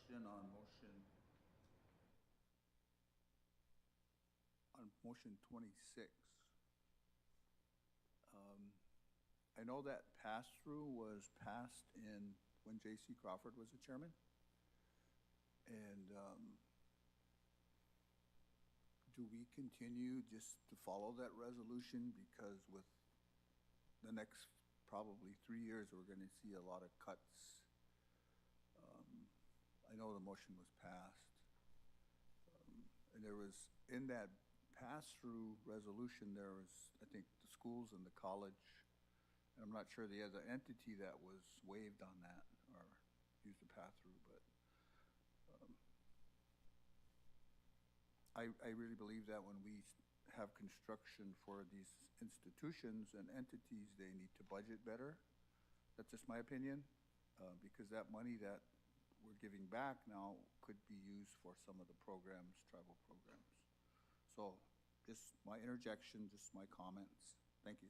question on motion 26. I know that pass-through was passed when J.C. Crawford was the chairman. And do we continue just to follow that resolution? Because with the next probably 3 years, we're going to see a lot of cuts. I know the motion was passed. And there was, in that pass-through resolution, there was, I think, the schools and the college. And I'm not sure the other entity that was waived on that or used a pass-through, but I really believe that when we have construction for these institutions and entities, they need to budget better. That's just my opinion, because that money that we're giving back now could be used for some of the programs, tribal programs. So just my interjection, just my comments. Thank you.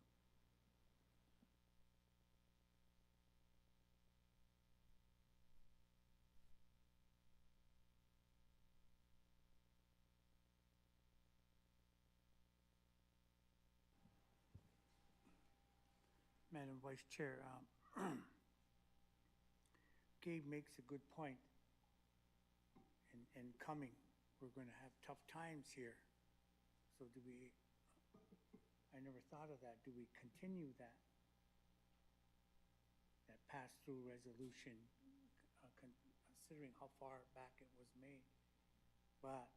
Madam Vice Chair, Gabe makes a good point. And coming, we're going to have tough times here. So do we, I never thought of that. Do we continue that pass-through resolution, considering how far back it was made? But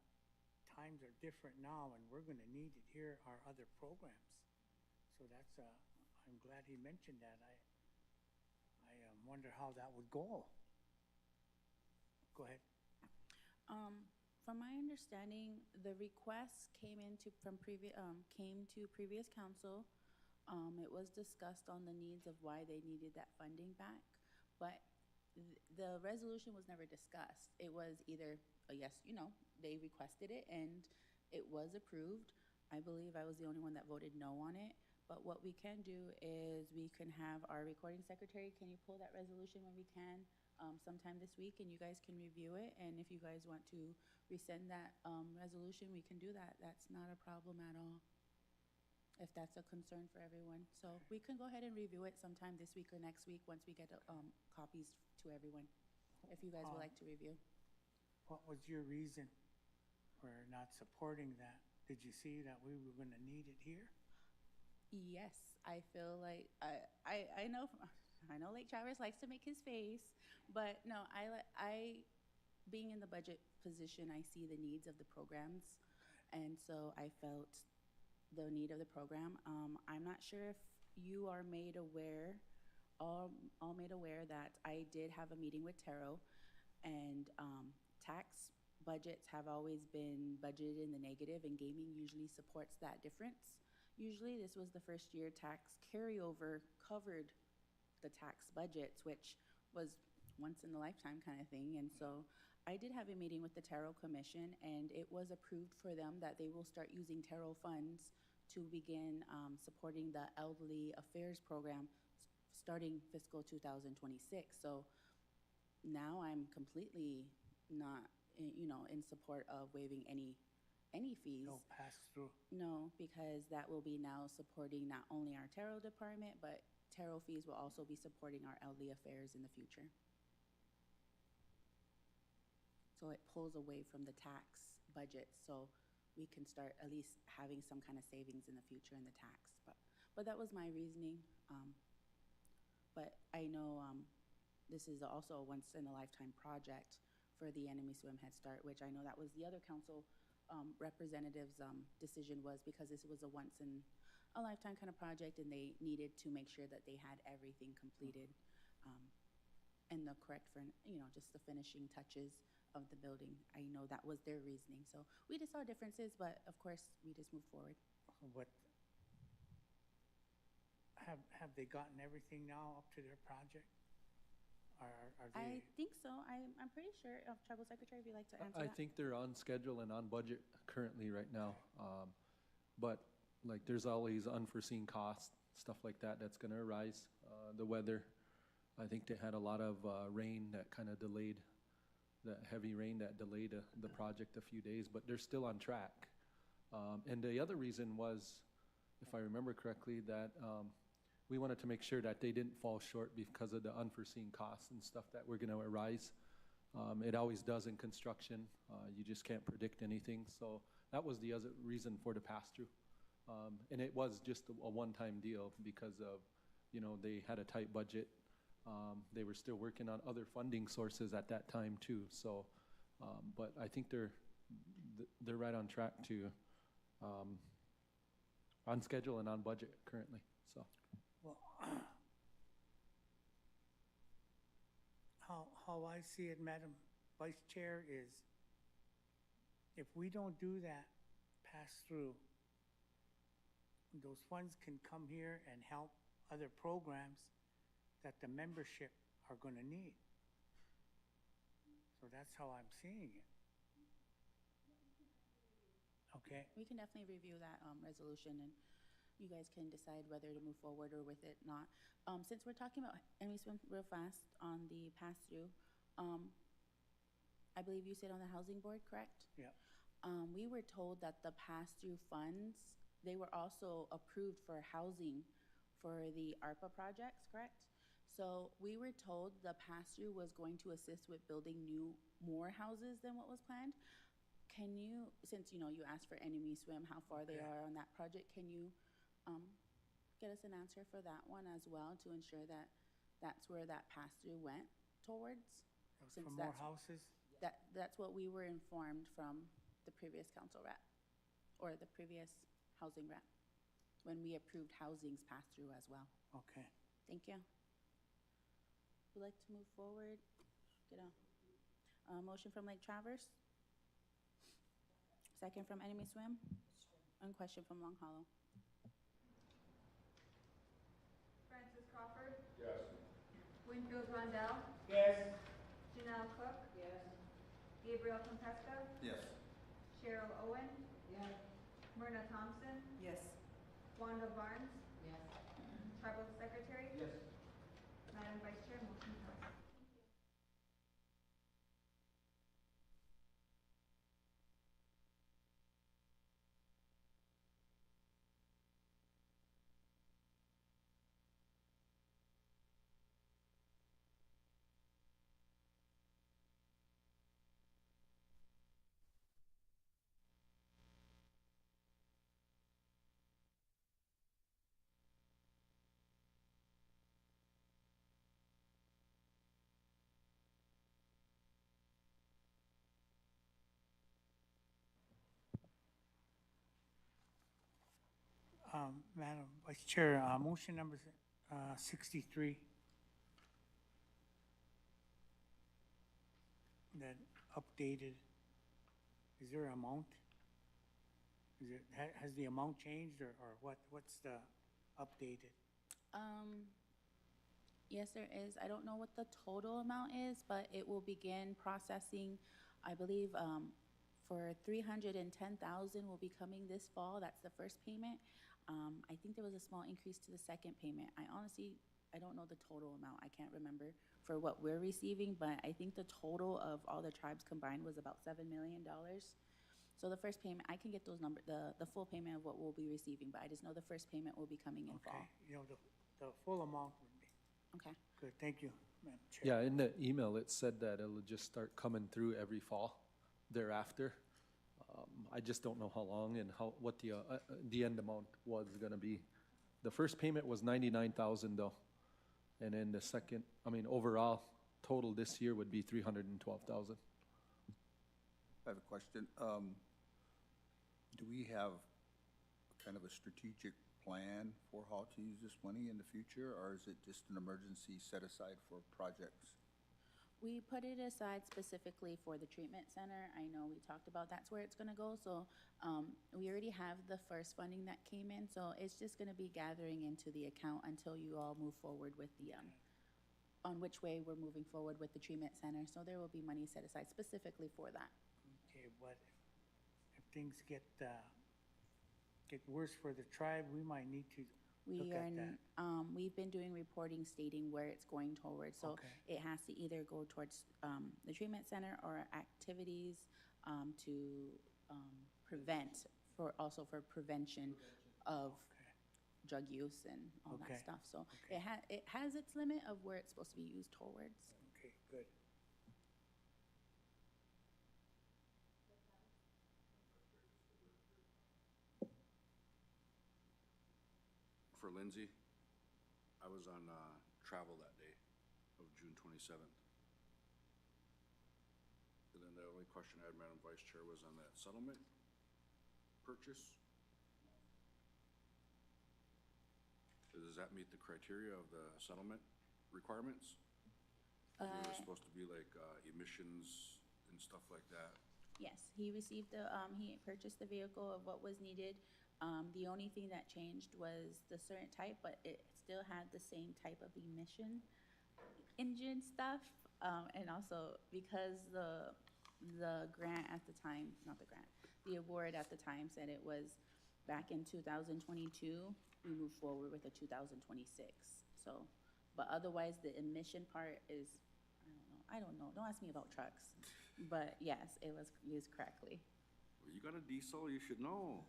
times are different now, and we're going to need it here, our other programs. So that's I'm glad he mentioned that. I wonder how that would go. Go ahead. From my understanding, the request came to previous council. It was discussed on the needs of why they needed that funding back, but the resolution was never discussed. It was either a yes, they requested it and it was approved. I believe I was the only one that voted no on it. But what we can do is we can have our recording secretary, can you pull that resolution when we can, sometime this week, and you guys can review it. And if you guys want to resend that resolution, we can do that. That's not a problem at all, if that's a concern for everyone. So we can go ahead and review it sometime this week or next week once we get copies to everyone, if you guys would like to review. What was your reason for not supporting that? Did you see that we were going to need it here? Yes, I feel like I know Lake Travis likes to make his face, but no, I being in the budget position, I see the needs of the programs, and so I felt the need of the program. I'm not sure if you are made aware, all made aware that I did have a meeting with Taro, and tax budgets have always been budgeted in the negative, and gaming usually supports that difference. Usually this was the first year tax carryover covered the tax budgets, which was once in a lifetime kind of thing. And so I did have a meeting with the Taro Commission, and it was approved for them that they will start using Taro funds to begin supporting the elderly affairs program starting fiscal 2026. So now I'm completely not, in support of waiving any fees. No pass-through? No, because that will be now supporting not only our Taro department, but Taro fees will also be supporting our elderly affairs in the future. So it pulls away from the tax budget, so we can start at least having some kind of savings in the future in the tax. But that was my reasoning. But I know this is also a once-in-a-lifetime project for the Enemy Swim Head Start, which I know that was the other council representative's decision, was because this was a once-in-a-lifetime kind of project, and they needed to make sure that they had everything completed and the correct for, just the finishing touches of the building. I know that was their reasoning. So we just saw differences, but of course we just moved forward. What have they gotten everything now up to their project? Are they? I think so. I'm pretty sure. Tribal Secretary, if you'd like to answer I that. think they're on schedule and on budget currently right now. But like there's always unforeseen costs, stuff like that that's going to arise. The weather, I think they had a lot of rain that kind of delayed that heavy rain that delayed the project a few days, but they're still on track. And the other reason was, if I remember correctly, that we wanted to make sure that they didn't fall short because of the unforeseen costs and stuff that were going to arise. It always does in construction. You just can't predict anything. So that was the other reason for the pass-through. And it was just a one-time deal because of, you know, they had a tight budget. They were still working on other funding sources at that time too. So, but I think they're right on track to, on schedule and on budget currently. So. Well, how I see it, Madam Vice Chair, is if we don't do that pass-through, those funds can come here and help other programs that the membership are gonna need. So that's how I'm seeing it. Okay, We can definitely review that resolution, and you guys can decide whether to move forward or with it not. Since we're talking about, and we swim real fast on the pass-through, I believe you sit on the housing board, correct? yeah. We were told that the pass-through funds, they were also approved for housing for the ARPA projects, correct? So we were told the pass-through was going to assist with building more houses than what was planned. Can you, since you know you asked for Enemy Swim, how far they Okay. are on that project, can you get us an answer for that one as well to ensure that that's where that pass-through went towards? For Since more that's houses? that's what we were informed from the previous council rep, or the previous housing rep, when we approved housing's pass-through as well. Okay. Thank you. Would like to move forward? Get a motion from Lake Traverse? Second from Enemy Swim? And question from Long Hollow. Francis Crawford. Yes. Winfield Rondell. Yes. Janelle Cook. Yes. Gabriel Compesca. Yes. Cheryl Owen. Yes. Myrna Thompson. Yes. Wanda Barnes. Yes. Tribal Secretary. Yes. Madam Vice Chair, motion passed. Madam Vice Chair, motion number 63. That updated, is there an amount? Is it, has the amount changed, or what's the updated? Yes, there is. I don't know what the total amount is, but it will begin processing, I believe, for 310,000 will be coming this fall. That's the first payment. I think there was a small increase to the second payment. I don't know the total amount. I can't remember for what we're receiving, but I think the total of all the tribes combined was about $7 million. So the first payment, I can get those numbers, the full payment of what we'll be receiving, but I just know the first payment will be coming in Okay, fall. you know, the full amount would be, Okay. good, thank you, Madam Chair. Yeah, in the email, it said that it'll just start coming through every fall thereafter. I just don't know how long and what the end amount was gonna be. The first payment was 99,000 though. And then the second, overall, total this year would be 312,000. I have a question. Do we have kind of a strategic plan for how to use this money in the future, or is it just an emergency set aside for projects? We put it aside specifically for the treatment center. I know we talked about that's where it's gonna go, so, we already have the first funding that came in, so it's just gonna be gathering into the account until you all move forward with the, on which way we're moving forward with the treatment center, so there will be money set aside specifically for that. Okay, but if things get worse for the tribe, we might need to We look are, at that? we've been doing reporting stating where it's going towards. So Okay. it has to either go towards the treatment center or activities to prevent, also for prevention of Okay. drug use and all Okay. that stuff. So Okay. it has its limit of where it's supposed to be used towards. Okay, good. For Lindsay, I was on travel that day of June 27th. And then the only question I had, Madam Vice Chair, was on that settlement purchase. Does that meet the criteria of the settlement requirements? There was supposed to be like emissions and stuff like that. Yes, he received he purchased the vehicle of what was needed. The only thing that changed was the certain type, but it still had the same type of emission engine stuff. And also because the grant at the time, not the grant, the award at the time said it was back in 2022, we moved forward with a 2026. So, but otherwise the emission part is, I don't know. Don't ask me about trucks. But yes, it was used correctly. Well, you got a diesel, you should know.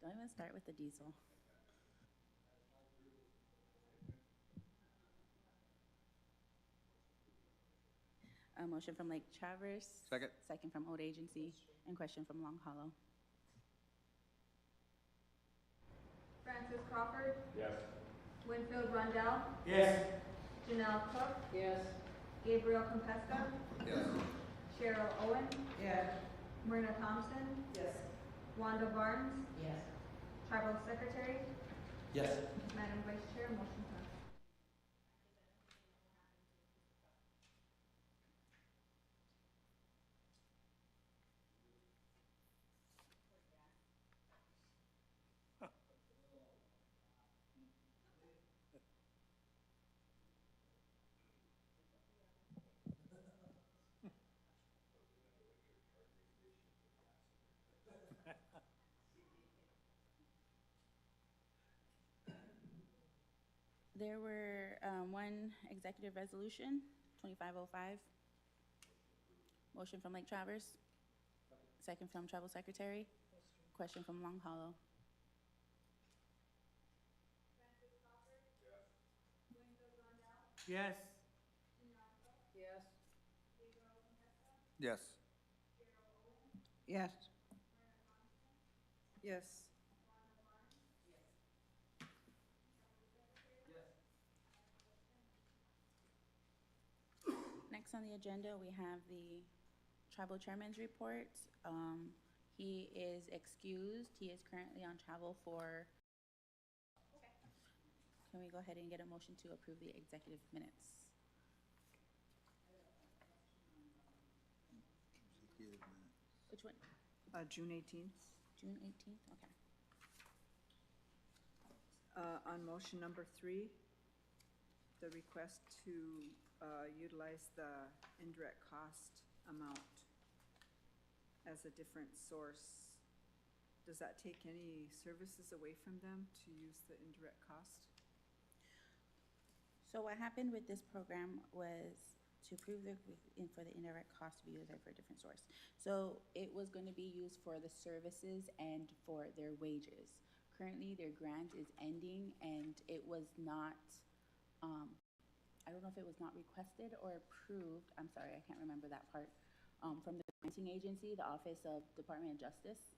Don't even start with the diesel. A motion from Lake Traverse. Second. Second from Old Agency, and question from Long Hollow. Francis Crawford, Yes. Winfield Rondell, Yes. Janelle Cook, Yes. Gabriel Compesta, Yes. Cheryl Owen, Yes. Myrna Thompson, Yes. Wanda Barnes, Yes. Tribal Secretary, Yes. Madam Vice Chair, motion passed. There were one executive resolution, 2505. Motion from Lake Traverse. Second from Tribal Secretary. Question from Long Hollow. Yes. Yes. Yes. Yes. Yes. Next on the agenda, we have the Tribal Chairman's report. He is excused. He is currently on travel for. Can we go ahead and get a motion to approve the executive minutes? Which one? June 18th. June 18th? Okay. On motion number 3, the request to utilize the indirect cost amount as a different source. Does that take any services away from them to use the indirect cost? So what happened with this program was to approve for the indirect cost to be used for a different source. So it was going to be used for the services and for their wages. Currently, their grant is ending, and it was not, I don't know if it was not requested or approved. I'm sorry, I can't remember that part. From the granting agency, the Office of Department of Justice,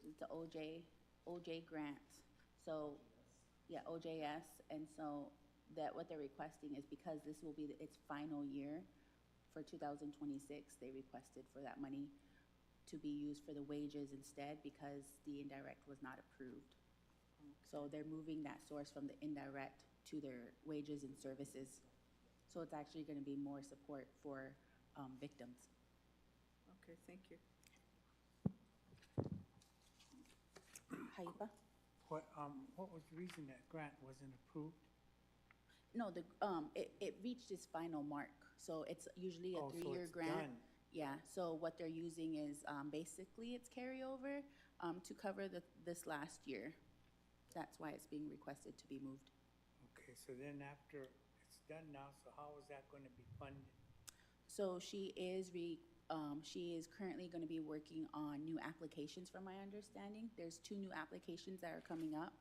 it's the OJ grant. So, yeah, OJS, and so that what they're requesting is because this will be its final year for 2026, they requested for that money to be used for the wages instead because the indirect was not approved. So they're moving that source from the indirect to their wages and services. So it's actually going to be more support for victims. Okay, thank you. Haipa? What was the reason that grant wasn't approved? No, it reached its final mark. So it's usually a Oh, so 3-year it's grant. done. Yeah, so what they're using is basically it's carryover to cover this last year. that's why it's being requested to be moved. Okay, so then after it's done now, so how is that gonna be funded? So she is currently going to be working on new applications, from my understanding. There's 2 new applications that are coming up.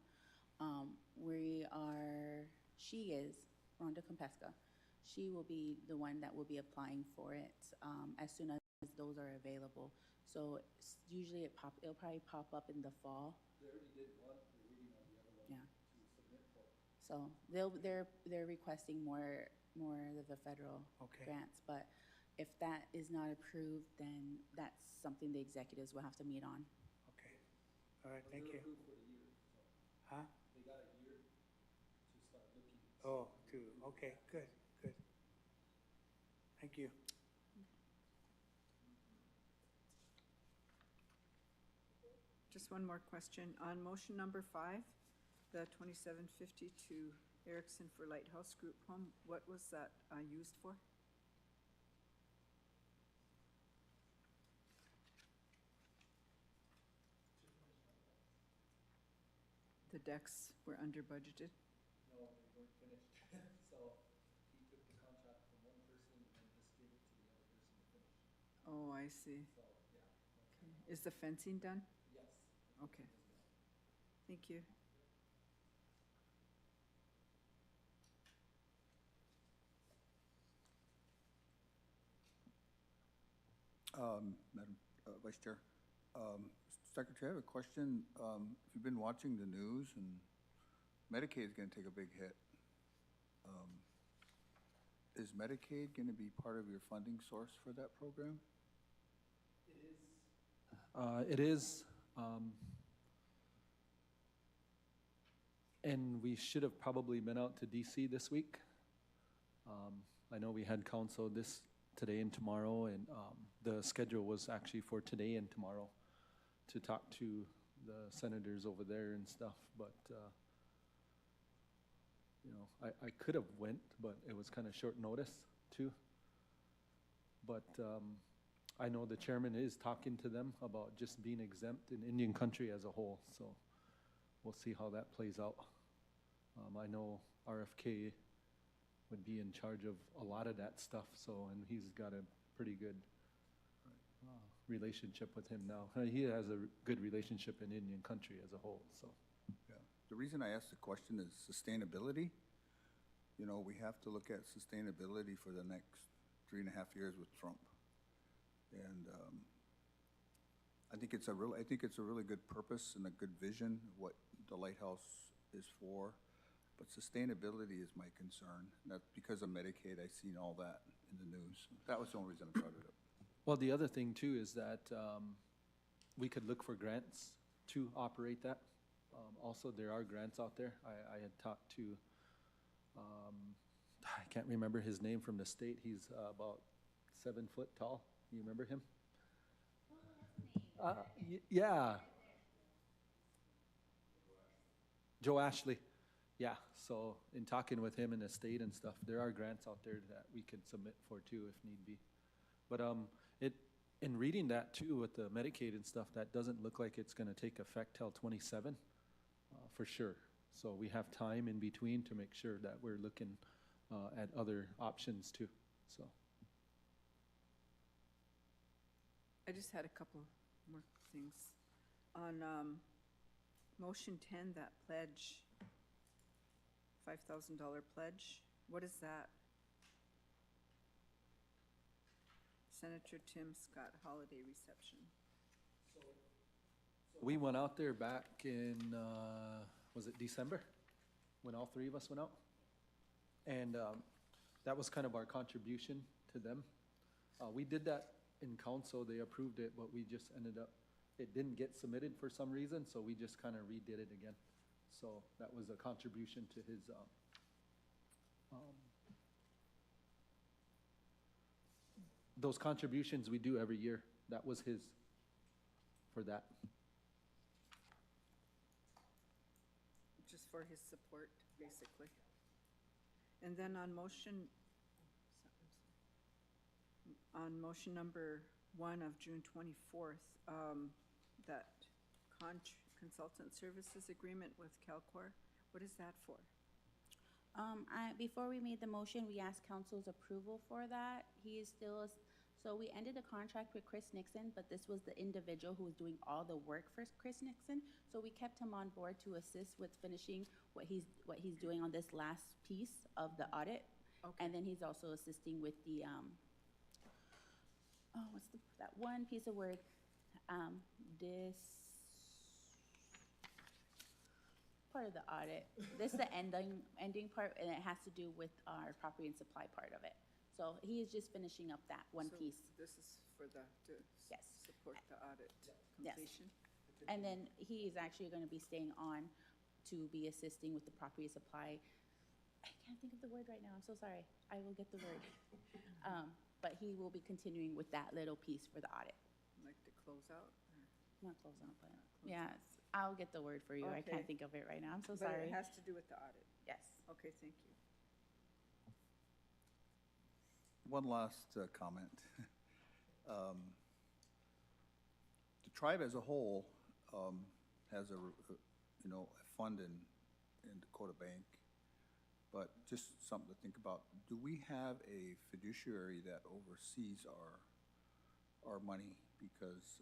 She is, Rhonda Compesca. She will be the one that will be applying for it as soon as those are available. So usually it'll probably pop up in the fall. They already did one, they're waiting on the other one Yeah. to submit for. So they're requesting more of the federal Okay. grants, but if that is not approved, then that's something the executives will have to meet on. Okay, all right, But thank they're you. approved for the year, so Huh? they got a year to start looking. Oh, okay, good. Thank you. Just one more question. On motion number 5, the 2750 to Erickson for Lighthouse Group Home, what was that used for? The decks were under budgeted? No, they weren't finished. So he took the contract from one person and then just gave it to the other person to finish. Oh, I see. So, yeah. Okay. Is the fencing done? Yes. Okay. Thank you. Madam Vice Chair, Secretary, I have a question. If you've been watching the news, and Medicaid is going to take a big hit. Is Medicaid going to be part of your funding source for that program? It is, and we should have probably been out to DC this week. I know we had council today and tomorrow, and the schedule was actually for today and tomorrow to talk to the senators over there and stuff, but you know, I could have went, but it was kind of short notice too. But I know the chairman is talking to them about just being exempt in Indian country as a whole, so we'll see how that plays out. I know RFK would be in charge of a lot of that stuff, so, and he's got a pretty good relationship with him now. He has a good relationship in Indian country as a whole, so. Yeah. The reason I asked the question is sustainability. You know, we have to look at sustainability for the next 3.5 years with Trump. And I think it's a really good purpose and a good vision of what the lighthouse is for. But sustainability is my concern. That's because of Medicaid. I've seen all that in the news. That was the only reason I brought it up. Well, the other thing too is that we could look for grants to operate that. Also, there are grants out there. I had talked to, I can't remember his name from the state. He's about 7 foot tall. You remember him? Yeah. Joe Ashley. Yeah, so in talking with him in the state and stuff, there are grants out there that we could submit for too if need be. But in reading that too with the Medicaid and stuff, that doesn't look like it's gonna take effect till 27, for sure. So we have time in between to make sure that we're looking at other options too, so. I just had a couple more things. On motion 10, that pledge, $5,000 pledge, what is that? Senator Tim Scott holiday reception. We went out there back in, was it December? When all 3 of us went out? And that was kind of our contribution to them. We did that in council, they approved it, but we just ended up, it didn't get submitted for some reason, so we just kind of redid it again. So that was a contribution to his, those contributions we do every year. That was his for that. Just for his support, basically. And then on motion number 1 of June 24th, that consultant services agreement with Calcor. What is that for? Before we made the motion, we asked council's approval for that. He is still, so we ended the contract with Chris Nixon, but this was the individual who was doing all the work for Chris Nixon. So we kept him on board to assist with finishing what he's doing on this last piece of the audit. Okay. And then he's also assisting with the, that one piece of work, part of the audit. This is the ending part, and it has to do with our property and supply part of it. So he is just finishing up that one So piece. This is for Yes. support the audit Yes. completion? And then he is actually going to be staying on to be assisting with the property supply. I can't think of the word right now. I'm so sorry. I will get the word. But he will be continuing with that little piece for the audit. Like to close out? Not close out, but yeah, I'll get the word for you. I Okay. can't think of it right now. I'm so But sorry. it has to do with the audit. Yes. Okay, thank you. One last comment. The tribe as a whole has a fund in Dakota Bank, but just something to think about. Do we have a fiduciary that oversees our money? Because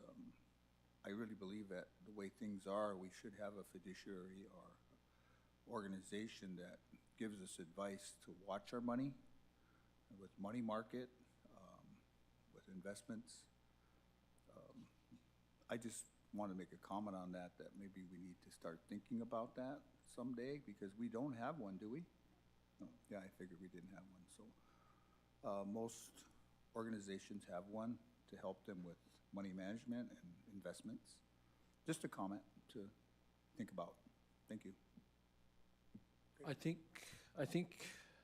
I really believe that the way things are, we should have a fiduciary or organization that gives us advice to watch our money with money market, with investments. I just want to make a comment on that maybe we need to start thinking about that someday, because we don't have one, do we? No, yeah, I figured we didn't have one. So most organizations have one to help them with money management and investments. Just a comment to think about. Thank you. I think,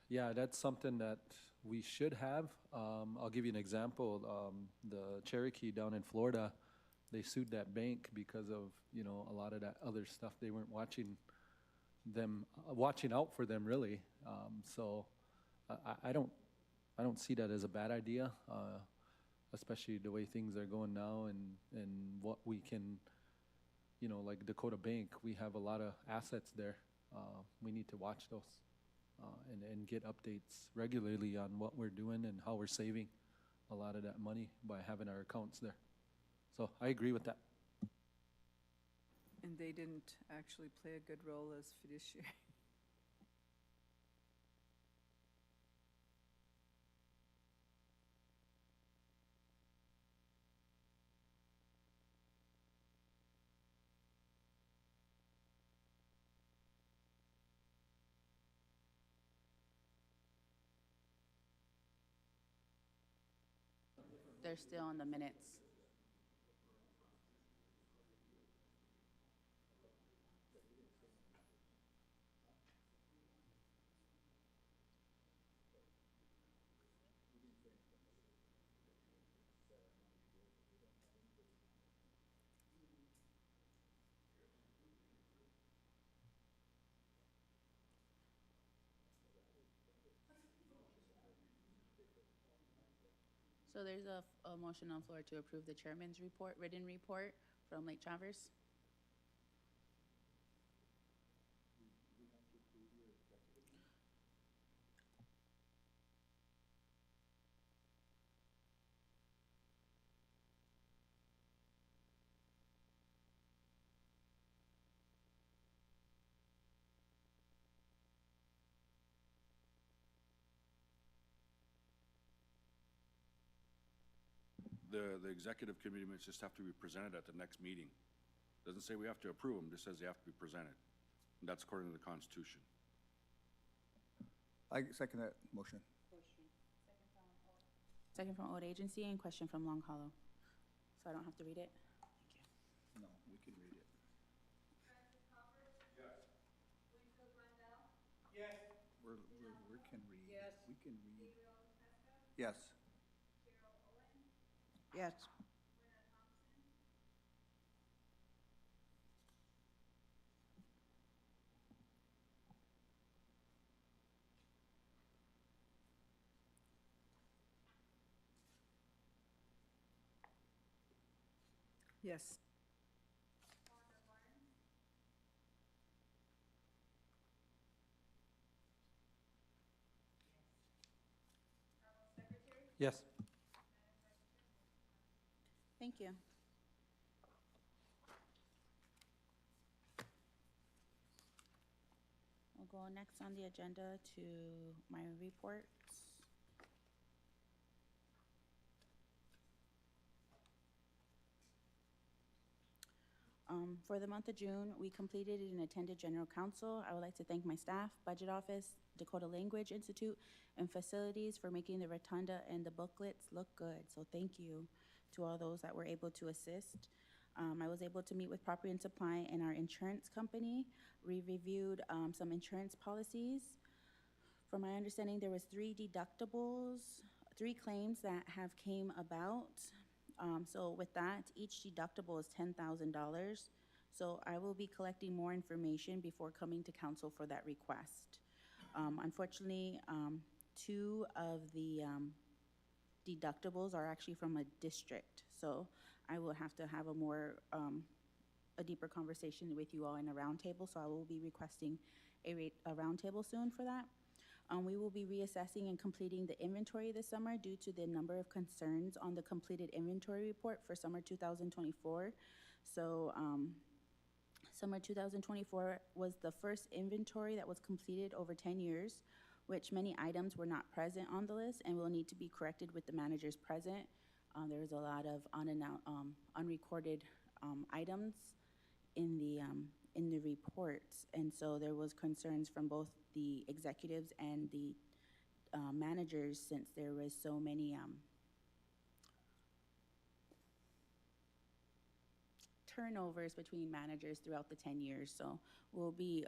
yeah, that's something that we should have. I'll give you an example. The Cherokee down in Florida, they sued that bank because of, a lot of that other stuff. They weren't watching out for them really. So I don't see that as a bad idea, especially the way things are going now and what we can, like Dakota Bank, we have a lot of assets there. We need to watch those and get updates regularly on what we're doing and how we're saving a lot of that money by having our accounts there. So I agree with that. And they didn't actually play a good role as fiduciary. They're still in the minutes. So there's a motion on the floor to approve the chairman's report, written report from Lake Traverse. The executive committee minutes just have to be presented at the next meeting. Doesn't say we have to approve them, just says they have to be presented. And that's according to the Constitution. I second that motion. Second from Old Agency and question from Long Hollow. So I don't have to read it? No, we can read it. Francis Crawford? Yes. Winfield Randall? Yes. We can read. Yes. We can read. Gabriel Pesca? Yes. Cheryl Owen? Yes. Myrna Thompson? Yes. Wanda Barnes? Yes. Thank you. We'll go next on the agenda to my reports. For the month of June, we completed and attended General Council. I would like to thank my staff, Budget Office, Dakota Language Institute, and Facilities for making the rotunda and the booklets look good. So thank you to all those that were able to assist. I was able to meet with Property and Supply and our insurance company. We reviewed some insurance policies. From my understanding, there was 3 deductibles, 3 claims that have came about. So with that, each deductible is $10,000. So I will be collecting more information before coming to council for that request. Unfortunately, 2 of the deductibles are actually from a district. So I will have to have a deeper conversation with you all in a roundtable. So I will be requesting a roundtable soon for that. We will be reassessing and completing the inventory this summer due to the number of concerns on the completed inventory report for summer 2024. So summer 2024 was the first inventory that was completed over 10 years, which many items were not present on the list and will need to be corrected with the managers present. There was a lot of unrecorded items in the reports, and so there was concerns from both the executives and the managers, since there was so many turnovers between managers throughout the 10 years. So we'll be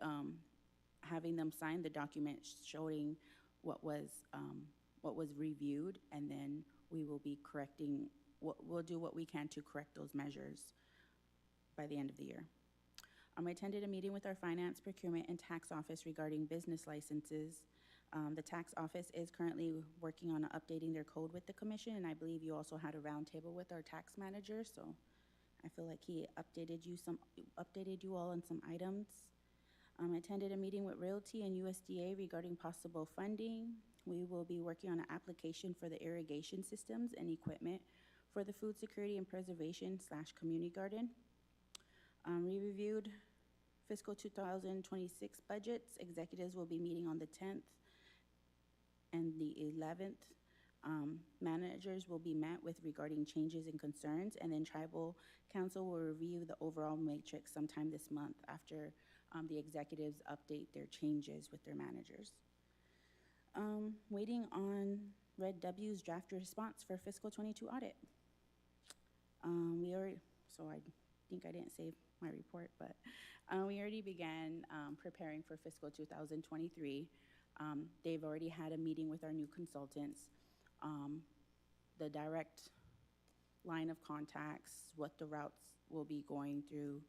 having them sign the document showing what was reviewed, and then we will be correcting. We'll do what we can to correct those measures by the end of the year. I attended a meeting with our finance, procurement, and tax office regarding business licenses. The tax office is currently working on updating their code with the commission, and I believe you also had a roundtable with our tax manager, so I feel like he updated you all on some items. I attended a meeting with Realty and USDA regarding possible funding. We will be working on an application for the irrigation systems and equipment for the food security and preservation / community garden. We reviewed fiscal 2026 budgets. Executives will be meeting on the 10th and the 11th. Managers will be met with regarding changes and concerns, and then tribal council will review the overall matrix sometime this month after the executives update their changes with their managers. Waiting on Red W's draft response for fiscal 22 audit. I think I didn't save my report, but we already began preparing for fiscal 2023. They've already had a meeting with our new consultants. The direct line of contacts, what the routes will be going through,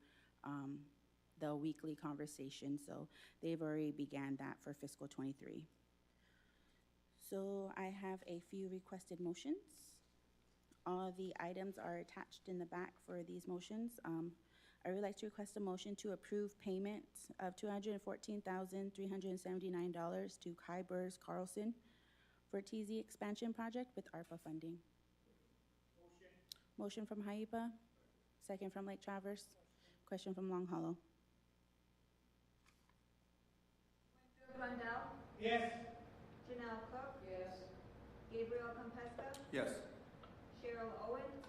the weekly conversation. So they've already began that for fiscal 23. So I have a few requested motions. All the items are attached in the back for these motions. I would like to request a motion to approve payment of $214,379 to Kybers Carlson for TZ expansion project with ARPA funding. Motion from Haipa, second from Lake Traverse, question from Long Hollow. Winfield Rondell, Yes. Janelle Cook. Yes. Gabriel Campesca, Yes. Cheryl Owen,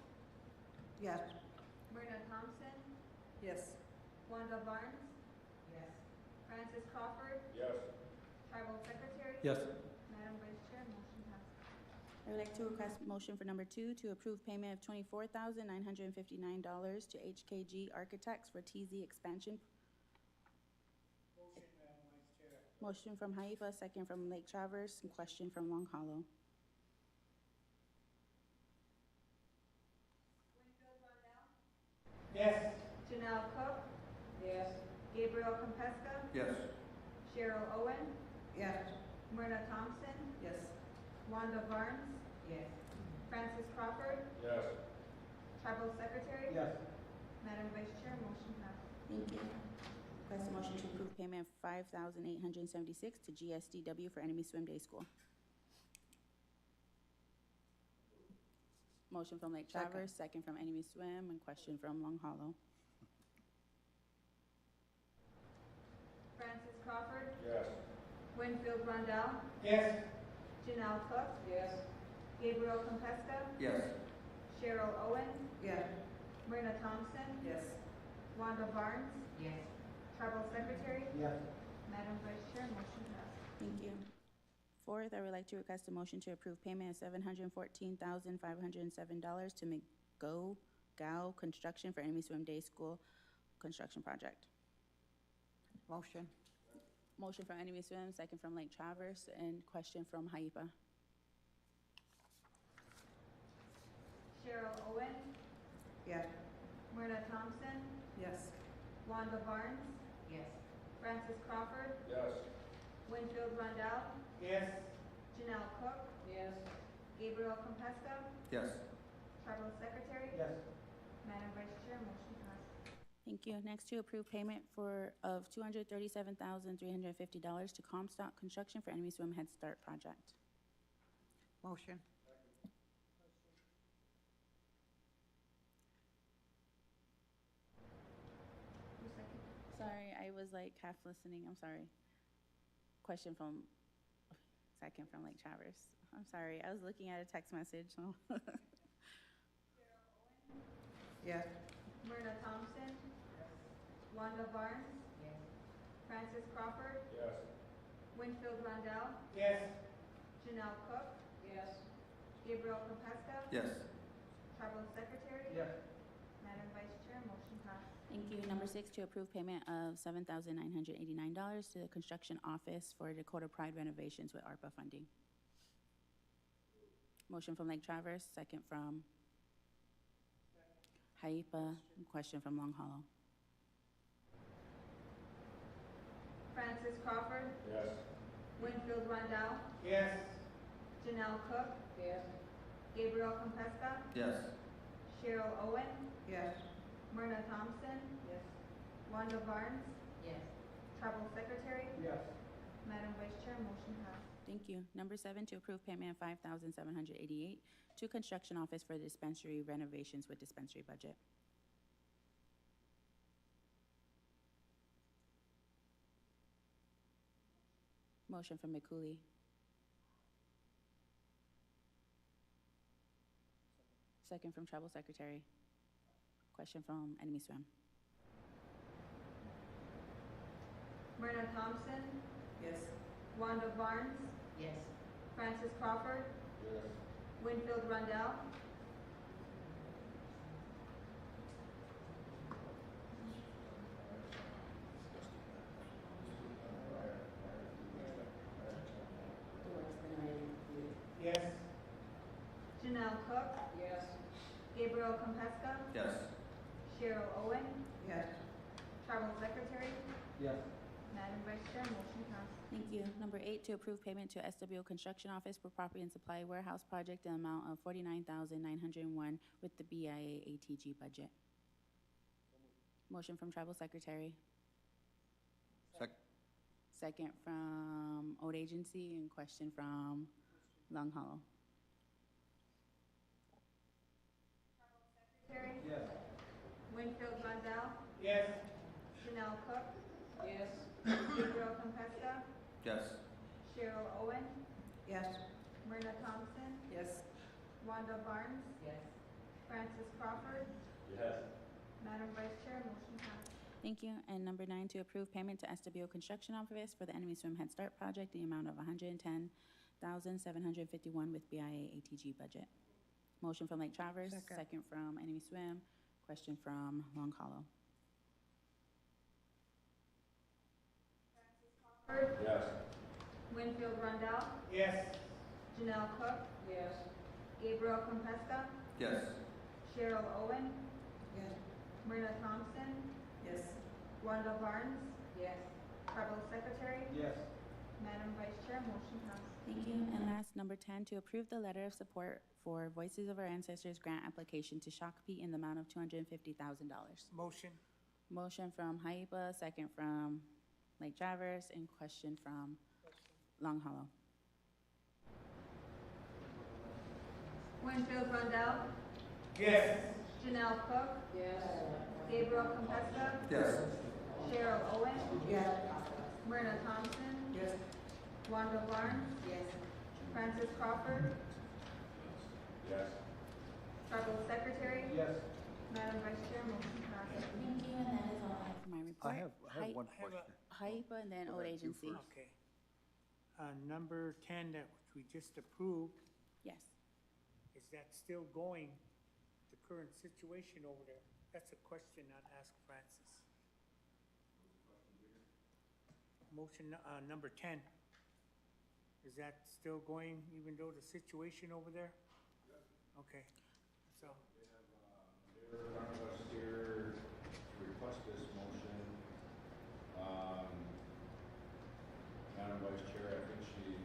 Yes. Myrna Thompson, Yes. Wanda Barnes, Yes. Francis Crawford, Yes. Tribal Secretary. Yes. Madam Vice Chair, motion passes. I would like to request motion for number 2 to approve payment of $24,959 to HKG Architects for TZ expansion. Motion, Madam Vice Chair. Motion from Haifa, second from Lake Traverse, and question from Long Hollow. Winfield Rondell, Yes. Janelle Cook. Yes. Gabriel Campesca, Yes. Cheryl Owen, Yes. Myrna Thompson, Yes. Wanda Barnes, Yes. Francis Crawford, Yes. Tribal Secretary. Yes. Madam Vice Chair, motion passes. Thank you. Request a motion to approve payment of $5,876 to GSDW for Enemy Swim Day School. Motion from Lake Traverse, second from Enemy Swim, and question from Long Hollow. Francis Crawford, Yes. Winfield Rondell, Yes. Janelle Cook, Yes. Gabriel Compesta, Yes. Cheryl Owen, Yes. Myrna Thompson, Yes. Wanda Barnes, Yes. Tribal Secretary, Yes. Madam Vice Chair, motion passed. Thank you. Fourth, I would like to request a motion to approve payment of $714,507 to Gao Construction for Enemy Swim Day School construction project. Motion. Motion from Enemy Swim, second from Lake Traverse, and question from Haipa. Cheryl Owen, Yes. Myrna Thompson, Yes. Wanda Barnes, Yes. Francis Crawford, Yes. Winfield Rondell, Yes. Janelle Cook, Yes. Gabriel Compesta, Yes. Tribal Secretary, Yes. Madam Vice Chair, motion passed. Thank you. Next, to approve payment of $237,350 to Comstock Construction for Enemy Swim Head Start project. Motion. Who's second? Sorry, I was like half listening. I'm sorry. Question from, second from Lake Traverse. I'm sorry. I was looking at a text message. So. Yes. Myrna Thompson, Wanda Barnes, Francis Crawford, Yes. Winfield Rondell, Yes. Janelle Cook, Yes. Gabriel Compesta, Yes. Tribal Secretary, Yes. Madam Vice Chair, motion passed. Thank you. Number 6, to approve payment of $7,989 to the construction office for Dakota Pride renovations with ARPA funding. Motion from Lake Traverse, second from Haipa, question from Long Hollow. Francis Crawford, Yes. Winfield Rondell, Yes. Janelle Cook, Yes. Gabriel Compesta, Yes. Cheryl Owen, Yes. Myrna Thompson, Yes. Wanda Barnes, Yes. Tribal Secretary, Yes. Madam Vice Chair, motion passed. Thank you. Number 7, to approve payment of $5,788 to construction office for the dispensary renovations with dispensary budget. Motion from McCooley. Second from Tribal Secretary. Question from Enemy Swim. Myrna Thompson, Yes. Wanda Barnes, Yes. Francis Crawford, Yes. Winfield Rondell, Yes. Janelle Cook, Yes. Gabriel Compesta, Yes. Cheryl Owen, Yes. Tribal Secretary, Yes. Madam Vice Chair, motion passed. Thank you. Number 8, to approve payment to SWO Construction Office for Property and Supply Warehouse Project in the amount of $49,901 with the BIA ATG budget. Motion from Tribal Secretary. Second from Old Agency, and question from Long Hollow. Secretary, Yes. Winfield Rondell, Yes. Janelle Cook, Yes. Gabriel Compesta, Yes. Cheryl Owen, Yes. Myrna Thompson, Yes. Wanda Barnes, Yes. Francis Crawford, Yes. Madam Vice Chair, motion passed. Thank you. And number 9, to approve payment to SWO Construction Office for the Enemy Swim Head Start project in the amount of $110,751 with BIA ATG budget. Motion from Lake Traverse, second from Enemy Swim, question from Long Hollow. Crawford, Yes. Winfield Rondell, Yes. Janelle Cook, Yes. Gabriel Compesta, Yes. Cheryl Owen, Yes. Myrna Thompson, Yes. Wanda Barnes, Yes. Tribal Secretary, Yes. Madam Vice Chair, motion passed. Thank you. And last, number 10, to approve the letter of support for Voices of Our Ancestors grant application to Shakopee in the amount of $250,000. Motion. Motion from Haipa, second from Lake Traverse, and question from Long Hollow. Winfield Rondell, Yes. Janelle Cook. Yes. Gabriel Compesta. Yes. Cheryl Owen. Yes. Myrna Thompson. Yes. Wanda Barnes. Yes. Francis Crawford. Yes. Tribal Secretary. Yes. Madam Vice Chair, motion passes. Thank you, and that is all I have for my report. I have one I have a- question. HIPAA and then Go old ahead, you agency. first. Okay. Number 10 that we just approved, Yes. is that still going, the current situation over there? That's a question I'd ask Francis. Motion, number 10. Is that still going even though the situation over there? Okay, so, They were in front of us here to request this motion. Madam Vice Chair, I think she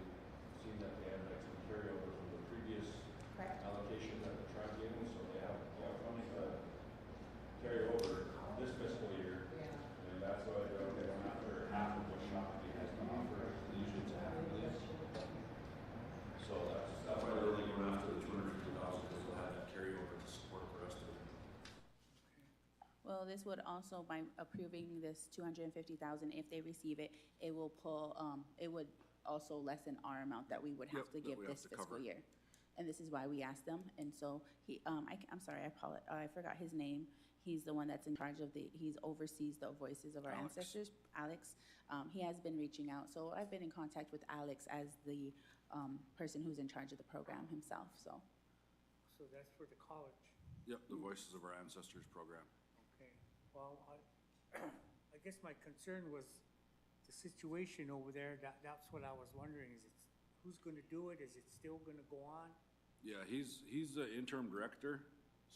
seen that they had like some carryover from the previous allocation that the tribe gave them, so they have money to carry over this fiscal year. And that's why they went after half of what Shopee has to offer, usually it's $500,000. So that's why they're only going after the $250,000, because they'll have that carryover to support the rest of it. Well, this would also, by approving this 250,000, if they receive it, it will pull, it would also lessen our amount that we would have Yep, to that give we have this to fiscal cover. year. And this is why we asked them, and so he, I'm sorry, I forgot his name. He's the one that's in charge of he's oversees the voices of our Alex. ancestors, Alex. He has been reaching out, so I've been in contact with Alex as the, person who's in charge of the program himself, so. so that's for the college. Yep, the Voices of Our Ancestors program. Okay, well, I guess my concern was the situation over there, that's what I was wondering, is it, who's gonna do it, is it still gonna go on? Yeah, he's the interim director,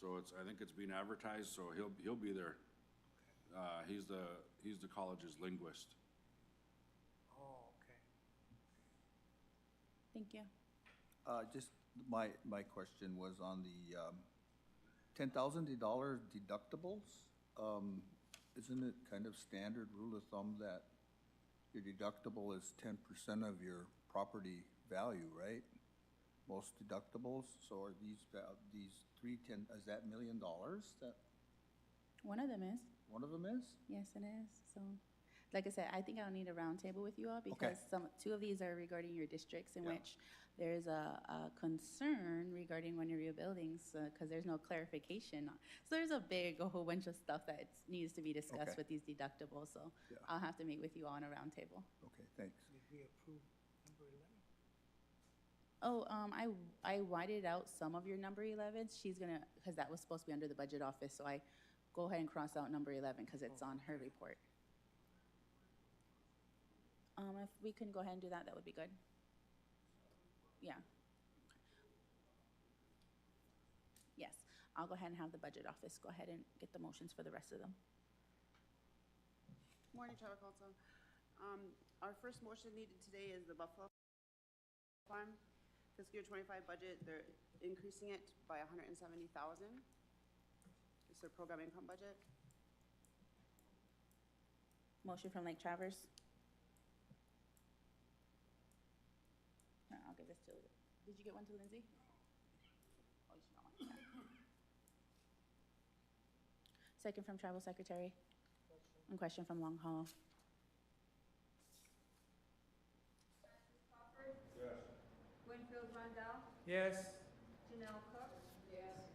so I think it's being advertised, so he'll be there. He's the college's linguist. Oh, okay. Thank you. Just, my question was on the $10,000 deductibles. Isn't it kind of standard rule of thumb that your deductible is 10% of your property value, right? Most deductibles, so are these 310, is that $1 million? That One of them is. one of them is? Yes, it is. So, like I said, I think I'll need a roundtable with you all because two of these are regarding your districts in Yeah. which there's a concern regarding one of your buildings because there's no clarification. So there's a whole bunch of stuff that needs to be discussed Okay. with these deductibles. So Yeah. I'll have to meet with you all on a roundtable. Okay, thanks. Did we approve number 11? Oh, I whited out some of your number 11s. She's gonna, because that was supposed to be under the budget office, so I go ahead and cross out number 11 because it's on her report. If we can go ahead and do that, that would be good. Yeah. Yes, I'll go ahead and have the budget office go ahead and get the motions for the rest of them. Morning, Tribal Council. Our first motion needed today is the Buffalo Farm fiscal year 25 budget. They're increasing it by $170,000. It's their program income budget. Motion from Lake Traverse. I'll give this to, did you get one to Lindsay? Oh, she got one, yeah. Second from Tribal Secretary. And question from Long Hollow. Francis Crawford. Winfield Rondell. Yes. Janelle Cook. Yes.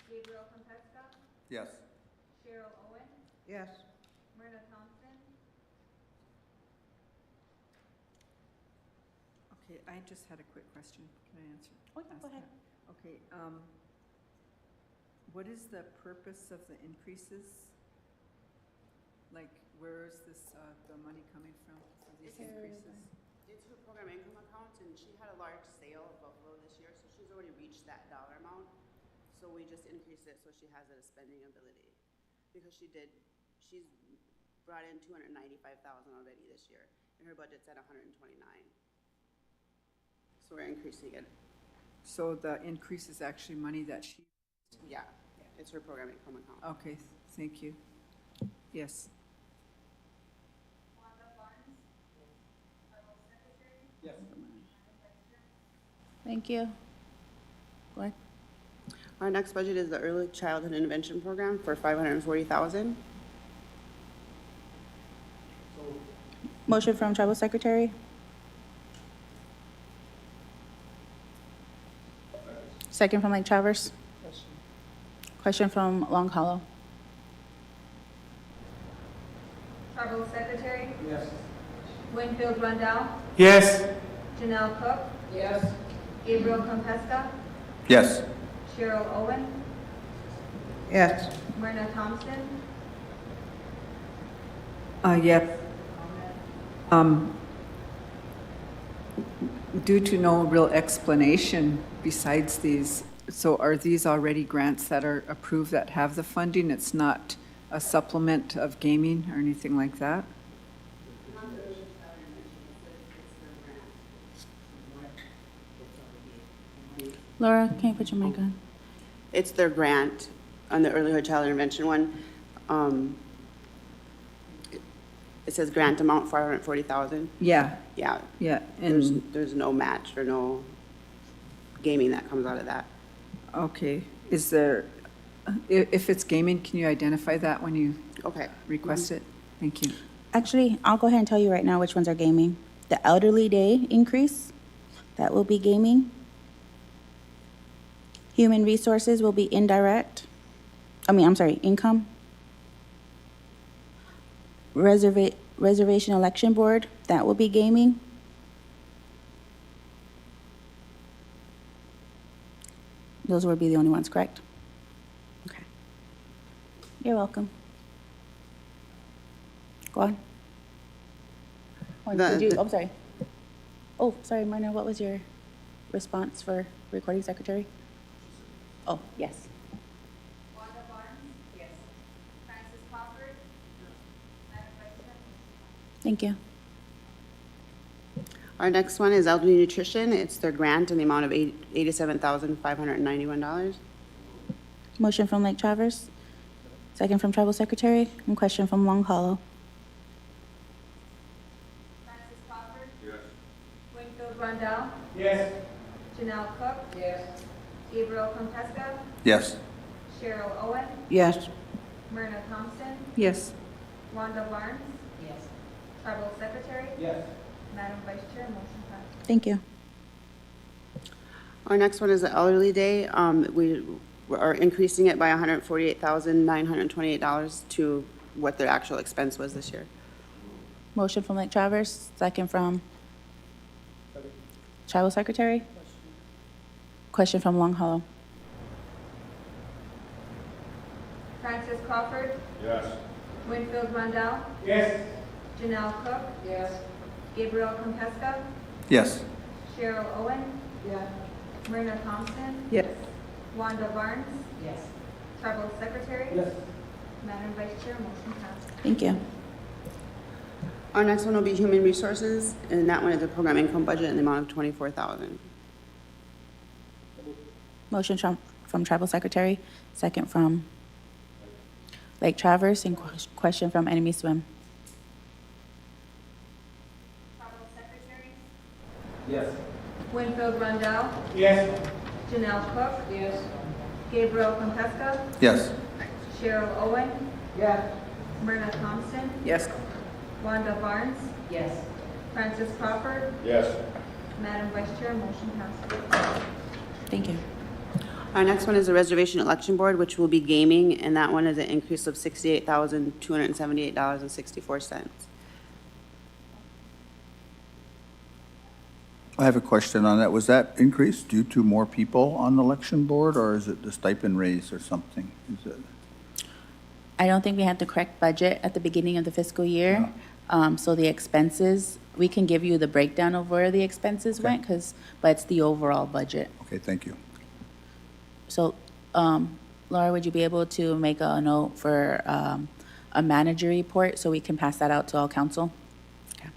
Gabriel Compesta. Yes. Cheryl Owen. Yes. Myrna Thompson. Okay, I just had a quick question. Can I answer? Oh, yeah, ask go ahead. that? Okay, what is the purpose of the increases? Like, where is this, the money coming from for these It's her- increases? It's her program income account, and she had a large sale of Buffalo this year, so she's already reached that dollar amount. So we just increased it so she has a spending ability. Because she's brought in $295,000 already this year, and her budget's at 129. So we're increasing it. So the increase is actually money that she, Yeah, it's her program income account. okay, thank you. Yes. Wanda Barnes. Tribal Secretary. Yes. Thank you. Go ahead. Our next budget is the Early Childhood Intervention Program for $540,000. Motion from Tribal Secretary. Second from Lake Traverse. Question from Long Hollow. Tribal Secretary? Yes. Winfield Rundell? Yes. Janelle Cook? Yes. Gabriel Compesta? Yes. Cheryl Owen? Yes. Myrna Thompson? Yes. Due to no real explanation besides these, so are these already grants that are approved that have the funding? It's not a supplement of gaming or anything like that? Laura, can you put your mic on? It's their grant on the Early Child Intervention one. It says grant amount $540,000. Yeah, Yeah, yeah, there's, and, there's no match or no gaming that comes out of that. okay, is there, if it's gaming, can you identify that when you Okay. request it? Thank you. Actually, I'll go ahead and tell you right now which ones are gaming. The elderly day increase, that will be gaming. Human resources will be indirect. Income. Reservation election board, that will be gaming. Those will be the only ones, correct? Okay. You're welcome. Go on. Or did you, I'm sorry. Oh, sorry, Myrna, what was your response for recording secretary? Oh, yes. Wanda Barnes? Yes. Francis Crawford? Madam Vice Chair? Thank you. Our next one is elderly nutrition. It's their grant in the amount of $87,591. Motion from Lake Traverse, second from Tribal Secretary, and question from Long Hollow. Francis Crawford? Yes. Winfield Rundell? Yes. Janelle Cook? Yes. Gabriel Compesta? Yes. Cheryl Owen? Yes. Myrna Thompson? Yes. Wanda Barnes? Yes. Tribal Secretary? Yes. Madam Vice Chair, motion passed. Thank you. Our next one is the elderly day. We are increasing it by $148,928 to what their actual expense was this year. Motion from Lake Traverse, second from Tribal Secretary. Question from Long Hollow. Francis Crawford? Yes. Winfield Rundell? Yes. Janelle Cook? Yes. Gabriel Compesta? Yes. Cheryl Owen? Yes. Myrna Thompson? Yes. Wanda Barnes? Yes. Tribal Secretary? Yes. Madam Vice Chair, motion passed. Thank you. Our next one will be human resources, and that one is a program income budget in the amount of $24,000. Motion from Tribal Secretary, second from Lake Traverse, and question from Enemy Swim. Tribal Secretary? Yes. Winfield Rundell? Yes. Janelle Cook? Yes. Gabriel Compesta? Yes. Cheryl Owen? Yes. Myrna Thompson? Yes. Wanda Barnes? Yes. Francis Crawford? Yes. Madam Vice Chair, motion passed. Thank you. Our next one is the reservation election board, which will be gaming, and that one is an increase of $68,278.64. I have a question on that. Was that increase due to more people on the election board, or is it the stipend raise or something? Is it? I don't think we had the correct budget at the beginning of the fiscal year. So the expenses, we can give you the breakdown of where the expenses went, but it's the overall budget. Okay, thank you. So, Laura, would you be able to make a note for a manager report so we can pass that out to all council? Okay.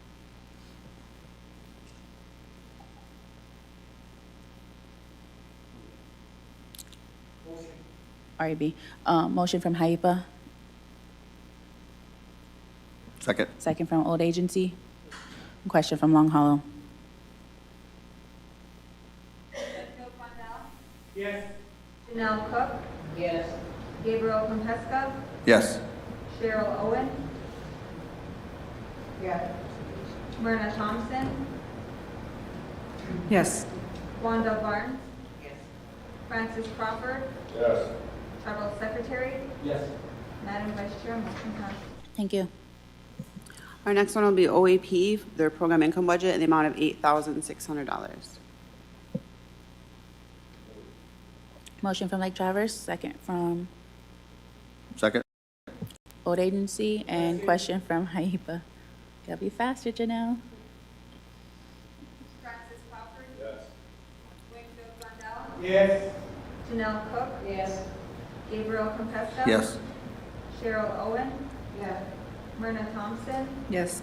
REB. Motion from Haipa, Second. second from Old Agency. Question from Long Hollow. Winfield Rundell? Yes. Janelle Cook, Yes. Gabriel Compesca, Yes. Cheryl Owen, Yes. Myrna Thompson, Yes. Wanda Barnes, Yes. Francis Crawford, Yes. Tribal Secretary, Yes. Madam Vice Chair, motion passed. Thank you. Our next one will be OAP, their program income budget in the amount of $8,600. Motion from Lake Traverse, second from Second? Old Agency, and question from Haipa. Gotta be faster, Janelle. Francis Crawford, Yes. Winfield Rondell, Yes. Janelle Cook, Yes. Gabriel Compesca. Yes. Cheryl Owen, Yes. Myrna Thompson, Yes.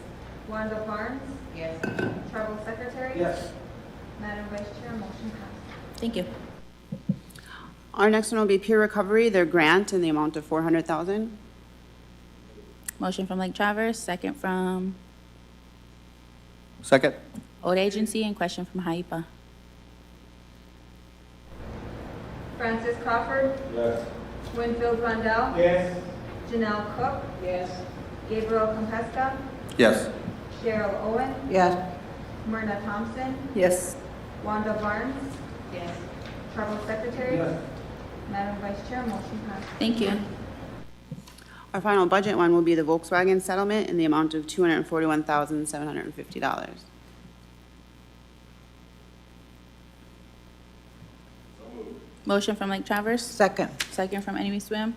Wanda Barnes, Yes. Tribal Secretary. Yes. Madam Vice Chair, motion passed. Thank you. Our next one will be peer recovery, their grant in the amount of $400,000. Motion from Lake Traverse, second from Second? Old Agency, and question from Haipa. Francis Crawford, Yes. Winfield Rondell, Yes. Janelle Cook, Yes. Gabriel Compesca, Yes. Cheryl Owen, Yes. Myrna Thompson, Yes. Wanda Barnes, Yes. Tribal Secretary. Madam Vice Chair, motion passed. Thank you. Our final budget one will be the Volkswagen settlement in the amount of $241,750. Motion from Lake Traverse, Second. second from Enemy Swim.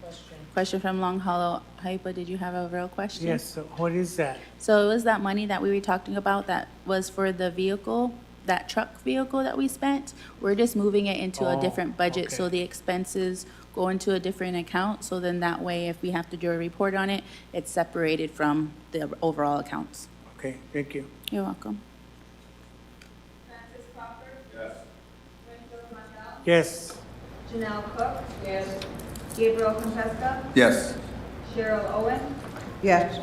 Question. Question from Long Hollow. Haipa, did you have a real question? Yes, so what is that? So it was that money that we were talking about that was for the vehicle, that truck vehicle that we spent. We're just moving it into a Oh, different budget, so okay. the expenses go into a different account. So then that way, if we have to do a report on it, it's separated from the overall accounts. Okay, thank you. You're welcome. Francis Crawford, Yes. Winfield Rondell, Yes. Janelle Cook, Yes. Gabriel Compesca, Yes. Cheryl Owen, Yes.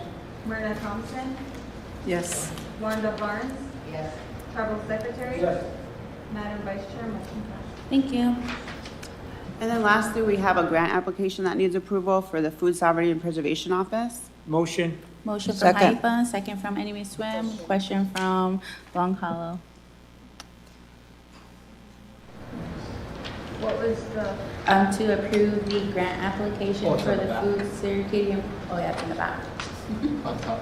Myrna Thompson, Yes. Wanda Barnes, Yes. Tribal Secretary. Yes. Madam Vice Chair, motion passed. Thank you. And then lastly, we have a grant application that needs approval for the Food Sovereignty and Preservation Office. Motion. Motion from Second. Haipa, second from Enemy Swim, question from Long Hollow. What was the, To approve the grant application for the food security, oh yeah, it's in the back.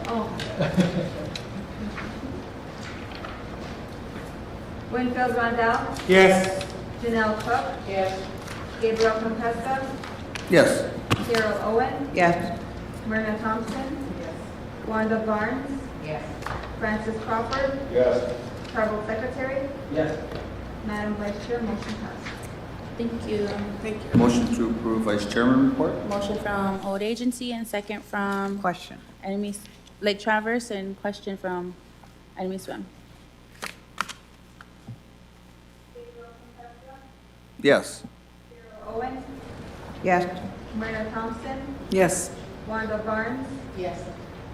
oh. Winfield Rondell, Yes. Janelle Cook, Yes. Gabriel Compesca, Yes. Cheryl Owen, Yes. Myrna Thompson, Wanda Barnes, Yes. Francis Crawford, Yes. Tribal Secretary. Yes. Madam Vice Chair, motion passed. Thank you. Thank you. Motion to approve Vice Chairman report? Motion from Old Agency and second from Question. Enemy, Lake Traverse, and question from Enemy Swim. Yes. Cheryl Owen, Yes. Myrna Thompson, Yes. Wanda Barnes, Yes.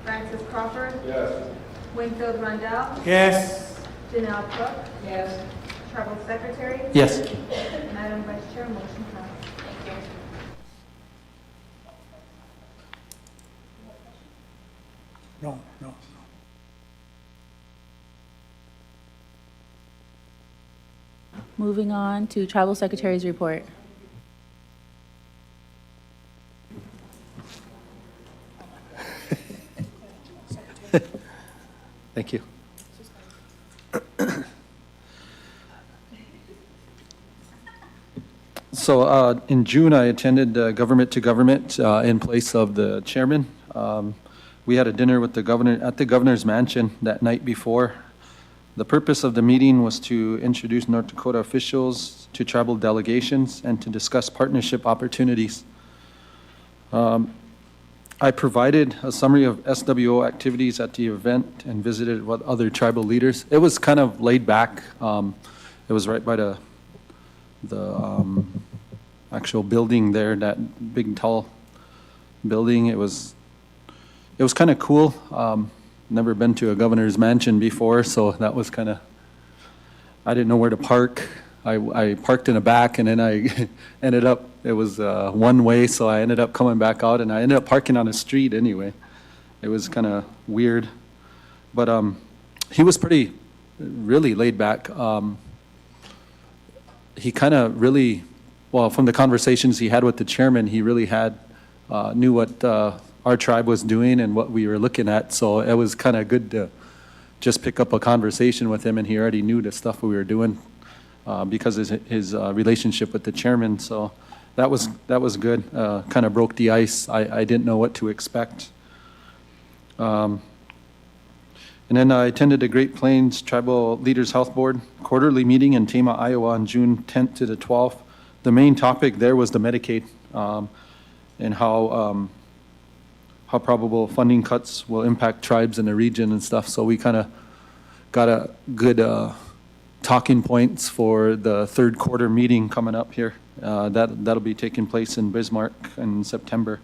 Francis Crawford, Yes. Winfield Rondell, Yes. Janelle Cook, Yes. Tribal Secretary. Yes. Madam Vice Chair, motion passed. Thank you. No, no. Moving on to Tribal Secretary's report. Thank you. So in June, I attended Government to Government in place of the chairman. We had a dinner with the governor at the governor's mansion that night before. The purpose of the meeting was to introduce North Dakota officials to tribal delegations and to discuss partnership opportunities. I provided a summary of SWO activities at the event and visited with other tribal leaders. It was kind of laid back. It was right by the actual building there, that big tall building. It was kind of cool. Never been to a governor's mansion before, so that was kind of, I didn't know where to park. I parked in the back, and then I ended up, it was one way, so I ended up coming back out, and I ended up parking on the street anyway. It was kind of weird. But he was really laid back. He kind of really, well, from the conversations he had with the chairman, he really knew what our tribe was doing and what we were looking at. So it was kind of good to just pick up a conversation with him, and he already knew the stuff we were doing because of his relationship with the chairman. So that was good. Kind of broke the ice. I didn't know what to expect. And then I attended the Great Plains Tribal Leaders Health Board quarterly meeting in Tama, Iowa on June 10th to the 12th. The main topic there was the Medicaid and how probable funding cuts will impact tribes in the region and stuff. So we kind of got a good talking points for the third quarter meeting coming up here. That'll be taking place in Bismarck in September.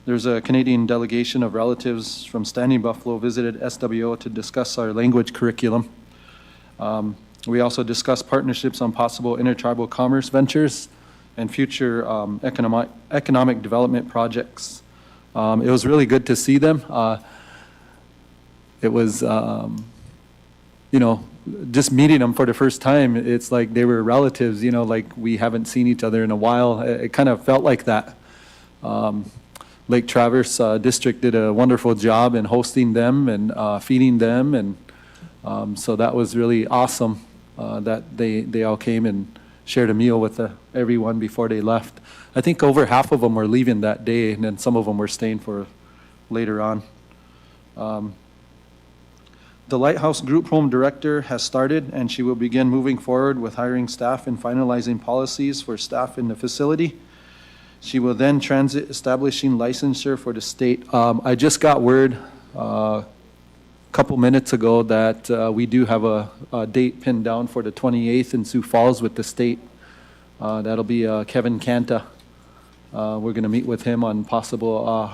There's a Canadian delegation of relatives from Standing Buffalo visited SWO to discuss our language curriculum. We also discussed partnerships on possible intertribal commerce ventures and future economic development projects. It was really good to see them. It was, just meeting them for the first time, it's like they were relatives, like we haven't seen each other in a while. It kind of felt like that. Lake Traverse District did a wonderful job in hosting them and feeding them, and so that was really awesome that they all came and shared a meal with everyone before they left. I think over half of them were leaving that day, and then some of them were staying for later on. The Lighthouse Group Home Director has started, and she will begin moving forward with hiring staff and finalizing policies for staff in the facility. She will then transit establishing licensure for the state. I just got word a couple minutes ago that we do have a date pinned down for the 28th in Sioux Falls with the state. That'll be Kevin Canta. We're going to meet with him on possible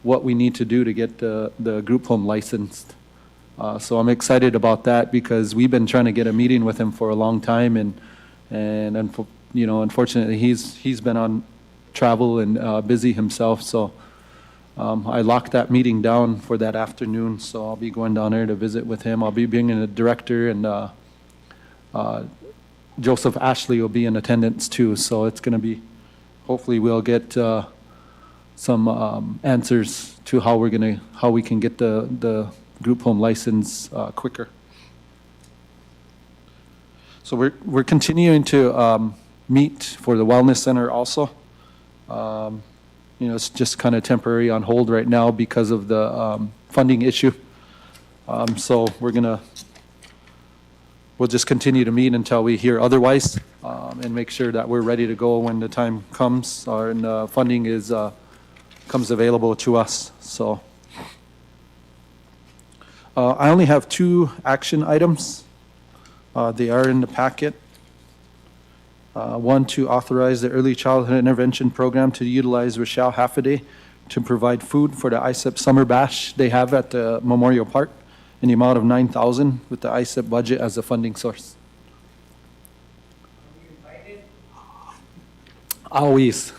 what we need to do to get the group home licensed. So I'm excited about that because we've been trying to get a meeting with him for a long time, and unfortunately he's been on travel and busy himself. So I locked that meeting down for that afternoon. So I'll be going down there to visit with him. I'll be bringing a director, and Joseph Ashley will be in attendance too. So it's going to be, hopefully we'll get some answers to how we can get the group home license quicker. So we're continuing to meet for the wellness center also. It's just kind of temporary on hold right now because of the funding issue. So we'll just continue to meet until we hear otherwise, and make sure that we're ready to go when the time comes and funding comes available to us. So I only have 2 action items. They are in the packet. One, to authorize the Early Childhood Intervention Program to utilize Rochelle Half-a-Day to provide food for the ISEP Summer Bash they have at the Memorial Park in the amount of $9,000 with the ISEP budget as a funding source. Always.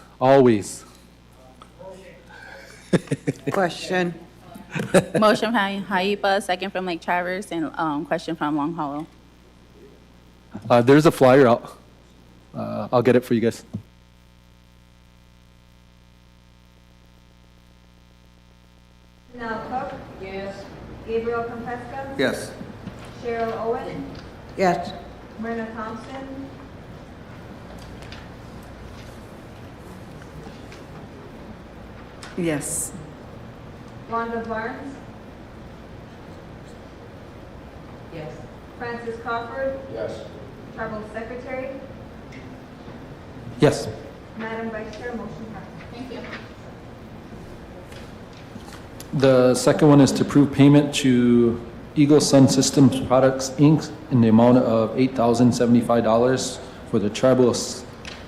Question. Motion from Haipa, second from Lake Traverse, and question from Long Hollow. There's a flyer out. I'll get it for you guys. Janelle Cook. Yes. Gabriel Compesca. Yes. Cheryl Owen. Yes. Myrna Thompson. Yes. Wanda Barnes. Yes. Francis Crawford. Yes. Tribal Secretary. Yes. Madam Vice Chair, motion passes. Thank you. The second one is to approve payment to Eagle Sun Systems Products, Inc. in the amount of $8,075 for the Tribal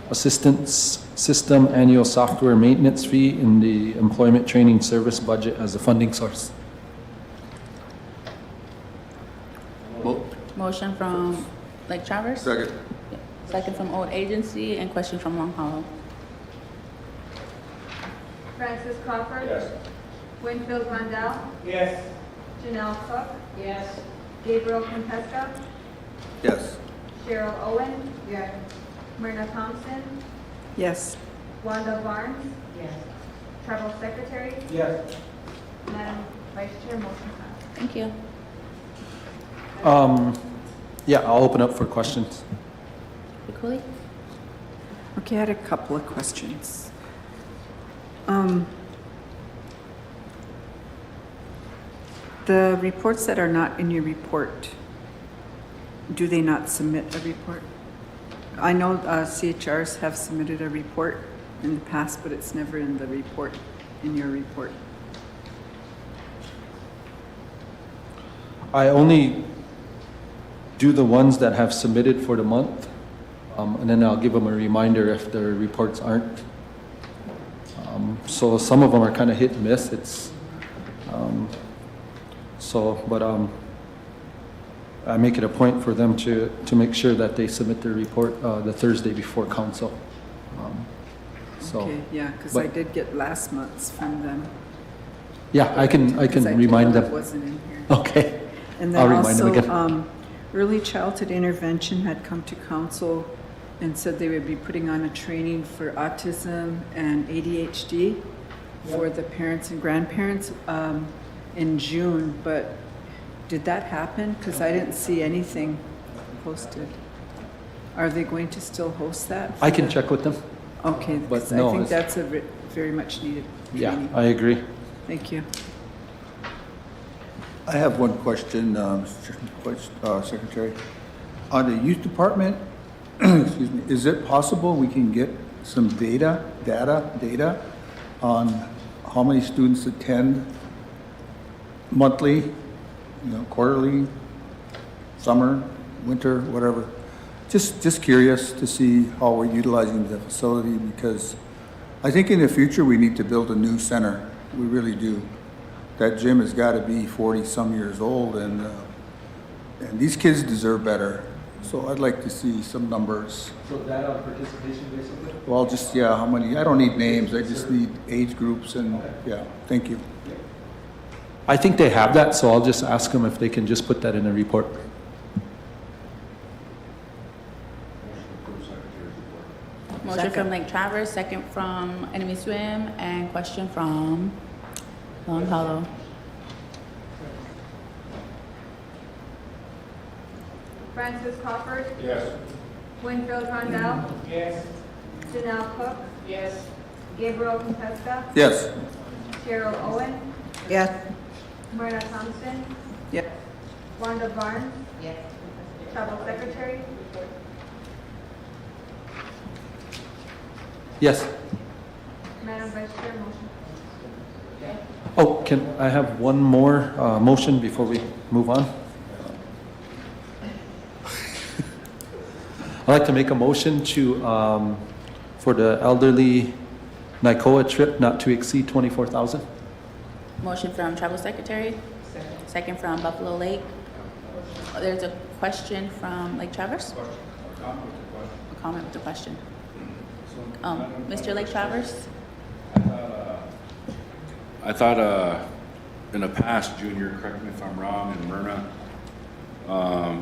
Assistance System Annual Software Maintenance Fee in the Employment Training Service budget as a funding source. Motion from Lake Traverse. Second. Second from Old Agency, and question from Long Hollow. Francis Crawford. Yes. Winfield Rondell. Yes. Janelle Cook. Yes. Gabriel Compesta. Yes. Cheryl Owen. Yes. Myrna Thompson. Yes. Wanda Barnes. Yes. Travel Secretary. Yes. Madam Vice Chair, motion passed. Thank you. Yeah, I'll open up for questions. Cooley? Okay, I had a couple of questions. The reports that are not in your report, do they not submit a report? I know CHRs have submitted a report in the past, but it's never in the report, in your report. I only do the ones that have submitted for the month, and then I'll give them a reminder if their reports aren't. So some of them are kind of hit and miss. I make it a point for them to make sure that they submit their report the Thursday before council. Okay, yeah, because I but- did get last month's from them. Yeah, I can 'Cause I remind told them. It wasn't in here. Okay. And I'll then remind them again. also, early childhood intervention had come to council and said they would be putting on a training for autism and ADHD for the parents and grandparents in June, but did that happen? Because I didn't see anything posted. Are they going to still host that? I can check with them. Okay, but 'cause no, I think it's- that's a very much needed Yeah, training. I agree. Thank you. I have one question, Secretary. On the youth department, excuse me, is it possible we can get some data on how many students attend monthly, quarterly, summer, winter, whatever? Just curious to see how we're utilizing the facility, because I think in the future we need to build a new center. We really do. That gym has got to be 40-some years old, and these kids deserve better. So I'd like to see some numbers. So data on participation, basically? Well, just, yeah, how many, I don't need names, I just need age groups and, yeah, thank you. I think they have that, so I'll just ask them if they can just put that in a report. Motion from Lake Traverse, second from Enemy Swim, and question from Long Hollow. Francis Crawford. Yes. Winfield Rondell. Yes. Janelle Cook. Yes. Gabriel Compesta. Yes. Cheryl Owen. Yes. Myrna Thompson. Yes. Wanda Barnes. Yes. Travel Secretary. Yes. Madam Vice Chair, motion passed. Oh, can I have one more motion before we move on? I'd like to make a motion to, for the elderly NICOA trip not to exceed 24,000. Motion from Travel Secretary, second from Buffalo Lake. There's a question from Lake Traverse? A comment with the question. Mr. Lake Traverse? I thought, in the past, Junior, correct me if I'm wrong, and Myrna,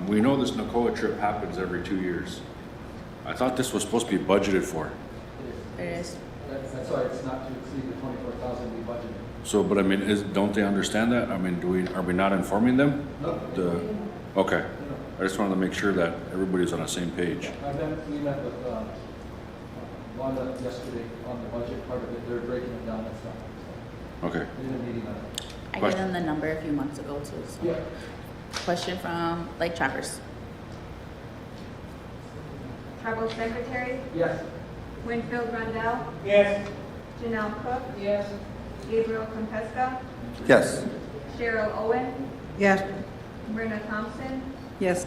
we know this NICOA trip happens every 2 years. I thought this was supposed to be budgeted for. It is. That's why it's not to exceed the 24,000 we budgeted. So, but I mean, don't they understand that? I mean, are we not informing them? No. Okay. I just wanted to make sure that everybody's on the same page. We met with Wanda yesterday on the budget part of it. They're breaking it down and stuff. Okay. In a meeting on it. I gave them the number a few months ago too. So. Yeah. Question from Lake Traverse. Travel Secretary. Yes. Winfield Rondell. Yes. Janelle Cook. Yes. Gabriel Compesta. Yes. Cheryl Owen. Yes. Myrna Thompson. Yes.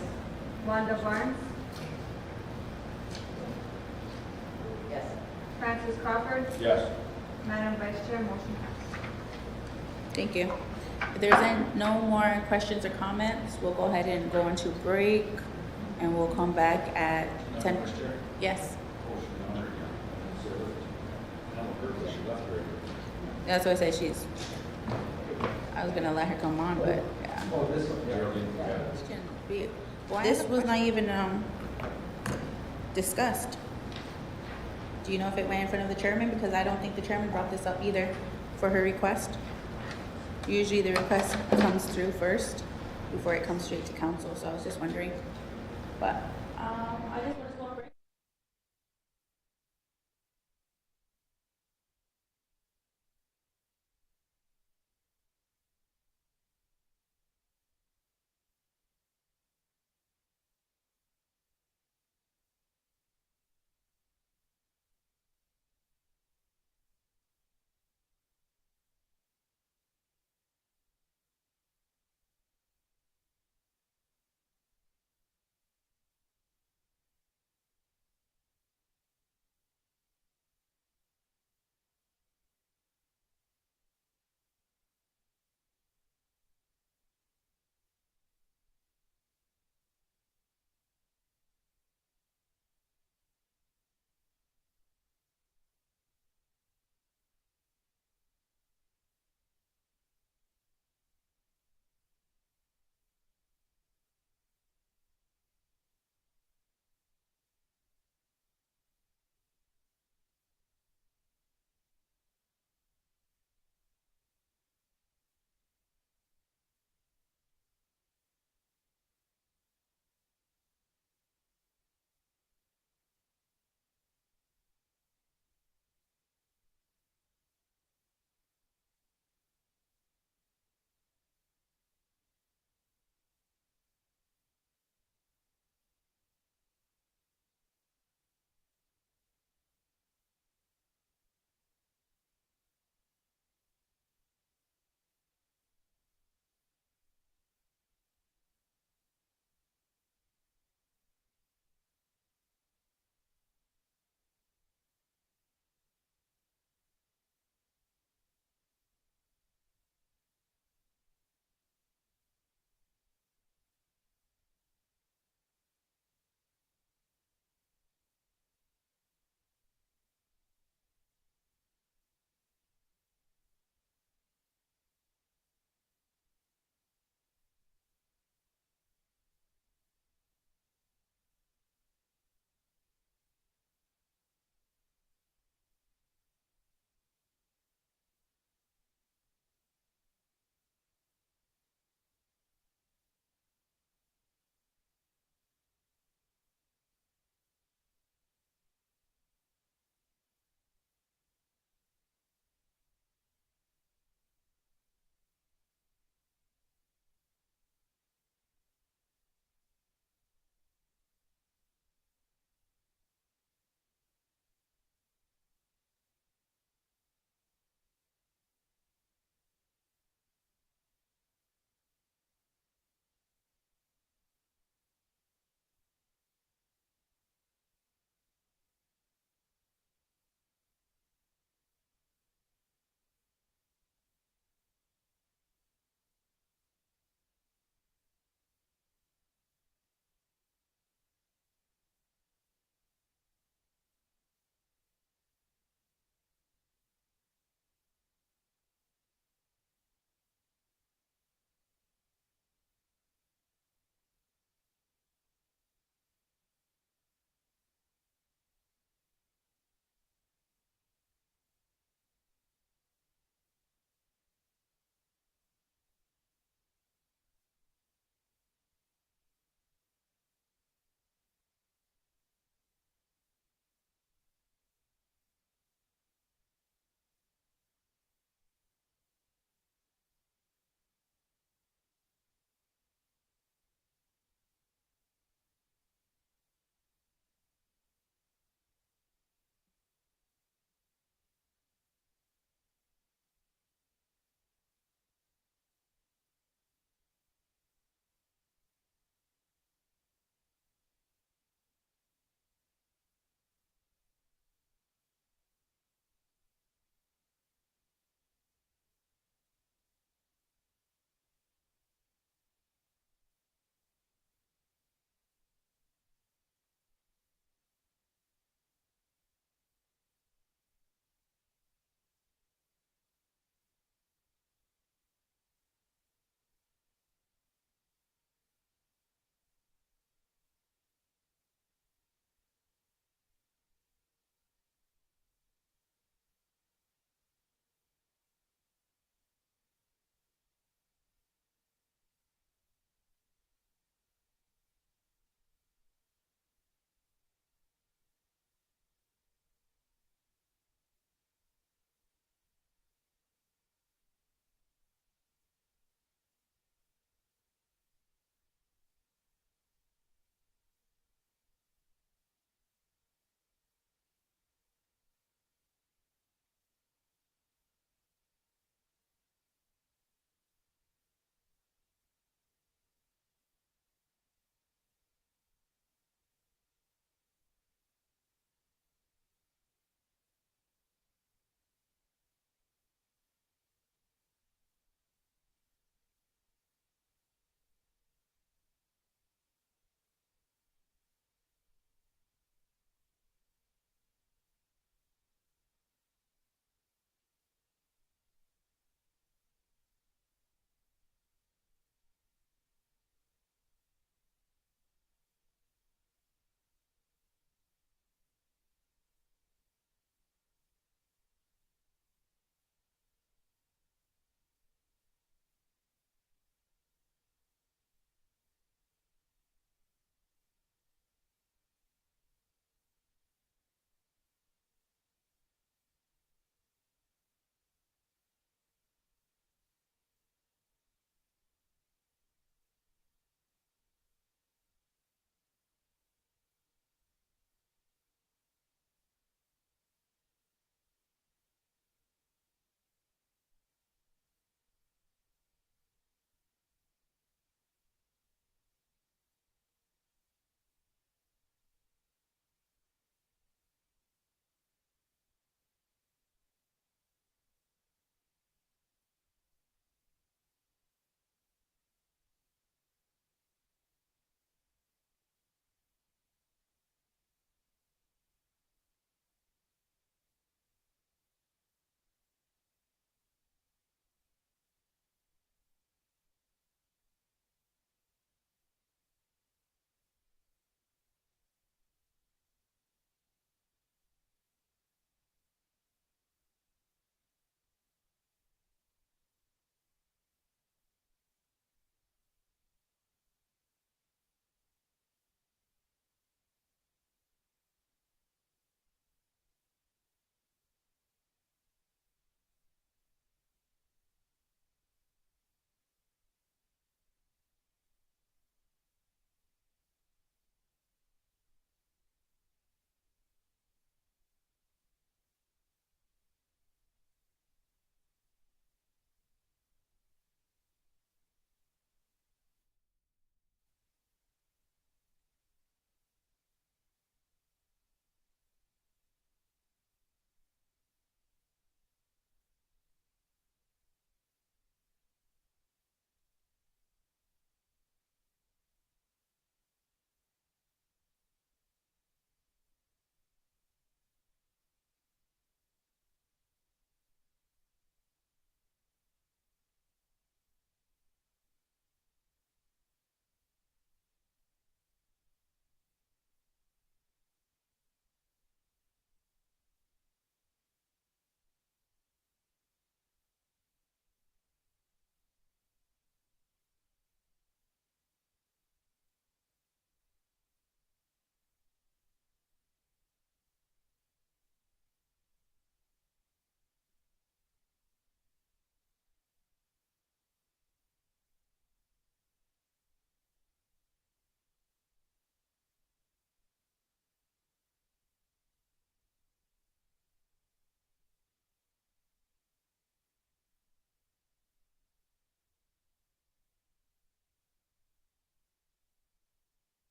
Wanda Barnes. Yes. Francis Crawford. Yes. Madam Vice Chair, motion passed. Thank you. If there's no more questions or comments, we'll go ahead and go into break. and we'll come back at 10. Madam Vice Chair? Yes, Oh, she's on there again. I didn't see her. I don't know her, she left her. that's what I said, I was gonna let her come on, but, yeah. Geraldine, yeah. Shouldn't be- This was not even, discussed. Do you know if it went in front of the chairman? Because I don't think the chairman brought this up either for her request. Usually the request comes through first before it comes straight to council, so I was just wondering. But, I just want to go over.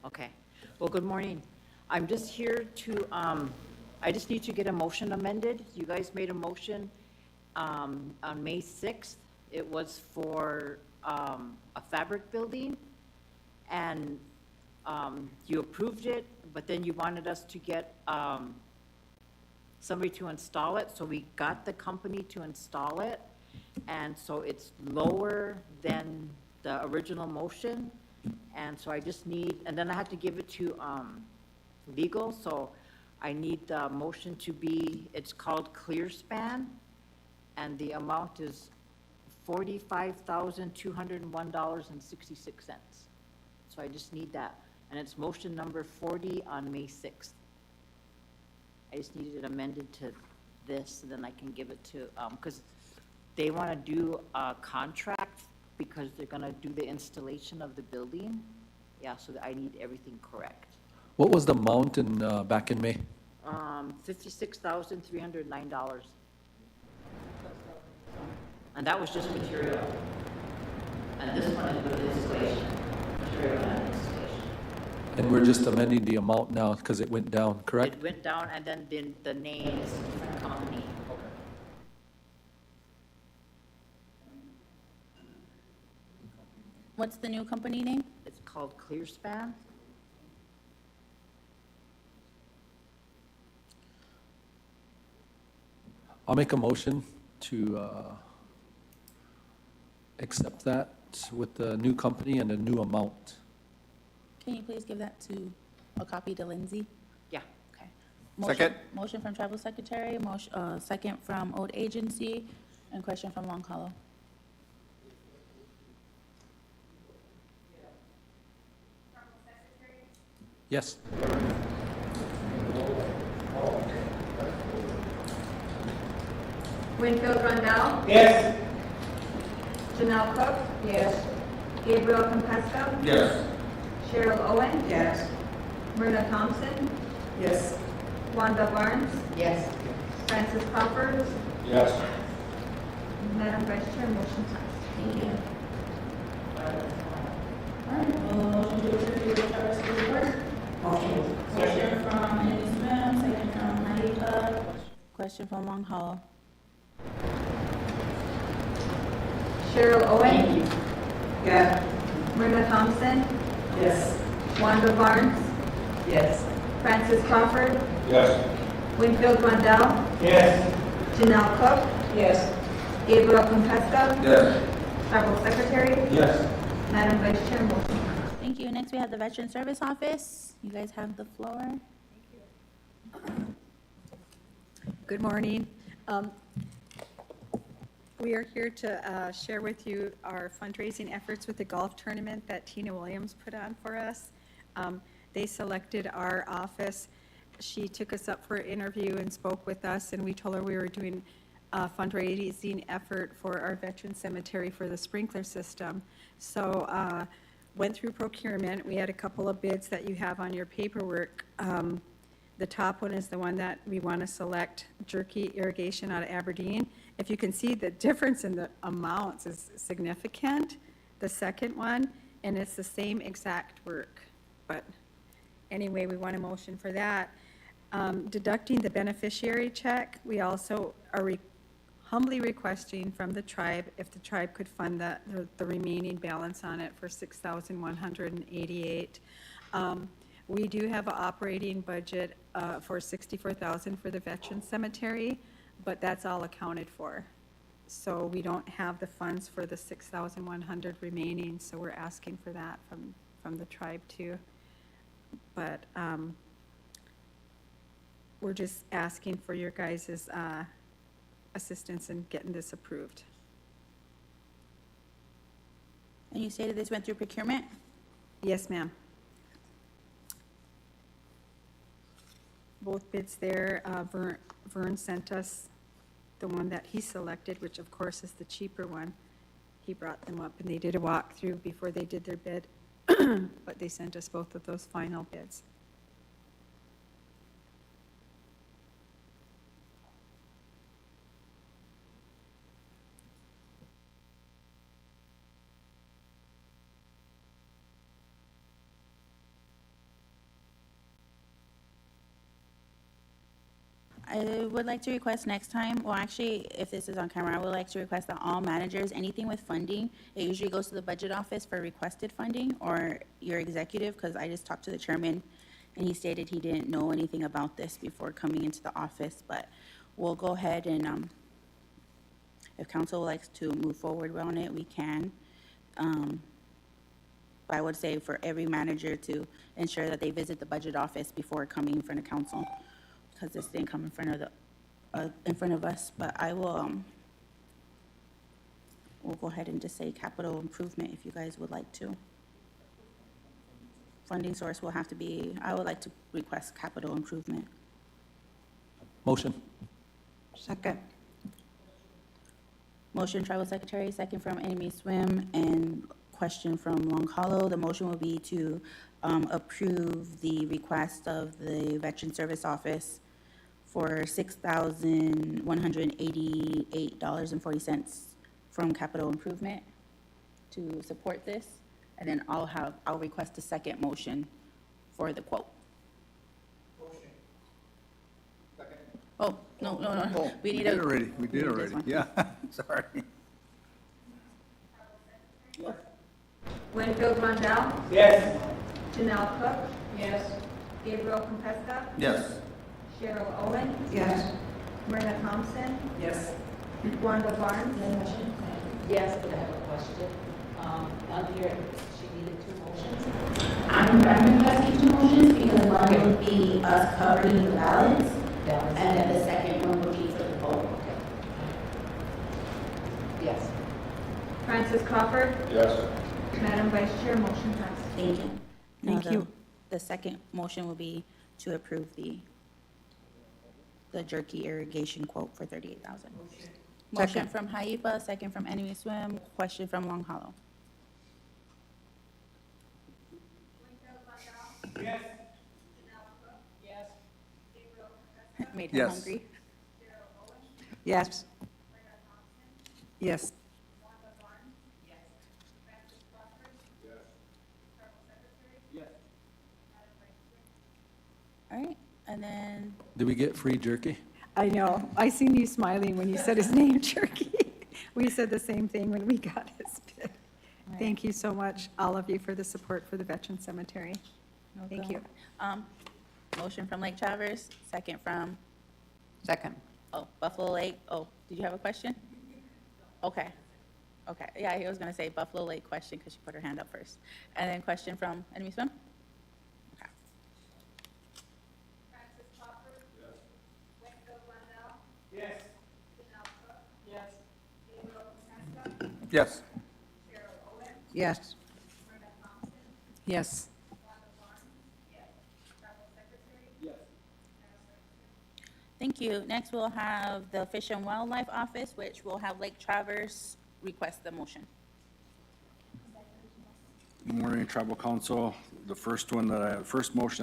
Okay. Well, good morning. I'm just here to, I just need to get a motion amended. You guys made a motion on May 6th. It was for a fabric building, and you approved it, but then you wanted us to get somebody to install it, so we got the company to install it, and so it's lower than the original motion, and so I just need, and then I have to give it to legal, so I need the motion to be, it's called ClearSpan, and the amount is $45,201.66. So I just need that, and it's motion number 40 on May 6th. I just needed it amended to this, so then I can give it to, because they want to do a contract because they're going to do the installation of the building. Yeah, so I need everything correct. What was the amount in, back in May? $56,309. And that was just material. And this one is with installation, material and installation. And we're just amending the amount now because it went down, correct? It went down, and then the name is a different company. What's the new company name? It's called ClearSpan. I'll make a motion to accept that with the new company and a new amount. Can you please give that to, a copy to Lindsay? Yeah. Okay. Motion- Second. Motion from Travel Secretary, second from Old Agency, and question from Long Hollow. Yes. Winfield Rondell, Yes. Janelle Cook, Yes. Gabriel Compesco, Yes. Cheryl Owen, Yes. Myrna Thompson, Yes. Wanda Barnes, Yes. Francis Crawford, Yes. Madam Vice Chair, motion passed. Thank you. All right, motion to approve the Travis report. Motion from Ms. Smith, second from Marita. Question from Long Hollow. Cheryl Owen, Yes. Myrna Thompson, Yes. Wanda Barnes, Yes. Francis Crawford, Yes. Winfield Rondell, Yes. Janelle Cook, Yes. Gabriel Compesco, Yes. Travel Secretary, Yes. Madam Vice Chair, motion passed. Thank you. Next, we have the Veteran Service Office. You guys have the floor. Good morning. We are here to share with you our fundraising efforts with the golf tournament that Tina Williams put on for us. They selected our office. She took us up for an interview and spoke with us, and we told her we were doing a fundraising effort for our veteran cemetery for the sprinkler system. So went through procurement. We had a couple of bids that you have on your paperwork. The top one is the one that we want to select, Jerky Irrigation out of Aberdeen. If you can see, the difference in the amounts is significant. The second one, and it's the same exact work. But anyway, we want a motion for that. Deducting the beneficiary check, we also are humbly requesting from the tribe if the tribe could fund the remaining balance on it for $6,188. We do have an operating budget for $64,000 for the veteran cemetery, but that's all accounted for. So we don't have the funds for the $6,100 remaining, so we're asking for that from the tribe too. But we're just asking for your guys' assistance in getting this approved. And you stated this went through procurement? Yes, ma'am. Both bids there, Vern sent us the one that he selected, which of course is the cheaper one. He brought them up and they did a walkthrough before they did their bid, but they sent us both of those final bids. I would like to request next time, well, actually, if this is on camera, I would like to request that all managers, anything with funding, it usually goes to the budget office for requested funding or your executive, because I just talked to the chairman and he stated he didn't know anything about this before coming into the office, but we'll go ahead and, if council likes to move forward on it, we can. But I would say for every manager to ensure that they visit the budget office before coming in front of council, because this didn't come in front of us, but I will, we'll go ahead and just say capital improvement if you guys would like to. Funding source will have to be, I would like to request capital improvement. Motion. Second. Motion, Tribal Secretary, second from Enemy Swim, and question from Long Hollow. The motion will be to approve the request of the Veteran Service Office for $6,188.40 from capital improvement to support this. And then I'll request a second motion for the quote. Oh, no. Oh, We we need did a. already, we did this already, one. yeah, sorry. Winfield Rondell. Yes. Janelle Cook. Yes. Gabriel Compesta. Yes. Cheryl Owen. Yes. Myrna Thompson. Yes. Wanda Barnes. Yes, but I have a question. On here, she needed two motions. I'm requesting two motions because one would be us covering the balance, and then the second one would be for the vote. Yes. Francis Crawford. Yes. Madam Vice Chair, motion passed. Thank you. Now Thank you. The second motion will be to approve the jerky irrigation quote for $38,000. Motion from Haipa, second from Enemy Swim, question from Long Hollow. Made him Yes. hungry. Yes. Yes. All right, and then, Did we get free jerky? I know. I seen you smiling when you said his name, Jerky. We said the same thing when we got his bid. Thank you so much, all of you, for the support for the Veteran Cemetery. Thank you. motion from Lake Traverse, second from, Second. Buffalo Lake. Oh, did you have a question? Okay. Okay, yeah, he was gonna say Buffalo Lake question because she put her hand up first. And then question from Enemy Swim? Okay. Francis Crawford. Yes. Winfield Rondell. Yes. Janelle Cook. Yes. Gabriel Compesta. Yes. Cheryl Owen. Yes. Myrna Thompson. Yes. Wanda Barnes. Yes. Tribal Secretary. Yes. Thank you. Next, we'll have the Fish and Wildlife Office, which will have Lake Traverse request the motion. Good morning, Tribal Council. The first motion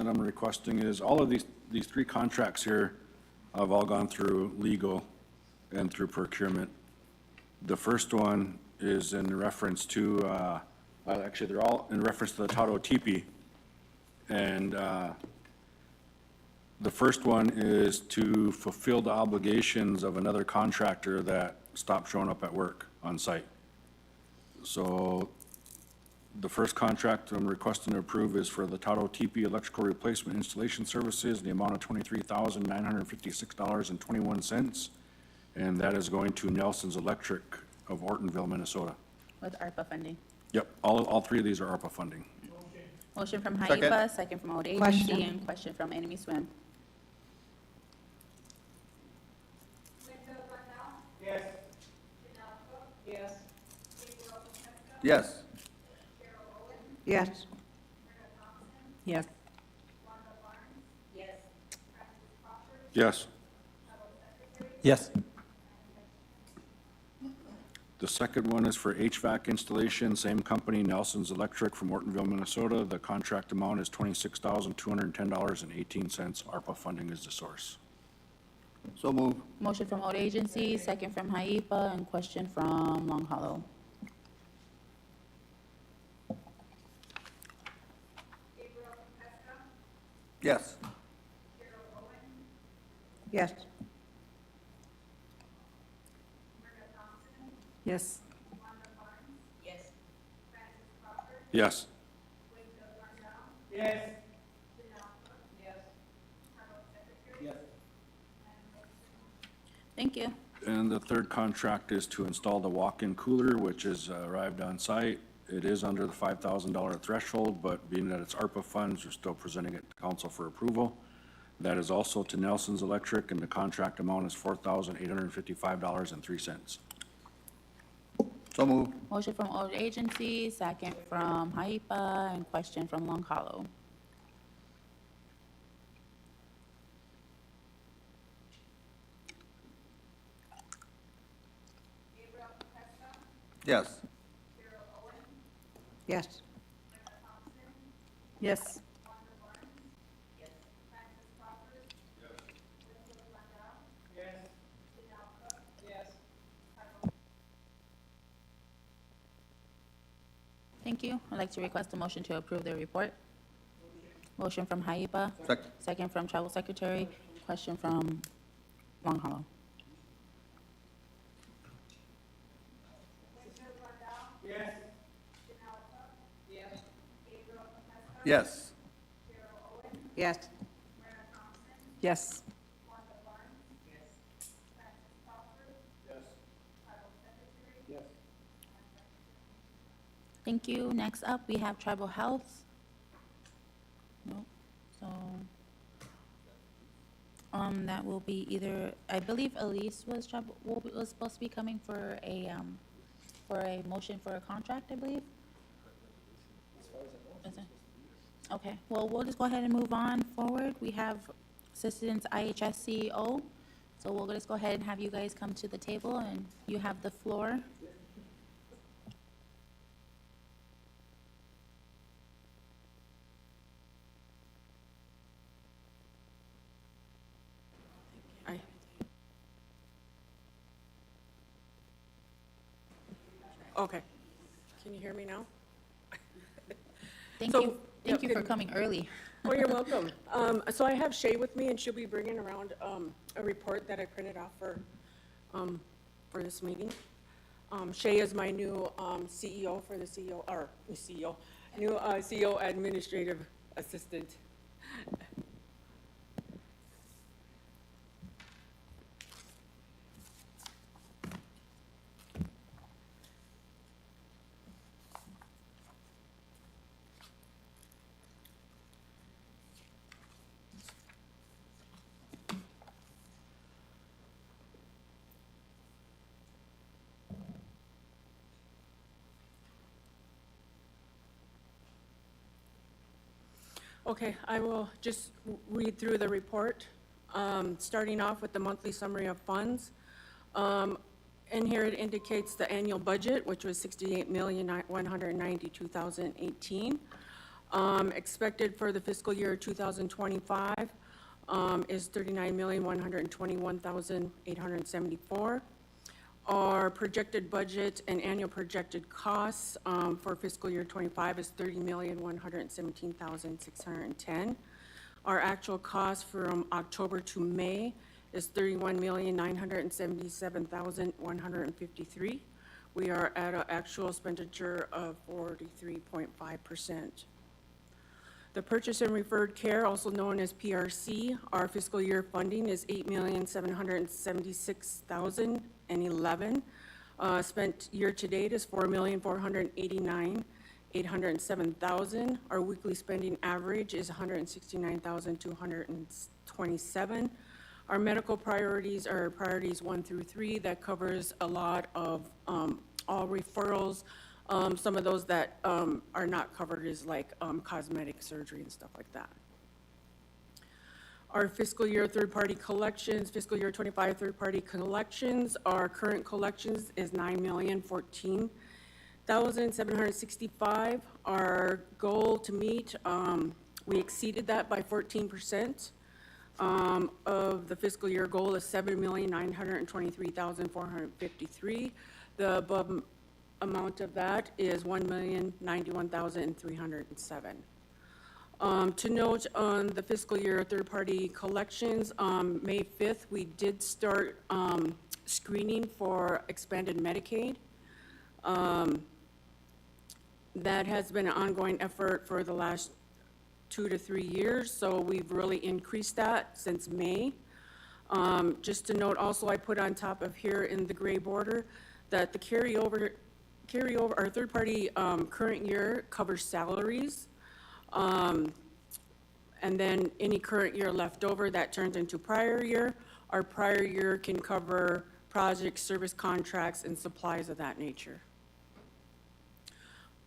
that I'm requesting is all of these three contracts here have all gone through legal and through procurement. The first one is in reference to, actually, they're all in reference to the Tato Teepee. And the first one is to fulfill the obligations of another contractor that stopped showing up at work on site. So the first contract I'm requesting to approve is for the Tato Teepee Electrical Replacement Installation Services, the amount of $23,956.21. And that is going to Nelson's Electric of Ortonville, Minnesota. With ARPA funding. Yep, all three of these are ARPA funding. Motion from Second. Haifa, second from Old Agency, Question. and question from Enemy Swim. Winfield Rondell. Yes. Janelle Cook. Yes. Gabriel Compesta. Yes. Cheryl Owen. Yes. Myrna Thompson. Yes. Wanda Barnes. Yes. Francis Crawford. Yes. Tribal Secretary. Yes. The second one is for HVAC installation, same company, Nelson's Electric from Ortonville, Minnesota. The contract amount is $26,210.18. ARPA funding is the source. So move. Motion from Old Agency, second from Haifa, and question from Long Hollow. Gabriel Compesta. Yes. Cheryl Owen. Yes. Yes. Yes. Thank you. And the third contract is to install the walk-in cooler, which is arrived on site. It is under the $5,000 threshold, but being that it's ARPA funds, we're still presenting it to council for approval. That is also to Nelson's Electric, and the contract amount is $4,855.03. So moved. Motion from Old Agency, second from Haipa, and question from Long Hollow. Yes. Yes. Yes. Thank you. I'd like to request a motion to approve the report. Motion from Haipa, Second. second from Travel Secretary, question from Long Hollow. Yes. Yes. Yes. Thank you. Next up, we have Tribal Health. Nope. So, that will be either, I believe Elise was supposed to be coming for a motion for a contract, I believe. Is it? Okay, well, we'll just go ahead and move on forward. We have Assistance IHS CEO. So we'll just go ahead and have you guys come to the table, and you have the floor. Okay. Can you hear me now? Thank So, you, thank you for good- coming early. Oh, you're welcome. So I have Shay with me, and she'll be bringing around a report that I printed off for this meeting. Shay is my new CEO for the CEO, or CEO, new CEO Administrative Assistant. Okay, I will just read through the report, starting off with the monthly summary of funds. And here it indicates the annual budget, which was $68,192,018. Expected for the fiscal year 2025 is $39,121,874. Our projected budget and annual projected costs for fiscal year '25 is $30,117,610. Our actual cost from October to May is $31,977,153. We are at an actual expenditure of 43.5%. The purchase and referred care, also known as PRC, our fiscal year funding is $8,776,011. Spent year-to-date is $4,489,807. Our weekly spending average is $169,227. Our medical priorities are priorities 1 through 3. That covers a lot of all referrals. Some of those that are not covered is like cosmetic surgery and stuff like that. Our fiscal year third-party collections, fiscal year '25 third-party collections, our current collections is $9,014,765. Our goal to meet, we exceeded that by 14%. Of the fiscal year goal is $7,923,453. The above amount of that is $1,091,307. To note on the fiscal year third-party collections, May 5th, we did start screening for expanded Medicaid. That has been an ongoing effort for the last 2 to 3 years, so we've really increased that since May. Just to note also, I put on top of here in the gray border that the carryover, our third-party current year covers salaries. And then any current year left over, that turns into prior year. Our prior year can cover projects, service contracts, and supplies of that nature.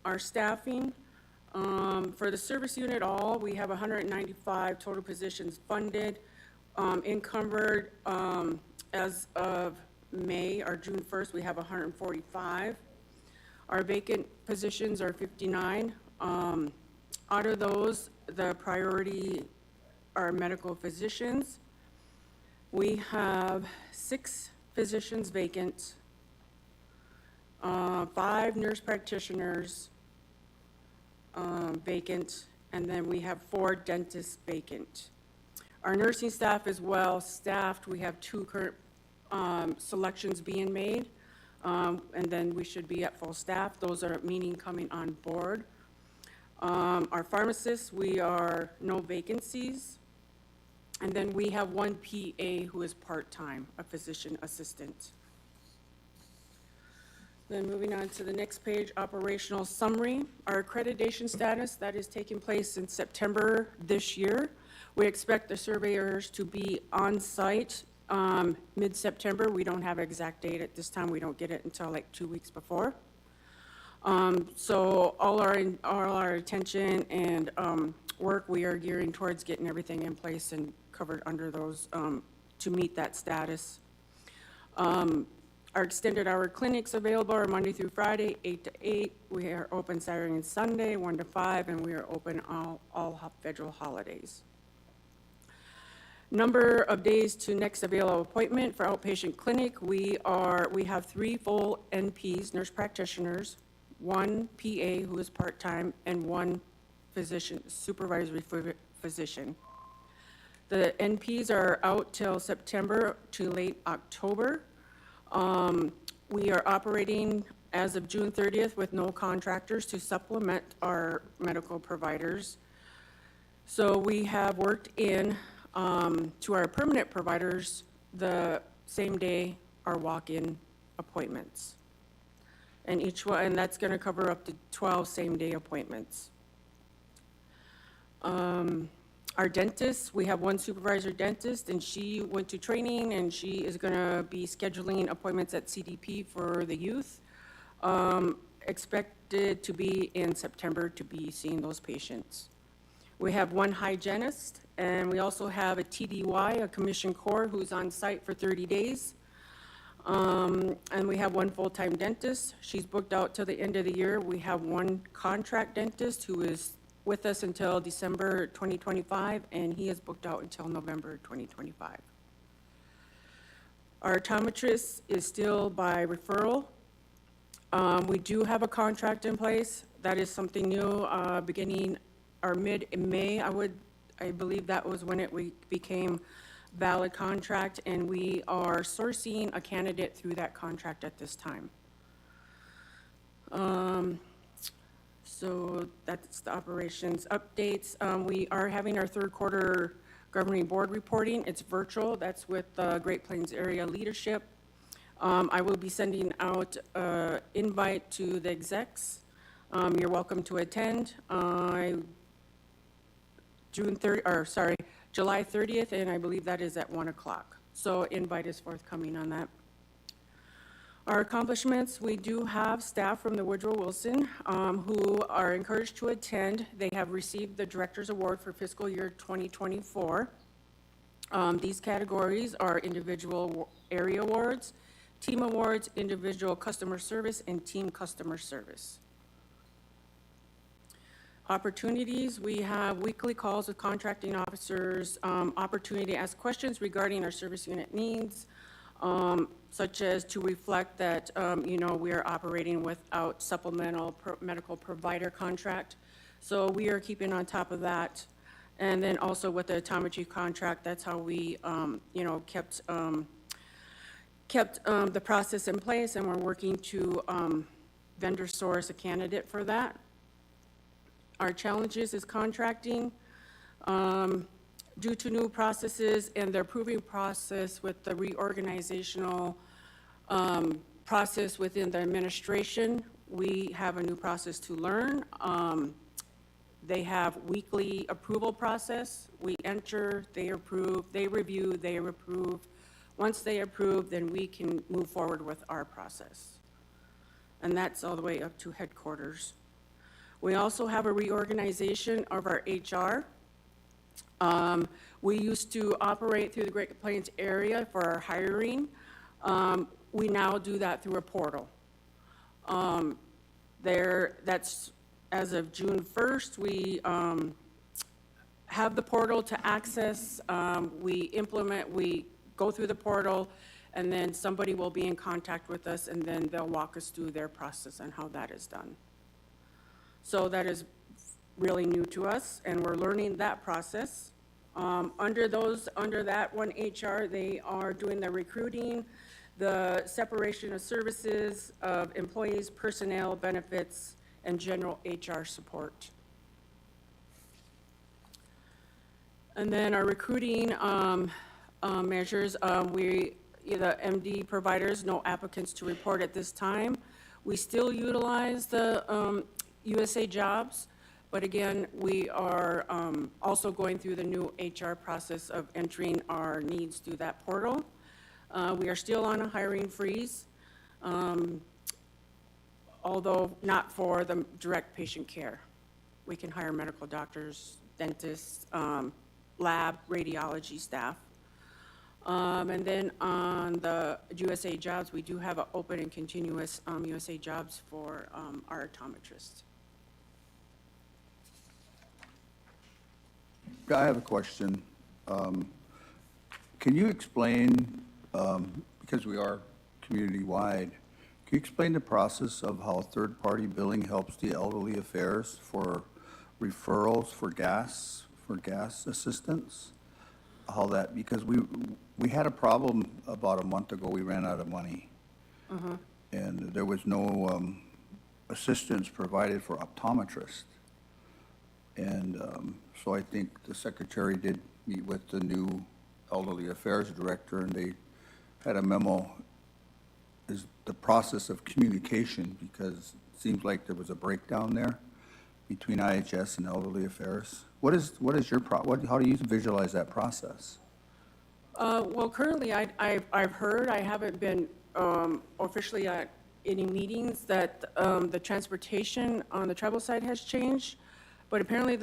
Our staffing, for the service unit all, we have 195 total positions funded. Encumbered, as of May or June 1st, we have 145. Our vacant positions are 59. Out of those, the priority are medical physicians. We have 6 physicians vacant, 5 nurse practitioners vacant, and then we have 4 dentists vacant. Our nursing staff is well staffed. We have 2 current selections being made, and then we should be at full staff. Those are meaning coming on board. Our pharmacists, we are no vacancies. And then we have 1 PA who is part-time, a physician assistant. Then moving on to the next page, operational summary. Our accreditation status, that is taking place in September this year. We expect the surveyors to be on site mid-September. We don't have an exact date at this time. We don't get it until like 2 weeks before. So all our attention and work, we are gearing towards getting everything in place and covered under those to meet that status. Our extended hour clinics available are Monday through Friday, 8 to 8. We are open Saturday and Sunday, 1 to 5, and we are open all federal holidays. Number of days to next available appointment for outpatient clinic, we have 3 full NPs, nurse practitioners, 1 PA who is part-time, and 1 physician, supervisory physician. The NPs are out till September to late October. We are operating as of June 30th with no contractors to supplement our medical providers. So we have worked in to our permanent providers the same day our walk-in appointments. And each one, and that's gonna cover up to 12 same-day appointments. Our dentists, we have 1 supervisor dentist, and she went to training, and she is gonna be scheduling appointments at CDP for the youth. Expected to be in September to be seeing those patients. We have 1 hygienist, and we also have a TDY, a commissioned core, who's on site for 30 days. And we have 1 full-time dentist. She's booked out till the end of the year. We have 1 contract dentist who is with us until December 2025, and he is booked out until November 2025. Our optometrist is still by referral. We do have a contract in place. That is something new, beginning or mid-May, I believe that was when it became valid contract, and we are sourcing a candidate through that contract at this time. So that's the operations updates. We are having our 3rd quarter governing board reporting. It's virtual. That's with Great Plains Area Leadership. I will be sending out an invite to the execs. You're welcome to attend. July 30th, and I believe that is at 1 o'clock. So invite is forthcoming on that. Our accomplishments, we do have staff from the Woodrow Wilson who are encouraged to attend. They have received the Director's Award for fiscal year 2024. These categories are individual area awards, team awards, individual customer service, and team customer service. Opportunities, we have weekly calls with contracting officers, opportunity to ask questions regarding our service unit needs, such as to reflect that, we are operating without supplemental medical provider contract. So we are keeping on top of that. And then also with the optometry contract, that's how we, kept the process in place, and we're working to vendor source a candidate for that. Our challenges is contracting, due to new processes and the approving process with the reorganizational process within the administration. We have a new process to learn. They have weekly approval process. We enter, they approve, they review, they approve. Once they approve, then we can move forward with our process. And that's all the way up to headquarters. We also have a reorganization of our HR. We used to operate through the Great Plains area for our hiring. We now do that through a portal. That's as of June 1st, we have the portal to access. We go through the portal, and then somebody will be in contact with us, and then they'll walk us through their process and how that is done. So that is really new to us, and we're learning that process. Under that one HR, they are doing the recruiting, the separation of services of employees, personnel, benefits, and general HR support. And then our recruiting measures, the MD providers, no applicants to report at this time. We still utilize the USA Jobs, but again, we are also going through the new HR process of entering our needs through that portal. We are still on a hiring freeze, although not for the direct patient care. We can hire medical doctors, dentists, lab, radiology staff. And then on the USA Jobs, we do have an open and continuous USA Jobs for our optometrists. I have a question. Can you explain, because we are community-wide, can you explain the process of how third-party billing helps the elderly affairs for referrals for gas assistance? How that, because we had a problem about a month ago, we ran out of money. And there was no assistance provided for optometrists. And so I think the secretary did meet with the new elderly affairs director, and they had a memo, is the process of communication, because it seems like there was a breakdown there between IHS and elderly affairs. What is your how do you visualize that process? Well, currently, I've heard, I haven't been officially at any meetings, that the transportation on the tribal side has changed. But apparently,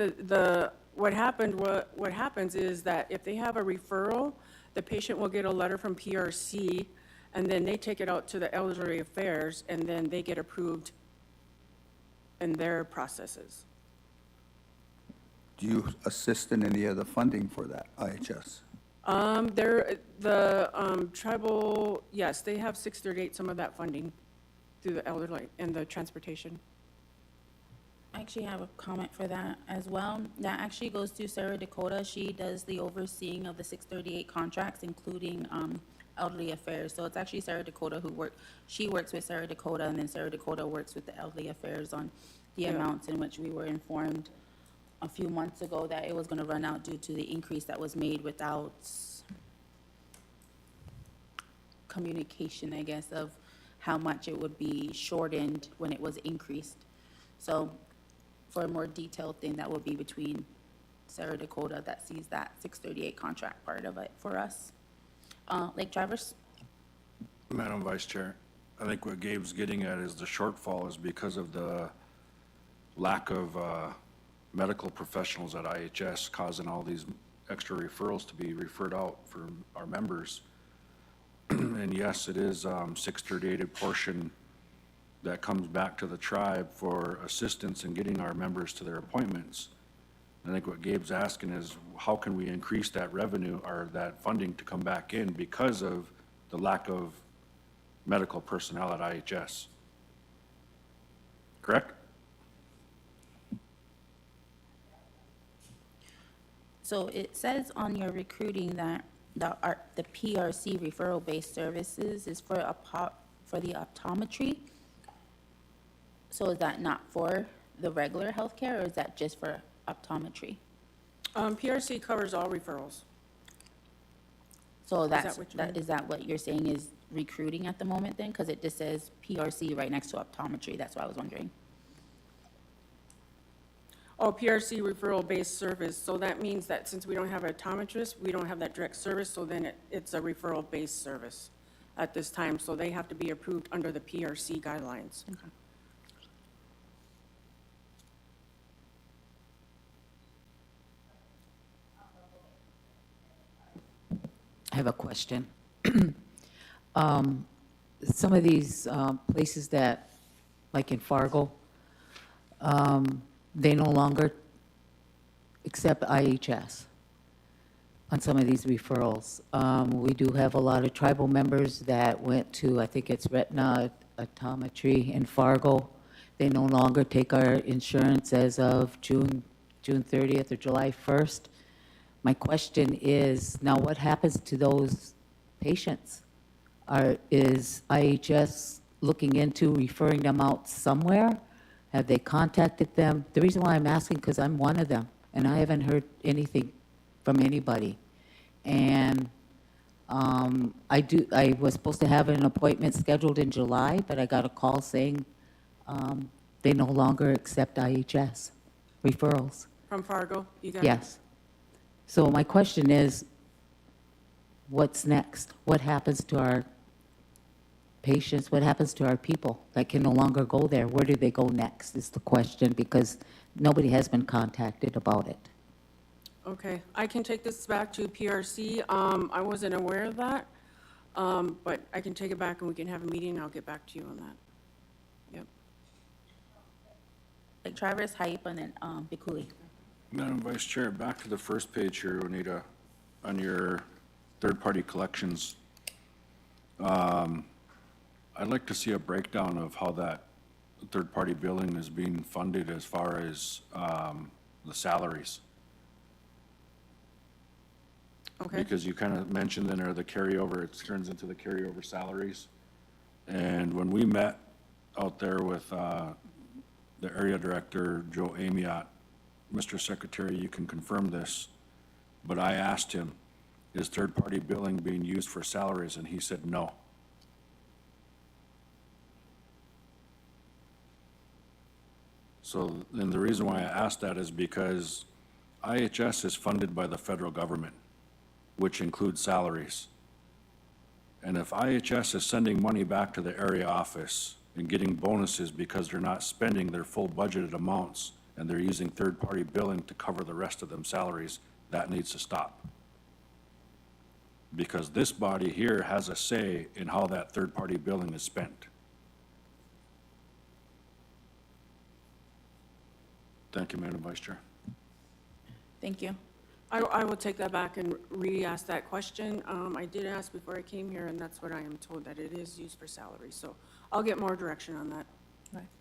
what happens is that if they have a referral, the patient will get a letter from PRC, and then they take it out to the elderly affairs, and then they get approved in their processes. Do you assist in any of the funding for that, IHS? Tribal, yes, they have 638, some of that funding through the elderly and the transportation. I actually have a comment for that as well. That actually goes to Sarah Dakota. She does the overseeing of the 638 contracts, including elderly affairs. So it's actually Sarah Dakota she works with Sarah Dakota, and then Sarah Dakota works with the elderly affairs on the amounts in which we were informed a few months ago that it was going to run out due to the increase that was made without communication, I guess, of how much it would be shortened when it was increased. So for a more detailed thing, that will be between Sarah Dakota that sees that 638 contract part of it for us. Lake Traverse? Madam Vice Chair, I think what Gabe's getting at is the shortfall is because of the lack of medical professionals at IHS, causing all these extra referrals to be referred out for our members. And yes, it is 638 portion that comes back to the tribe for assistance in getting our members to their appointments. I think what Gabe's asking is, how can we increase that revenue or that funding to come back in because of the lack of medical personnel at IHS? Correct? So it says on your recruiting that the PRC referral-based services is for the optometry. So is that not for the regular healthcare, or is that just for optometry? PRC covers all referrals. So that that's, what you that, mean? is that what you're saying is recruiting at the moment then? Because it just says PRC right next to optometry, that's why I was wondering. Oh, PRC referral-based service, so that means that since we don't have an optometrist, we don't have that direct service, so then it's a referral-based service at this time, so they have to be approved under the PRC guidelines. I have a question. Some of these places that, like in Fargo, they no longer accept IHS on some of these referrals. We do have a lot of tribal members that went to, I think it's retina optometry in Fargo. They no longer take our insurance as of June 30th or July 1st. My question is, now what happens to those patients? Is IHS looking into referring them out somewhere? Have they contacted them? The reason why I'm asking, because I'm one of them, and I haven't heard anything from anybody. And I was supposed to have an appointment scheduled in July, but I got a call saying they no longer accept IHS referrals. From Fargo, you got it? Yes. So my question is, what's next? What happens to our patients? What happens to our people that can no longer go there? Where do they go next is the question, because nobody has been contacted about it. Okay, I can take this back to PRC. I wasn't aware of that, but I can take it back and we can have a meeting and I'll get back to you on that. Yep. Like Travis, Hype, and then Bikuli. Madam Vice Chair, back to the first page here, Juanita, on your third-party collections. I'd like to see a breakdown of how that third-party billing is being funded as far as the salaries. Okay. Because you kind of mentioned in there the carryover, it turns into the carryover salaries. And when we met out there with the area director, Joe Amiot, Mr. Secretary, you can confirm this, but I asked him, is third-party billing being used for salaries? And he said no. So then the reason why I asked that is because IHS is funded by the federal government, which includes salaries. And if IHS is sending money back to the area office and getting bonuses because they're not spending their full budgeted amounts and they're using third-party billing to cover the rest of them salaries, that needs to stop. Because this body here has a say in how that third-party billing is spent. Thank you, Madam Vice Chair. Thank you. I will take that back and re-ask that question. I did ask before I came here, and that's what I am told, that it is used for salary. So I'll get more direction on that.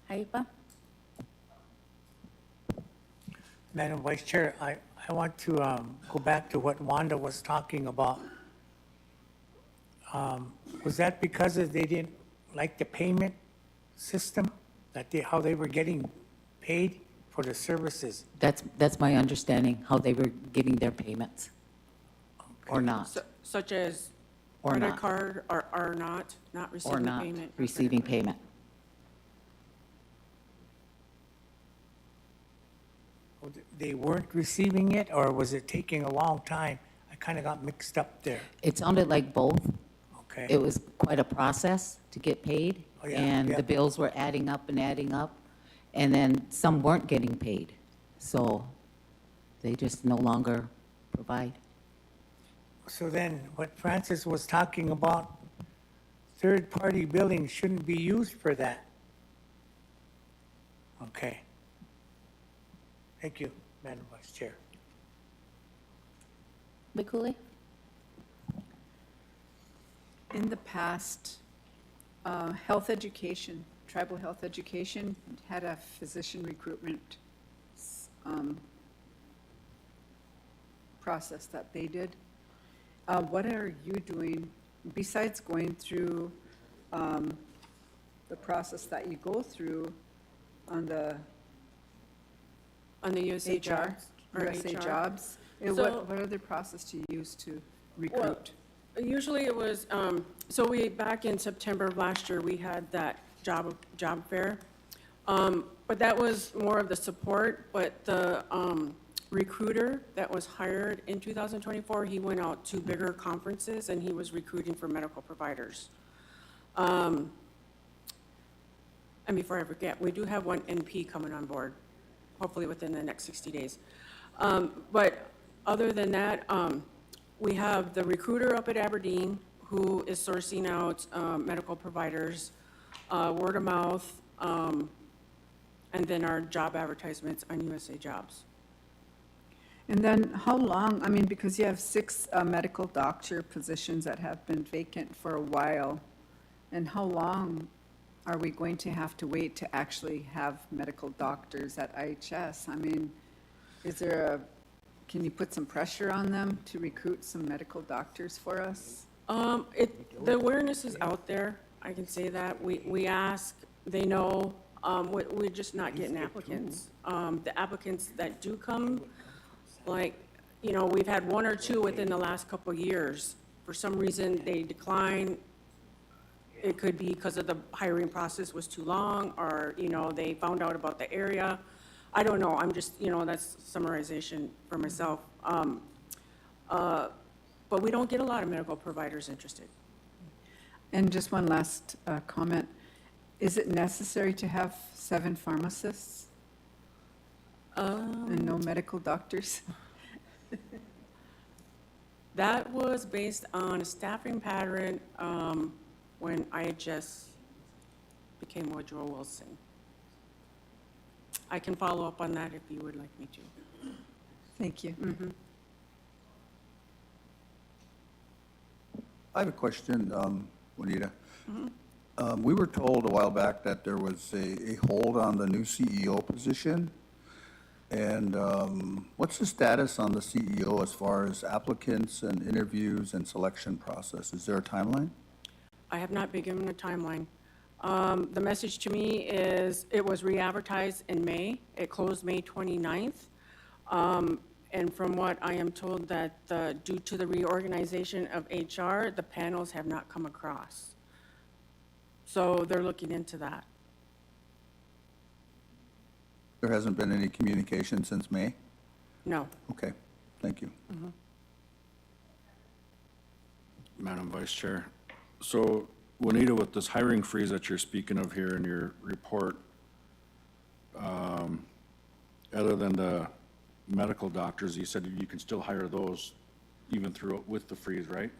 Hype? Madam Vice Chair, I want to go back to what Wanda was talking about. Was that because they didn't like the payment system, how they were getting paid for the services? That's my understanding, how they were getting their payments, or not, Such as or credit not, card or not or receiving not payment? receiving payment. They weren't receiving it, or was it taking a long time? I kind of got mixed up there. It sounded like both. Okay. It was quite a process to get paid, Oh, yeah, and yeah. the bills were adding up, and then some weren't getting paid. So they just no longer provide. So then, what Francis was talking about, third-party billing shouldn't be used for that. Okay. Thank you, Madam Vice Chair. Bikuli? In the past, health education, tribal health education had a physician recruitment process that they did. What are you doing besides going through the process that you go through? on the On the USA HR, jobs? or USA HR? jobs? So- What other process do you use to recruit? Usually it was, so back in September of last year, we had that job fair. But that was more of the support, but the recruiter that was hired in 2024, he went out to bigger conferences and he was recruiting for medical providers. And before I forget, we do have one NP coming on board, hopefully within the next 60 days. But other than that, we have the recruiter up at Aberdeen who is sourcing out medical providers, word of mouth, and then our job advertisements on USA Jobs. And then how long, I mean, because you have 6 medical doctor positions that have been vacant for a while, and how long are we going to have to wait to actually have medical doctors at IHS? I mean, can you put some pressure on them to recruit some medical doctors for us? The awareness is out there, I can say that. We ask, they know, we're just not getting applicants. The applicants that do come, like, we've had 1 or 2 within the last couple of years. For some reason, they decline. It could be because of the hiring process was too long, or, they found out about the area. I don't know, I'm just, that's summarization for myself. But we don't get a lot of medical providers interested. And just one last comment. Is it necessary to have 7 pharmacists and no medical doctors? That was based on a staffing pattern when IHS became Woodrow Wilson. I can follow up on that if you would like me to. Thank you. I have a question, Juanita. We were told a while back that there was a hold on the new CEO position. And what's the status on the CEO as far as applicants and interviews and selection process? Is there a timeline? I have not been given a timeline. The message to me is it was re-advertised in May. It closed May 29th. And from what I am told that due to the reorganization of HR, the panels have not come across. So they're looking into that. There hasn't been any communication since May? No. Okay, thank you. Madam Vice Chair, so Juanita, with this hiring freeze that you're speaking of here in your report, other than the medical doctors, you said you can still hire those even with the freeze, right?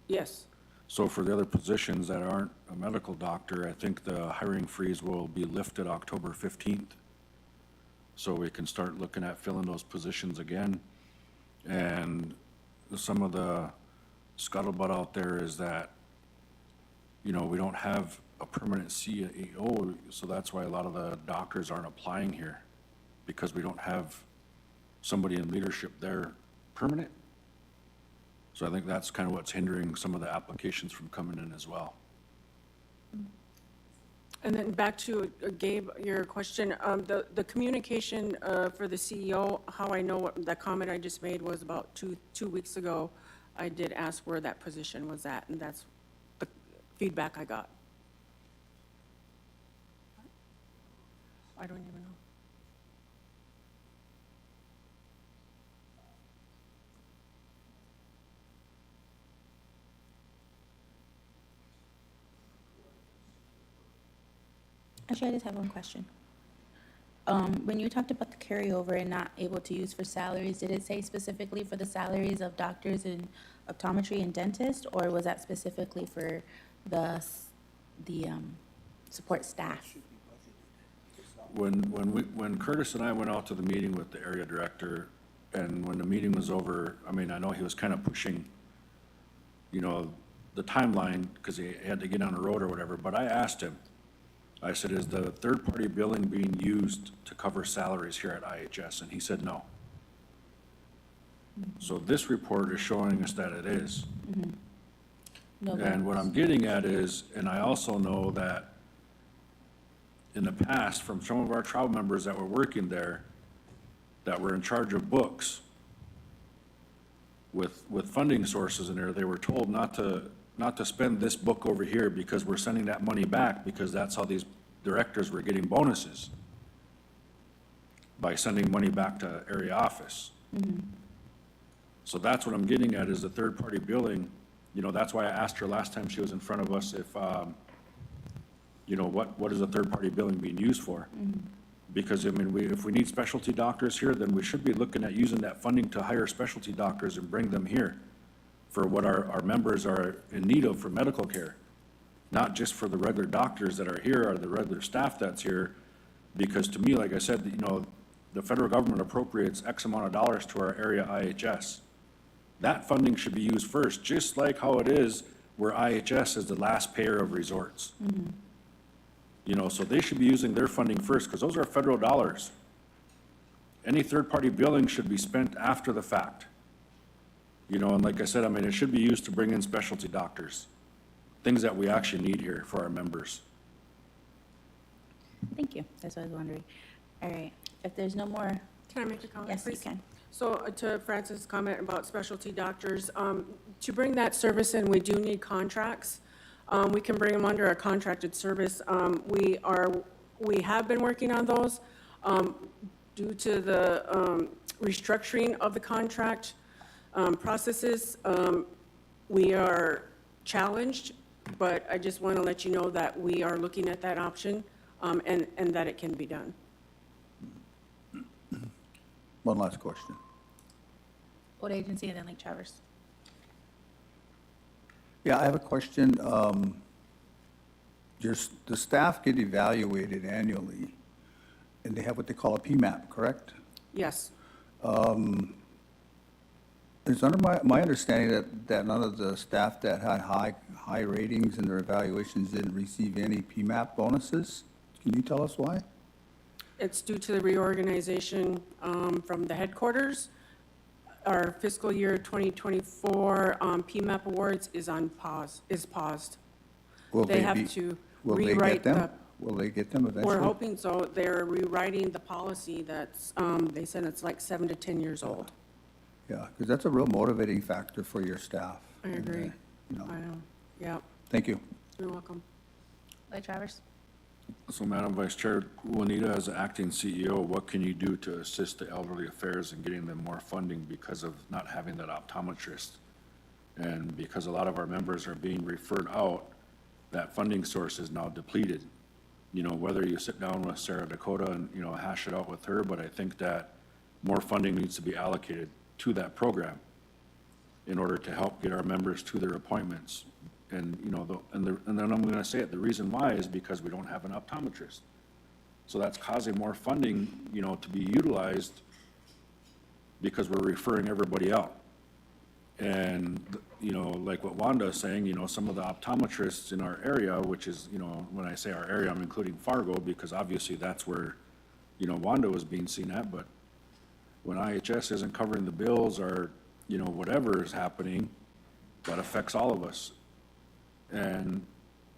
Yes. So for the other positions that aren't a medical doctor, I think the hiring freeze will be lifted October 15th. So we can start looking at filling those positions again. And some of the scuttlebutt out there is that, we don't have a permanent CEO, so that's why a lot of the doctors aren't applying here, because we don't have somebody in leadership there permanent. So I think that's kind of what's hindering some of the applications from coming in as well. And then back to Gabe, your question, the communication for the CEO, how I know what that comment I just made was about two weeks ago. I did ask where that position was at, and that's the feedback I got. I don't even know. Actually, I just have one question. When you talked about the carryover and not able to use for salaries, did it say specifically for the salaries of doctors in optometry and dentists, or was that specifically for the support staff? When Curtis and I went out to the meeting with the area director, and when the meeting was over, I mean, I know he was kind of pushing, the timeline, because he had to get on the road or whatever, but I asked him, I said, is the third-party billing being used to cover salaries here at IHS? And he said no. So this report is showing us that it is. No, And what I'm getting at is, and I also know that in the past from some of our tribal members that were working there, that were in charge of books, with funding sources in there, they were told not to spend this book over here because we're sending that money back, because that's how these directors were getting bonuses, by sending money back to area office. So that's what I'm getting at, is the third-party billing. You know, that's why I asked her last time she was in front of us if, you know, what is the third-party billing being used for? Because, I mean, if we need specialty doctors here, then we should be looking at using that funding to hire specialty doctors and bring them here for what our members are in need of for medical care, not just for the regular doctors that are here or the regular staff that's here. Because to me, like I said, you know, the federal government appropriates X amount of dollars to our area IHS. That funding should be used first, just like how it is where IHS is the last payer of resorts. You know, so they should be using their funding first, because those are federal dollars. Any third-party billing should be spent after the fact. You know, and like I said, I mean, it should be used to bring in specialty doctors, things that we actually need here for our members. Thank you. That's what I was wondering. All right. If there's no more, Can I make a comment, yes, you please? can. So to Francis' comment about specialty doctors, to bring that service in, we do need contracts. We can bring them under a contracted service. We have been working on those. Due to the restructuring of the contract processes, we are challenged, but I just want to let you know that we are looking at that option, and that it can be done. One last question. What agency and then Lake Traverse? Yeah, I have a question. The staff get evaluated annually, and they have what they call a PMAP, correct? Yes. It's under my understanding that none of the staff that had high ratings in their evaluations didn't receive any PMAP bonuses. Can you tell us why? It's due to the reorganization from the headquarters. Our fiscal year 2024 PMAP awards is paused. Will They have be- to Will they rewrite get them? the, Will they get them eventually? we're hoping so. They're rewriting the policy that's, they said it's like 7 to 10 years old. Yeah, because that's a real motivating factor for your staff. I And, agree. you know, I know, yeah, Thank you. you're welcome. Lake Traverse? So Madam Vice Chair, Juanita, as the acting CEO, what can you do to assist the elderly affairs in getting them more funding because of not having that optometrist? And because a lot of our members are being referred out, that funding source is now depleted. You know, whether you sit down with Sarah Dakota and, you know, hash it out with her, but I think that more funding needs to be allocated to that program in order to help get our members to their appointments. And, you know, and then I'm gonna say it, the reason why is because we don't have an optometrist. So that's causing more funding, you know, to be utilized because we're referring everybody out. And, you know, like what Wanda is saying, you know, some of the optometrists in our area, which is, you know, when I say our area, I'm including Fargo, because obviously that's where, you know, Wanda was being seen at, but when IHS isn't covering the bills or, you know, whatever is happening, that affects all of us. And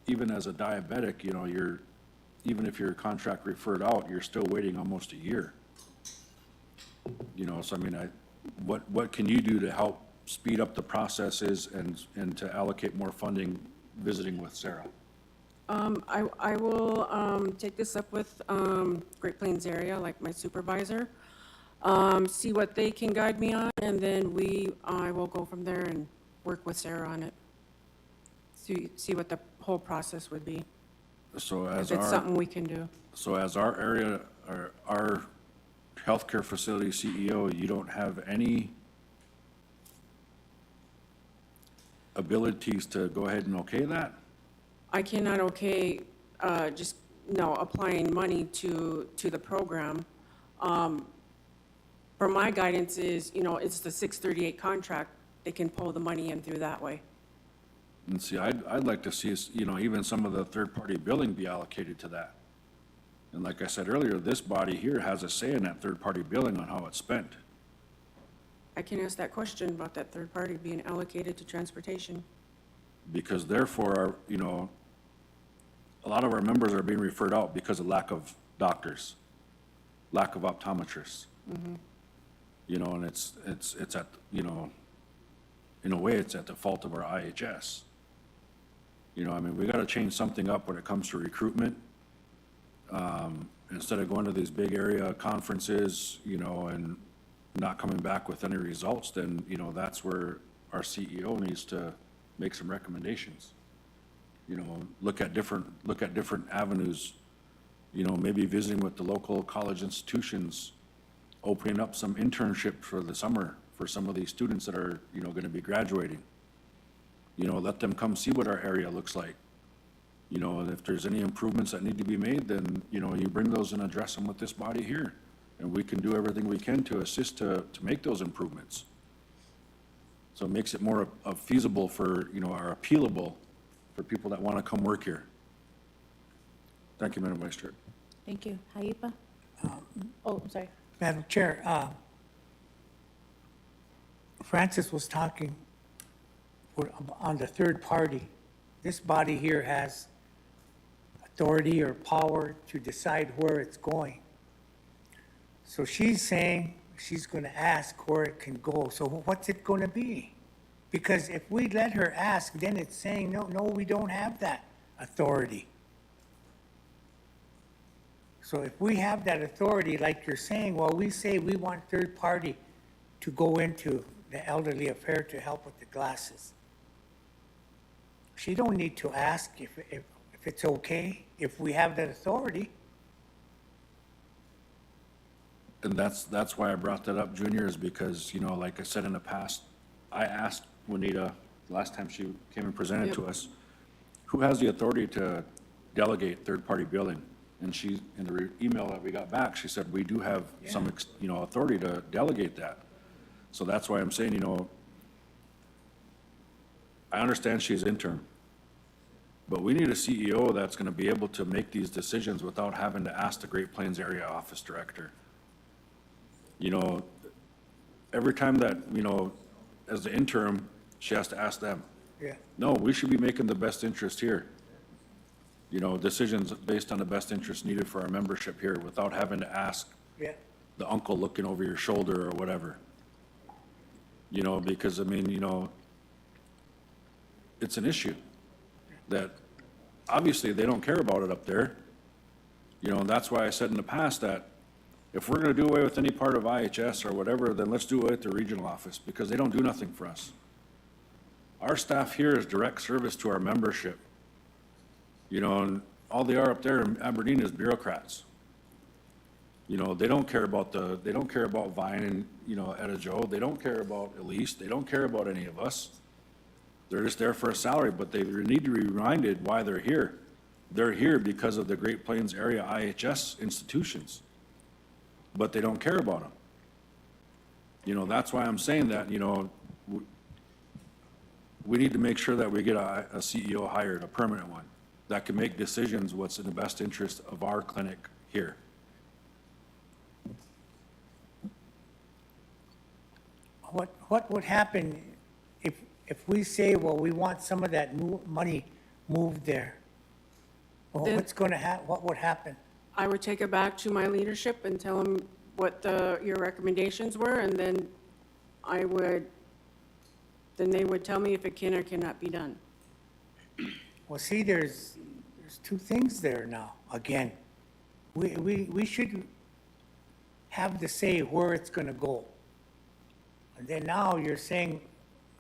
even as a diabetic, you know, even if your contract referred out, you're still waiting almost a year. You know, so I mean, what can you do to help speed up the processes and to allocate more funding visiting with Sarah? I will take this up with Great Plains area, like my supervisor, see what they can guide me on, and then I will go from there and work with Sarah on it. See what the whole process would be, So if it's something we can do. So as our area, our healthcare facility CEO, you don't have any abilities to go ahead and okay that? I cannot okay, just, no, applying money to the program. For my guidance is, you know, it's the 638 contract, they can pull the money in through that way. And see, I'd like to see, you know, even some of the third-party billing be allocated to that. And like I said earlier, this body here has a say in that third-party billing on how it's spent. I can ask that question about that third party being allocated to transportation. Because therefore, you know, a lot of our members are being referred out because of lack of doctors, lack of optometrists. You know, and it's at, you know, in a way, it's at the fault of our IHS. You know, I mean, we gotta change something up when it comes to recruitment. Instead of going to these big area conferences, you know, and not coming back with any results, then, you know, that's where our CEO needs to make some recommendations. You know, look at different avenues, you know, maybe visiting with the local college institutions, opening up some internships for the summer for some of these students that are, you know, gonna be graduating. You know, let them come see what our area looks like. You know, and if there's any improvements that need to be made, then, you know, you bring those and address them with this body here. And we can do everything we can to assist to make those improvements. So it makes it more feasible for, you know, or appealable for people that want to come work here. Thank you, Madam Vice Chair. Thank you. Haipa? Oh, I'm sorry. Madam Chair, Francis was talking on the third party. This body here has authority or power to decide where it's going. So she's saying she's gonna ask where it can go. So what's it gonna be? Because if we let her ask, then it's saying, no, we don't have that authority. So if we have that authority, like you're saying, well, we say we want third party to go into the elderly affair to help with the glasses. She don't need to ask if it's okay, if we have that authority. And that's why I brought that up, Junior, is because, you know, like I said in the past, I asked Juanita, last time she came and presented to us, who has the authority to delegate third-party billing? And she, in the email that we got back, she said, we do have some, you know, authority to delegate that. So that's why I'm saying, you know, I understand she's interim, but we need a CEO that's gonna be able to make these decisions without having to ask the Great Plains Area Office Director. You know, every time that, you know, as the interim, she has to ask them. Yeah. No, we should be making the best interest here. You know, decisions based on the best interest needed for our membership here without having to ask the uncle looking over your shoulder or whatever. You know, because, I mean, you know, it's an issue that obviously they don't care about it up there. You know, and that's why I said in the past that if we're gonna do away with any part of IHS or whatever, then let's do away with the regional office, because they don't do nothing for us. Our staff here is direct service to our membership. You know, and all they are up there in Aberdeen is bureaucrats. You know, they don't care about Vine and, you know, Etta Joe. They don't care about Elise. They don't care about any of us. They're just there for a salary, but they need to be reminded why they're here. They're here because of the Great Plains Area IHS institutions, but they don't care about them. You know, that's why I'm saying that, you know, we need to make sure that we get a CEO hired, a permanent one, that can make decisions what's in the best interest of our clinic here. What would happen if we say, well, we want some of that money moved there? Well, Then- what would happen? I would take it back to my leadership and tell them what your recommendations were, and then they would tell me if it can or cannot be done. Well, see, there's two things there now, again. We should have to say where it's gonna go. And then now you're saying,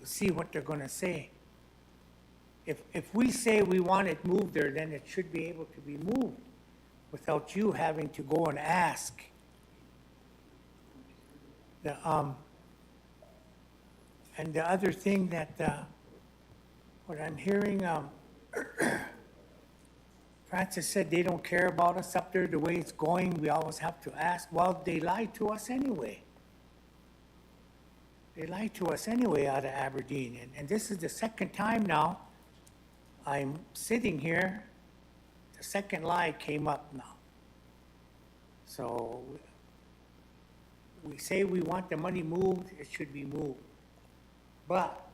see what they're gonna say. If we say we want it moved there, then it should be able to be moved without you having to go and ask. And the other thing that, what I'm hearing, Francis said they don't care about us up there the way it's going. We always have to ask. Well, they lie to us anyway. They lie to us anyway out of Aberdeen. And this is the second time now I'm sitting here. The second lie came up now. So we say we want the money moved, it should be moved. But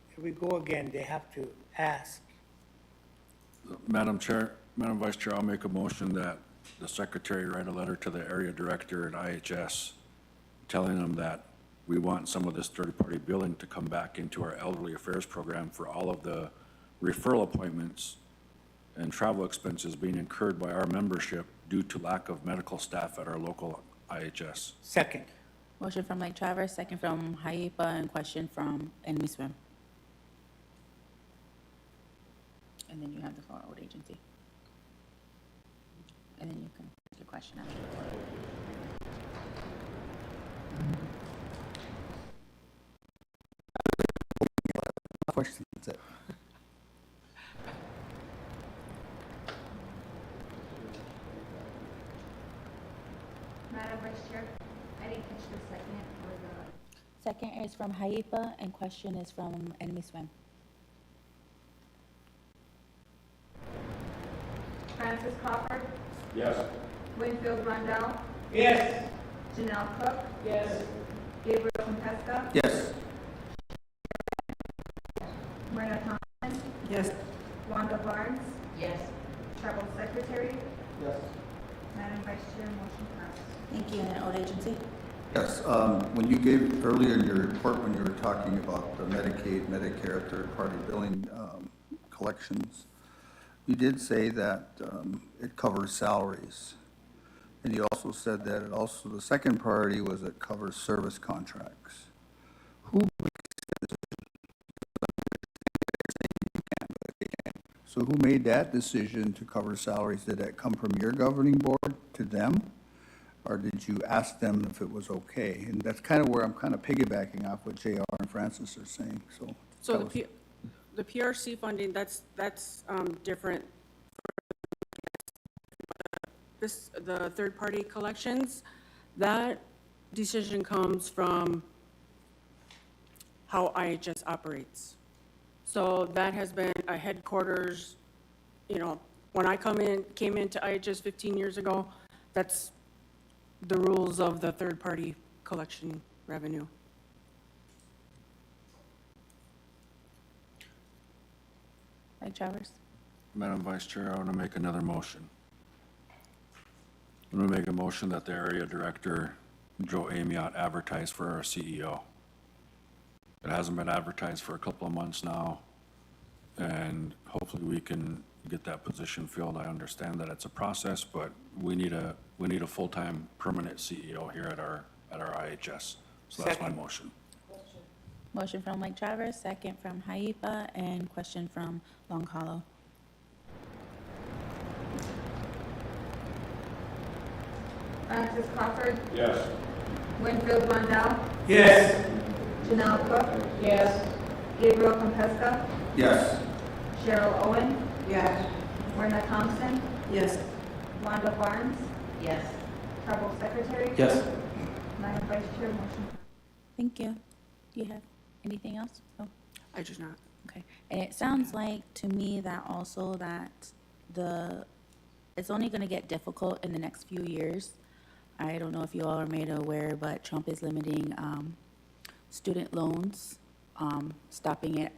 here we go again, they have to ask. Madam Vice Chair, I'll make a motion that the secretary write a letter to the area director at IHS telling them that we want some of this third-party billing to come back into our elderly affairs program for all of the referral appointments and travel expenses being incurred by our membership due to lack of medical staff at our local IHS. Second. Motion from Lake Traverse, second from Haipa, and question from Enemy Swim. And then you have the floor, old agency. And then you can ask your question after the floor. Question, that's it. Madam Vice Chair, I didn't catch the second or the, Second is from Haipa, and question is from Enemy Swim. Francis Crawford, Yes. Winfield Rondell, Yes. Janelle Cook. Yes. Gabriel Compesca, Yes. Myrna Thompson, Yes. Wanda Barnes, Yes. Travel Secretary. Yes. Madam Vice Chair, motion passes. Thank you, and then old agency. Yes, when you gave earlier in your report, when you were talking about the Medicaid, Medicare, third-party billing collections, you did say that it covers salaries. And you also said that it also, the second priority was it covers service contracts. So who made that decision to cover salaries? Did that come from your governing board to them? Or did you ask them if it was okay? And that's kind of where I'm kind of piggybacking off what JR and Francis are saying, so. So that was- the PRC funding, that's different. The third-party collections, that decision comes from how IHS operates. So that has been a headquarters, when I came into IHS 15 years ago, that's the rules of the third-party collection revenue. Lake Traverse. Madam Vice Chair, I want to make another motion. I'm going to make a motion that the area director, Joe Amiot, advertise for our CEO. It hasn't been advertised for a couple of months now, and hopefully we can get that position filled. I understand that it's a process, but we need a full-time permanent CEO here at our IHS. So that's my Second. motion. Motion from Lake Traverse, second from Haipa, and question from Long Hollow. Francis Crawford, Yes. Winfield Rondell, Yes. Janelle Cook. Yes. Gabriel Compesca, Yes. Cheryl Owen, Yes. Myrna Thompson, Yes. Wanda Barnes, Yes. Travel Secretary. Yes. Madam Vice Chair, motion passes. Thank you. Do you have anything else? Oh, I do not. okay. And it sounds like to me that also that it's only gonna get difficult in the next few years. I don't know if you all are made aware, but Trump is limiting student loans, stopping it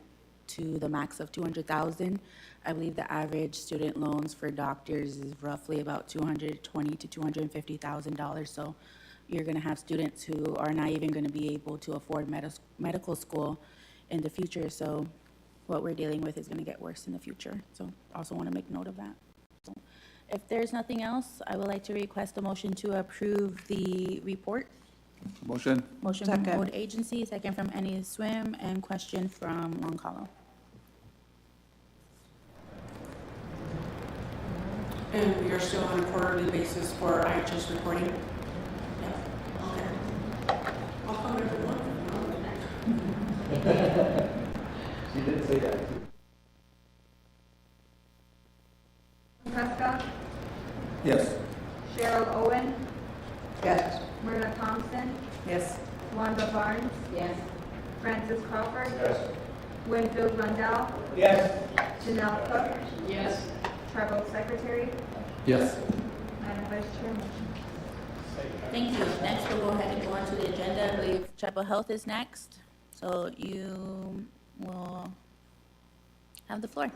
to the max of 200,000. I believe the average student loans for doctors is roughly about $220,000 to $250,000. So you're going to have students who are not even going to be able to afford medical school in the future. So what we're dealing with is going to get worse in the future. So also want to make note of that. So if there's nothing else, I would like to request a motion to approve the report. Motion? Motion from Second. Code Agency, second from Any Swim, and question from Long Hollow. And we are still on a quarterly basis for IHS reporting? Yeah. Okay. I'll come every month. She did say that too. Compesca, Yes. Cheryl Owen, Yes. Myrna Thompson, Yes. Wanda Barnes, Yes. Francis Crawford, Yes. Winfield Rondell, Yes. Janelle Cook, Yes. Travel Secretary. Yes. Madam Vice Chair, motion passes. Thank you. Next, we'll go ahead and go on to the agenda. I believe tribal health is next. So you will have the floor.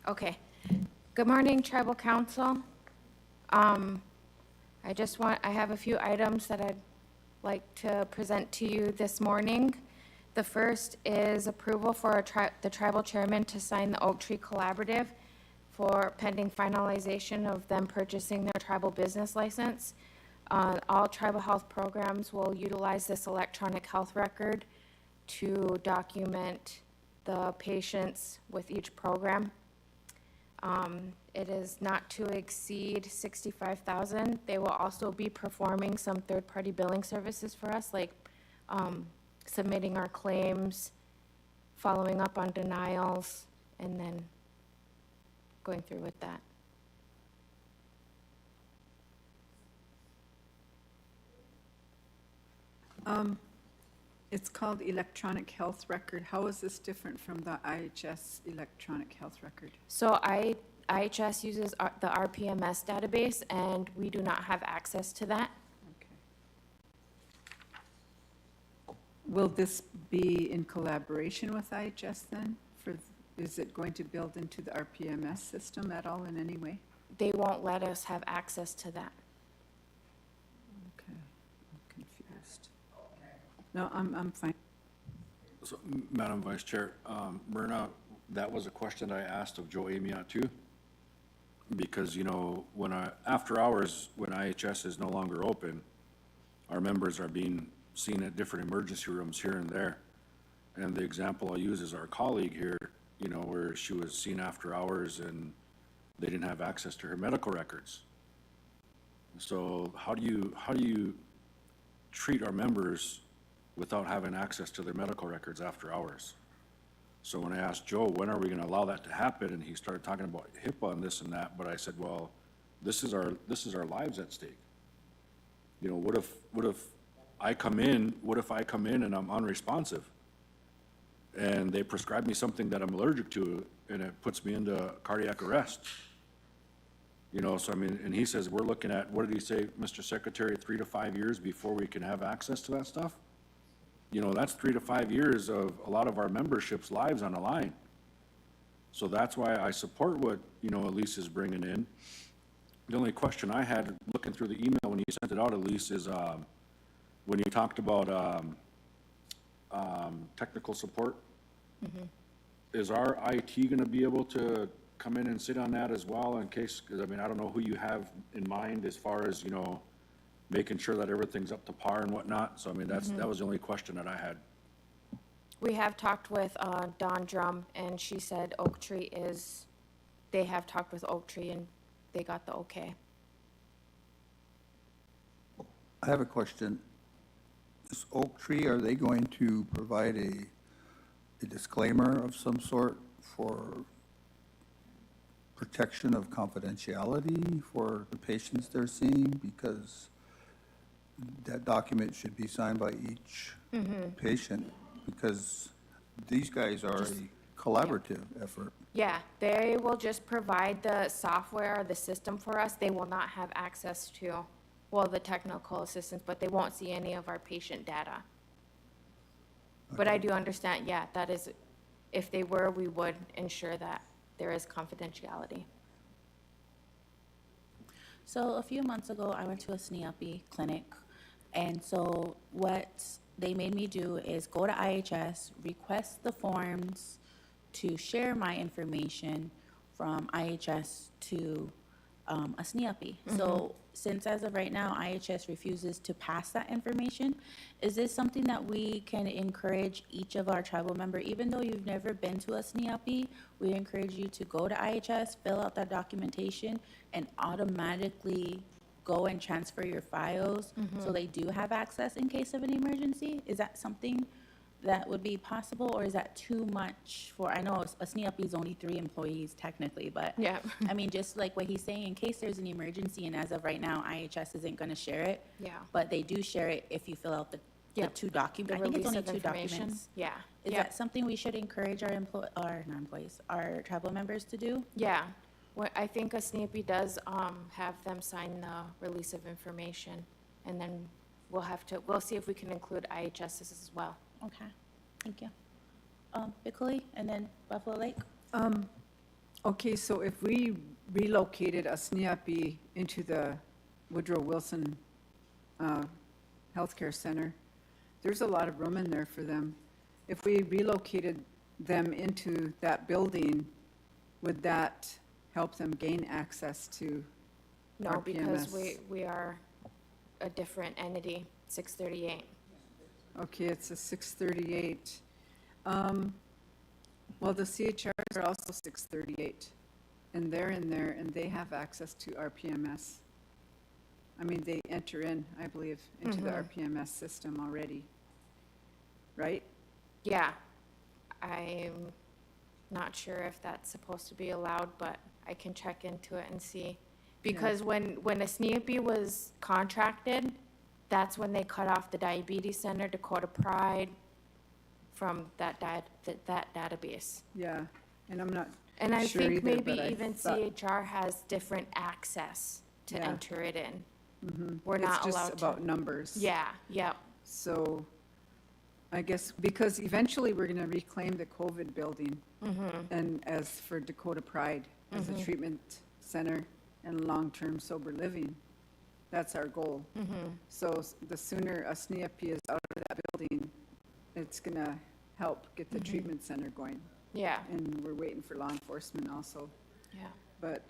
Okay. Good morning, Tribal Council. I have a few items that I'd like to present to you this morning. The first is approval for the tribal chairman to sign the Oak Tree Collaborative for pending finalization of them purchasing their tribal business license. All tribal health programs will utilize this electronic health record to document the patients with each program. It is not to exceed 65,000. They will also be performing some third-party billing services for us, like submitting our claims, following up on denials, and then going through with that. It's called electronic health record. How is this different from the IHS electronic health record? So IHS uses the RPMS database, and we do not have access to that. Okay. Will this be in collaboration with IHS then? Is it going to build into the RPMS system at all in any way? They won't let us have access to that. Okay, I'm confused. No, I'm fine. So, Madam Vice Chair, Myrna, that was a question I asked of Joe Amiot too. Because, you know, after hours, when IHS is no longer open, our members are being seen at different emergency rooms here and there. And the example I'll use is our colleague here, you know, where she was seen after hours and they didn't have access to her medical records. So how do you treat our members without having access to their medical records after hours? So when I asked Joe, when are we gonna allow that to happen? And he started talking about HIPAA and this and that, but I said, well, this is our lives at stake. You know, what if I come in and I'm unresponsive? And they prescribe me something that I'm allergic to and it puts me into cardiac arrest. You know, so I mean, and he says, we're looking at, what did he say, Mr. Secretary, 3 to 5 years before we can have access to that stuff? You know, that's 3 to 5 years of a lot of our membership's lives on the line. So that's why I support what, you know, Elise is bringing in. The only question I had, looking through the email when you sent it out, Elise, is when you talked about technical support. Mm-hmm. Is our IT gonna be able to come in and sit on that as well in case, because I mean, I don't know who you have in mind as far as, you know, making sure that everything's up to par and whatnot. So I mean, that was the only question that I had. We have talked with Dawn Drum, and she said Oak Tree they have talked with Oak Tree and they got the okay. I have a question. This Oak Tree, are they going to provide a disclaimer of some sort for protection of confidentiality for the patients they're seeing? Because that document should be signed by each patient, because these guys are a collaborative effort. Yeah, they will just provide the software or the system for us. They will not have access to, well, the technical assistance, but they won't see any of our patient data. Okay. But I do understand, yeah, that is, if they were, we would ensure that there is confidentiality. So a few months ago, I went to a SNEAPI clinic, and so what they made me do is go to IHS, request the forms to share my information from IHS to a SNEAPI. So since as of right now, IHS refuses to pass that information, is this something that we can encourage each of our tribal members, even though you've never been to a SNEAPI, we encourage you to go to IHS, fill out that documentation, and automatically go and transfer your files so they do have access in case of an emergency? Is that something that would be possible, or is that too much for, I know a SNEAPI is only 3 employees technically, but yeah. I mean, just like what he's saying, in case there's an emergency, and as of right now, IHS isn't gonna share it. Yeah. But they do share it if you fill out the 2 documents. I think it's only 2 documents. Yeah. Is that something we should encourage our tribal members to do? Yeah. I think a SNEAPI does have them sign the release of information, and then we'll see if we can include IHS as well. Okay, thank you. Bickley, and then Buffalo Lake? Okay, so if we relocated a SNIAP into the Woodrow Wilson Healthcare Center, there's a lot of room in there for them. If we relocated them into that building, would that help them gain access to No, because RPMS? we are a different entity, 638. Okay, it's a 638. Well, the CHRs are also 638, and they're in there, and they have access to RPMS. I mean, they enter in, I believe, into the RPMS system already, right? Yeah, I'm not sure if that's supposed to be allowed, but I can check into it and see. Because when a SNIAP was contracted, that's when they cut off the Diabetes Center, Dakota Pride, from that database. Yeah, and I'm not And I sure think either, maybe but I even thought- CHR has different access to Yeah. enter it in. We're not It's just allowed to. about numbers. Yeah, yep, So I guess, because eventually we're gonna reclaim the COVID building. And as for Dakota Pride, as a treatment center and long-term sober living, that's our goal. So the sooner a SNIAP is out of that building, it's gonna help get the treatment center going. yeah, And we're waiting for law enforcement also, yeah. but,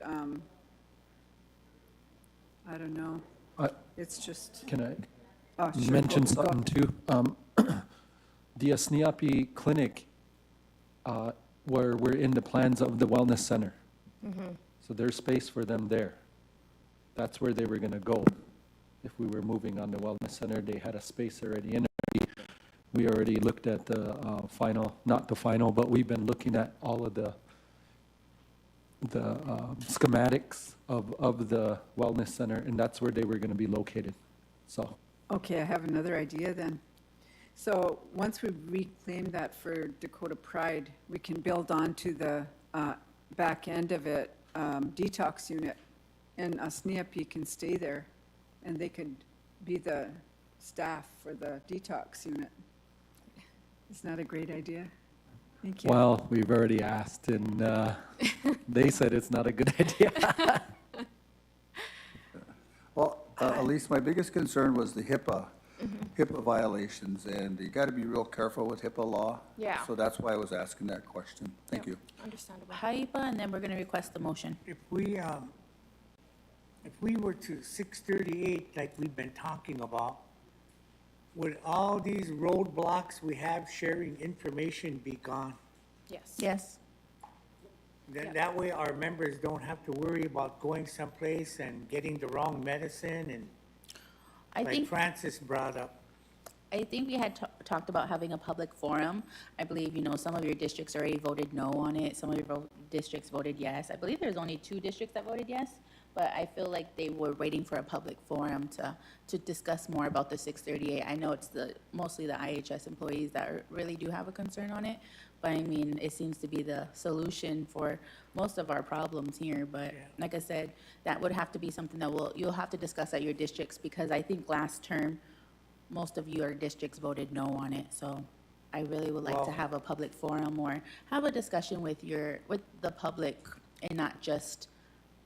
I don't know. It's just, Can I oh, sure. mention go- go. something too? The SNIAP clinic, where we're in the plans of the wellness center. So there's space for them there. That's where they were gonna go. If we were moving on the wellness center, they had a space already in it. We already looked at the final, not the final, but we've been looking at all of the schematics of the wellness center, and that's where they were gonna be located, so. Okay, I have another idea then. So once we reclaim that for Dakota Pride, we can build on to the back end of it, detox unit. And a SNIAP can stay there, and they could be the staff for the detox unit. Isn't that a great idea? Thank you. Well, we've already asked, and they said it's not a good idea. Well, Elise, my biggest concern was the HIPAA violations, and you got to be real careful with HIPAA law. Yeah. So that's why I was asking that question. Thank you. Understandable. HIPAA, and then we're gonna request the motion. If we were to 638, like we've been talking about, would all these roadblocks we have sharing information be gone? Yes. Yes. That way our members don't have to worry about going someplace and getting the wrong medicine and, I like think, Francis brought up. I think we had talked about having a public forum. I believe, some of your districts already voted no on it. Some of your districts voted yes. I believe there's only 2 districts that voted yes, but I feel like they were waiting for a public forum to discuss more about the 638. I know it's mostly the IHS employees that really do have a concern on it, but I mean, it seems to be the solution for most of our problems here. But like I said, that would have to be something that you'll have to discuss at your districts, because I think last term, most of your districts voted no on it. So I really would like to Well- have a public forum or have a discussion with the public and not just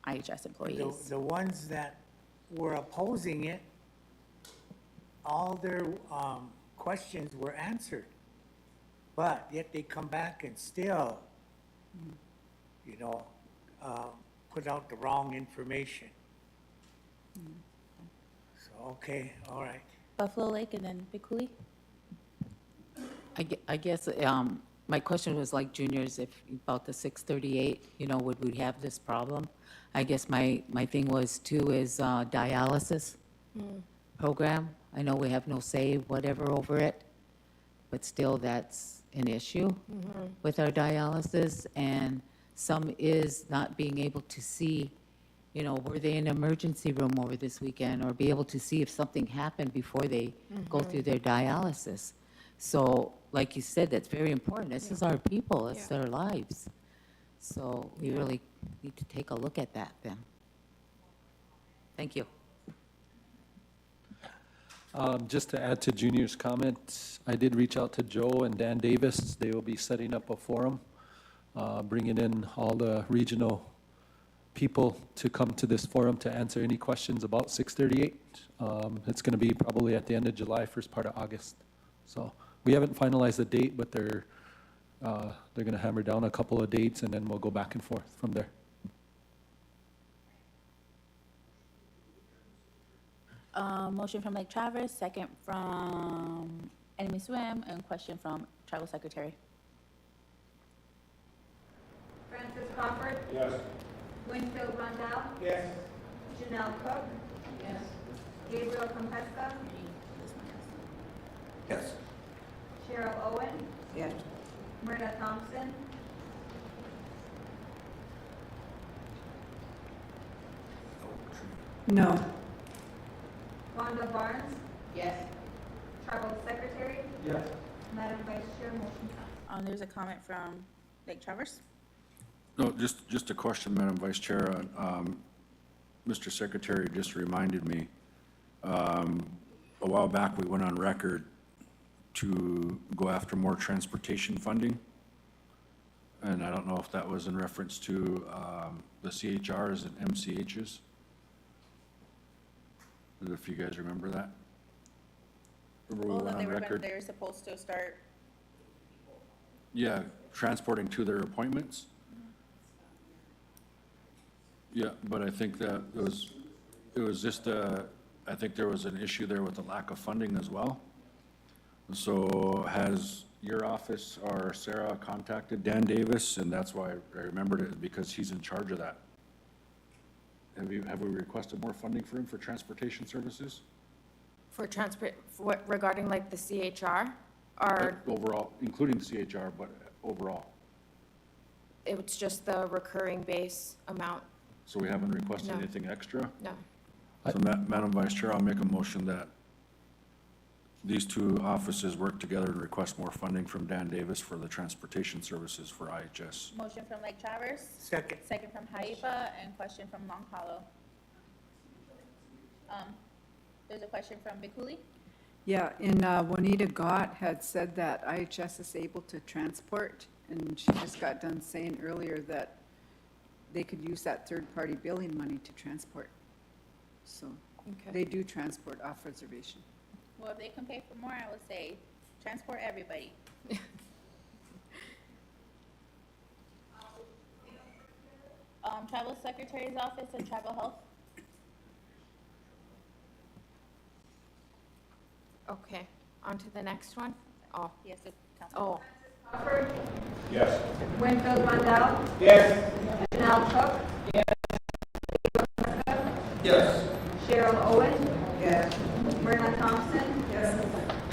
IHS employees. The ones that were opposing it, all their questions were answered. But yet they come back and still, put out the wrong information. So, okay, all right. Buffalo Lake and then Big Coulee? I guess, my question was like Junior's, if, about the 638, would we have this problem? I guess my thing was too is dialysis program. I know we have no say, whatever over it, but still that's an issue with our dialysis. And some is not being able to see, were they in an emergency room over this weekend, or be able to see if something happened before they go through their dialysis. So, like you said, that's very important. This is our people, it's their lives. So we really need to take a look at that then. Thank you. Just to add to Junior's comment, I did reach out to Joe and Dan Davis. They will be setting up a forum bringing in all the regional people to come to this forum to answer any questions about 638. It's going to be probably at the end of July, first part of August. So we haven't finalized the date, but they're going to hammer down a couple of dates, and then we'll go back and forth from there. Motion from Lake Travis, second from Enemy Swim, and question from Tribal Secretary. Francis Crawford. Yes. Winfield Rondell. Yes. Janelle Cook. Yes. Gabriel Compesca. Yes. Cheryl Owen. Yes. Myrna Thompson. No. Wanda Barnes. Yes. Tribal Secretary. Yes. Madam Vice Chair, motion passed. There's a comment from Lake Traverse. No, just a question, Madam Vice Chair. Mr. Secretary just reminded me, a while back, we went on record to go after more transportation funding. And I don't know if that was in reference to the CHRs and MCHs. If you guys remember that? Remember we went on record? They're supposed to start. Yeah, transporting to their appointments. Yeah, but I think that it was just, I think there was an issue there with the lack of funding as well. So has your office or Sarah contacted Dan Davis, and that's why I remembered it, because he's in charge of that. Have we requested more funding for him for transportation services? For transport, regarding like the CHR, or Overall, including CHR, but overall. it's just the recurring base amount? So we haven't requested No. anything extra? No. So Madam Vice Chair, I'll make a motion that these two offices work together and request more funding from Dan Davis for the transportation services for IHS. Motion from Lake Traverse, Second. second from Haifa, and question from Long Hollow. There's a question from Bikuli. Yeah, and Juanita Gott had said that IHS is able to transport, and she just got done saying earlier that they could use that third-party billing money to transport. So they do transport off reservation. Well, if they can pay for more, I would say transport everybody. Tribal Secretary's Office and Tribal Health. Okay, on to the next one. Oh, Yes, the council. oh, Crawford. Yes. Winfield Rondell. Yes. Janelle Cook. Yes. Cheryl Owen. Yes. Myrna Thompson. Yes.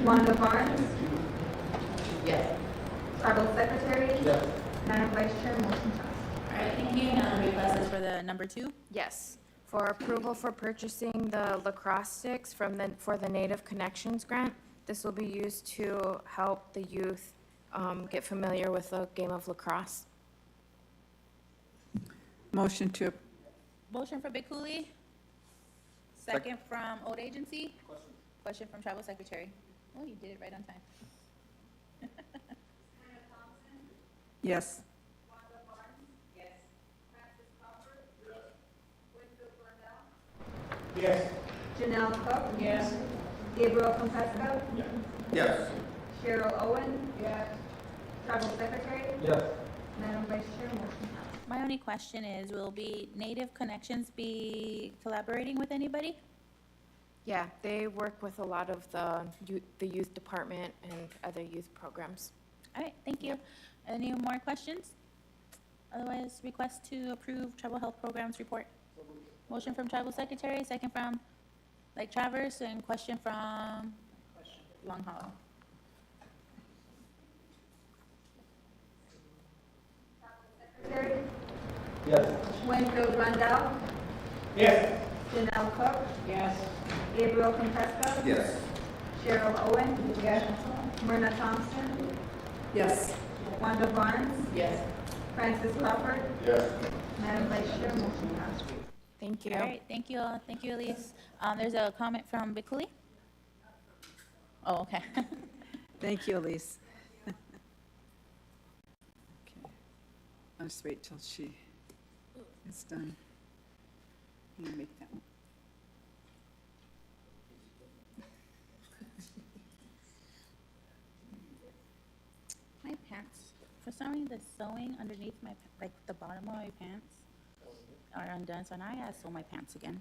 Wanda Barnes. Yes. Tribal Secretary. Yes. Madam Vice Chair, motion passed. All right, thank you. Now the request is for the number 2. yes. For approval for purchasing the lacrosse sticks for the Native Connections grant. This will be used to help the youth get familiar with the game of lacrosse. Motion to, Motion for Bikuli. Second from Old Agency. Question from Tribal Secretary. Oh, you did it right on time. yes. Yes. Janelle Cook. Yes. Gabriel Compesca. Yes. Cheryl Owen. Yes. Tribal Secretary. Yes. Madam Vice Chair, motion passed. My only question is, will Native Connections be collaborating with anybody? Yeah, they work with a lot of the youth department and other youth programs. All right, thank you. Any more questions? Otherwise, request to approve Tribal Health Programs Report. Motion from Tribal Secretary, second from Lake Traverse, and question from Long Hollow. Secretary. Yes. Winfield Rondell. Yes. Janelle Cook. Yes. Gabriel Compesca. Yes. Cheryl Owen. Yes. Myrna Thompson. Yes. Wanda Barnes. Yes. Francis Crawford. Yes. Madam Vice Chair, motion passed. Thank you. All right, thank you, Elise. There's a comment from Bikuli. Oh, okay. Thank you, Elise. Okay. I'll just wait till she is done. You can make that one. My pants, for some reason, the sewing underneath my, like, the bottom of my pants are undone, so now I gotta sew my pants again.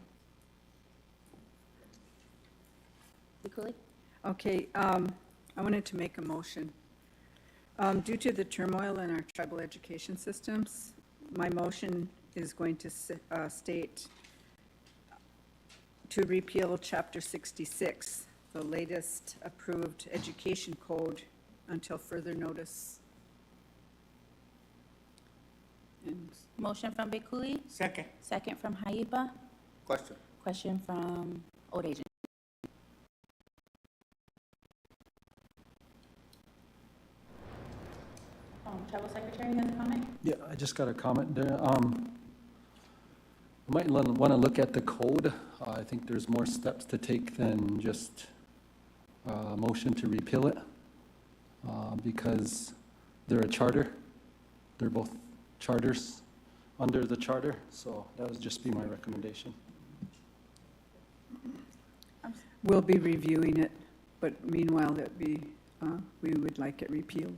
You cool? Okay, I wanted to make a motion. Due to the turmoil in our tribal education systems, my motion is going to state to repeal Chapter 66, the latest approved education code, until further notice. And Motion from Bekuli, Second. second from Haiba, Question. question from Old Agent. Tribal Secretary has a comment? Yeah, I just got a comment there. Might want to look at the code. I think there's more steps to take than just a motion to repeal it, because they're a charter. They're both charters under the charter, so that would just be my recommendation. we'll be reviewing it, but meanwhile, we would like it repealed.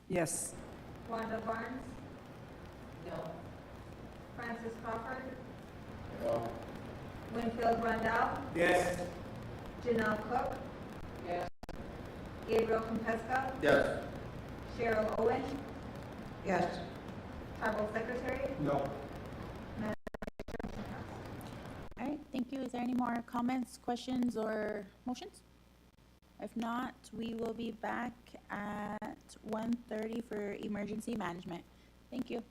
Yes. Wanda Barnes? No. Francis Crawford? No. Winfield Rondell? Yes. Janelle Cook? Yes. Gabriel Compesca? Yes. Cheryl Owen? Yes. Tribal Secretary? No. All right, thank you. Is there any more comments, questions, or motions? If not, we will be back at 1:30 for emergency management. Thank you.